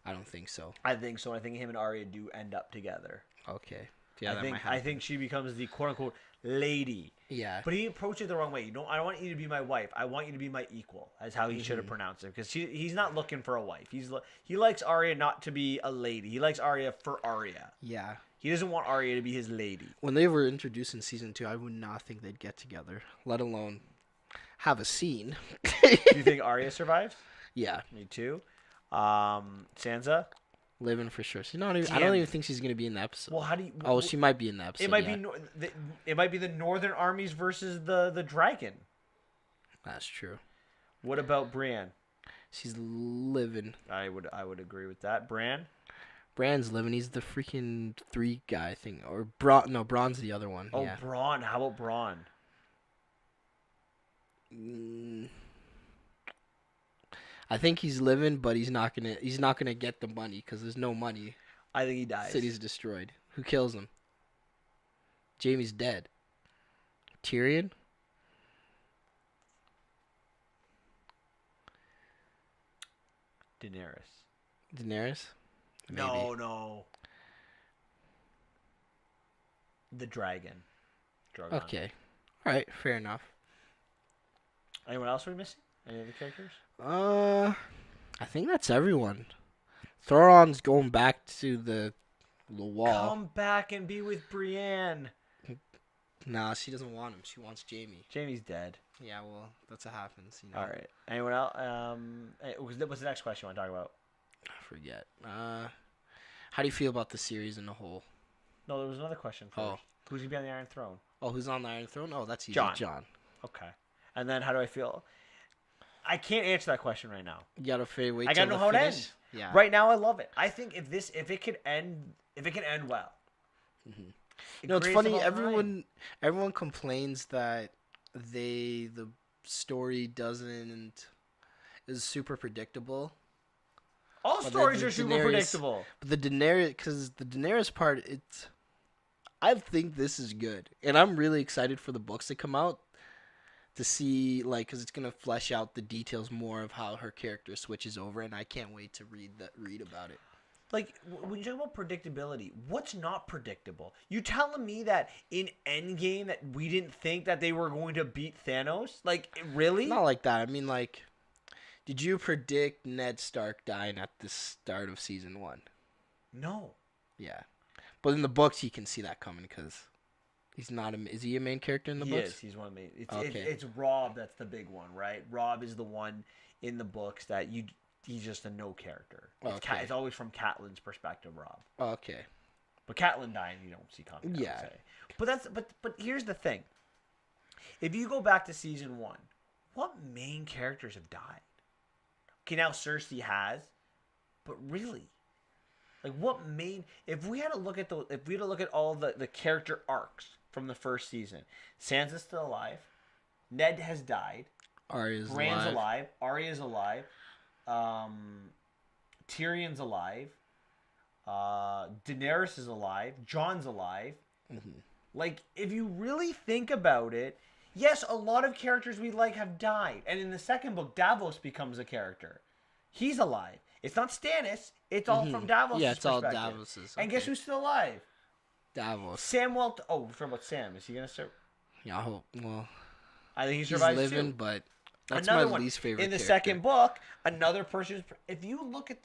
I don't think so. I think so. I think him and Arya do end up together. Okay. Yeah, I think she becomes the quote-unquote lady. Yeah. But he approached it the wrong way. I don't want you to be my wife. I want you to be my equal, is how he should have pronounced it. Because he's not looking for a wife. He likes Arya not to be a lady. He likes Arya for Arya. Yeah. He doesn't want Arya to be his lady. When they were introduced in season 2, I would not think they'd get together, let alone have a scene. Do you think Arya survives? Yeah. Me too. Sansa? Living for sure. I don't even think she's gonna be in the episode. Well, how do you? Oh, she might be in the episode. It might be the Northern armies versus the dragon. That's true. What about Brienne? She's living. I would agree with that. Bran's living. He's the freaking 3 guy thing, or Bronn. No, Bronn's the other one. Oh, yeah. Bronn. How about Bronn? I think he's living, but he's not gonna get the money because there's no money. I think he dies. City's destroyed. Who kills him? Jaime's dead. Tyrion? Daenerys? Maybe. No. The dragon. Drogon. Okay. All right. Fair enough. Anyone else we're missing? Any other characters? I think that's everyone. Thoron's going back to the wall. Come back and be with Brienne. Nah, she doesn't want him. She wants Jaime. Jaime's dead. Yeah, well, that's what happens. All right. Anyone else? What's the next question you want to talk about? I forget. How do you feel about the series in the whole? No, there was another question first. Oh. Who's going to be on the Iron Throne? Oh, who's on the Iron Throne? Oh, that's easy. Jon. Okay. And then how do I feel? I can't answer that question right now. You gotta wait. I gotta know how it ends. Yeah. Right now, I love it. I think if it can end well. Mm-hmm. It's funny. Everyone complains that the story is super predictable. All stories are super predictable. But the Daenerys part, I think this is good, and I'm really excited for the books to come out. To see, because it's gonna flesh out the details more of how her character switches over, and I can't wait to read about it. Like, when you talk about predictability, what's not predictable? You telling me that in Endgame that we didn't think that they were going to beat Thanos? Like, really? Not like that. I mean, did you predict Ned Stark dying at the start of season 1? No. Yeah, but in the books you can see that coming because. He's not is he a main character in the books? Yes, he's one of the main. It's Robb that's the big one, right? Robb is the one in the books that he's just a no character. It's always from Catelyn's perspective, Robb. Okay. But Catelyn dying, you don't see coming. Yeah. I would say. But here's the thing. If you go back to season 1, what main characters have died? Okay, now Cersei has, but really, like what main? If we had to look at all the character arcs from the first season, Sansa's still alive, Ned has died, Arya's Bran's alive, Arya's alive, Tyrion's alive, Daenerys is alive, Jon's alive. Mm-hmm. Like, if you really think about it, yes, a lot of characters we like have died. And in the second book, Davos becomes a character. He's alive. It's not Stannis. It's all from Davos' Yeah, it's perspective. all Davos's. And guess who's still alive? Davos. Sam Walt. Oh, we're talking about Sam. Is he going to start? Yeah, I hope. Well, I think he he's survives living, too. but that's Another my one. least favorite In the character. second book, another person. If you look at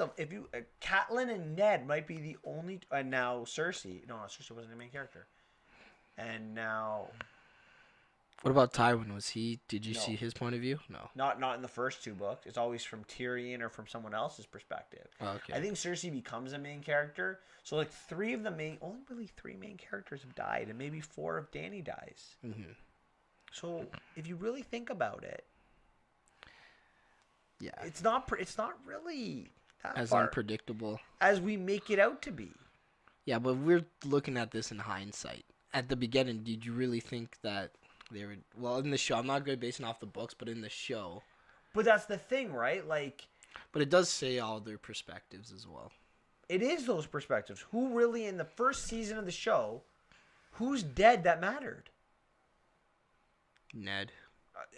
Catelyn and Ned might be the only. And now Cersei. No, Cersei wasn't the main character. And now. What about Tywin? Did you No. see his point of view? No. Not in the first 2 books. It's always from Tyrion or from someone else's perspective. Oh, okay. I think Cersei becomes a main character. So like only really 3 main characters have died, and maybe 4 if Dany dies. Mm-hmm. So if you really think about it, Yeah. it's not really that As far unpredictable. as we make it out to be. Yeah, but we're looking at this in hindsight. At the beginning, did you really think that they would? Well, in the show, I'm not good basing off the books, but in the show. But that's the thing, right? Like, But it does say all their perspectives as well. it is those perspectives. Who really, in the first season of the show, who's dead that mattered? Ned.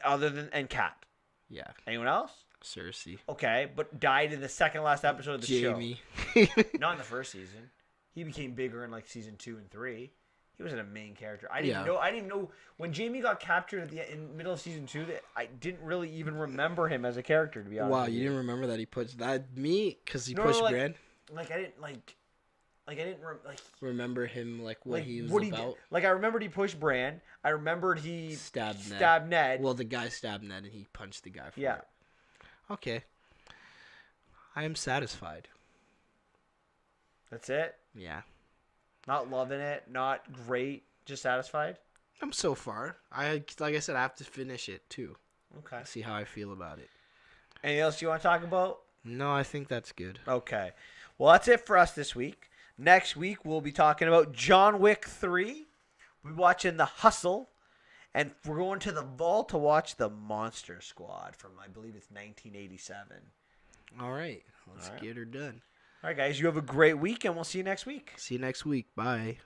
And Kat. Yeah. Anyone else? Cersei. Okay, but died in the second last episode of the Jamie. show. Not in the first season. He became bigger in like season 2 and 3. He wasn't a main character. I didn't even know when Jamie got captured in middle of season 2. That I didn't really even remember him as a character, to be honest. Wow, with you didn't remember that he pushed that me because he pushed like, Bran. Like I didn't Remember him like what he was what about. He did. Like I remembered he pushed Bran. I remembered he stabbed Ned. Well, the guy stabbed Ned and he punched the guy for Yeah. it. Okay. I am satisfied. That's it. Yeah. Not loving it. Not great. Just satisfied. I'm so far. Like I said, I have to finish it too. Okay. See how I feel about it. Anything else you want to talk about? No, I think that's good. Okay. Well, that's it for us this week. Next week, we'll be talking about John Wick 3. We'll be watching The Hustle. And we're going to the vault to watch The Monster Squad from, I believe it's 1987. All right. Let's get her done. All right, guys. You have a great week, and we'll see you next week. See you next week. Bye.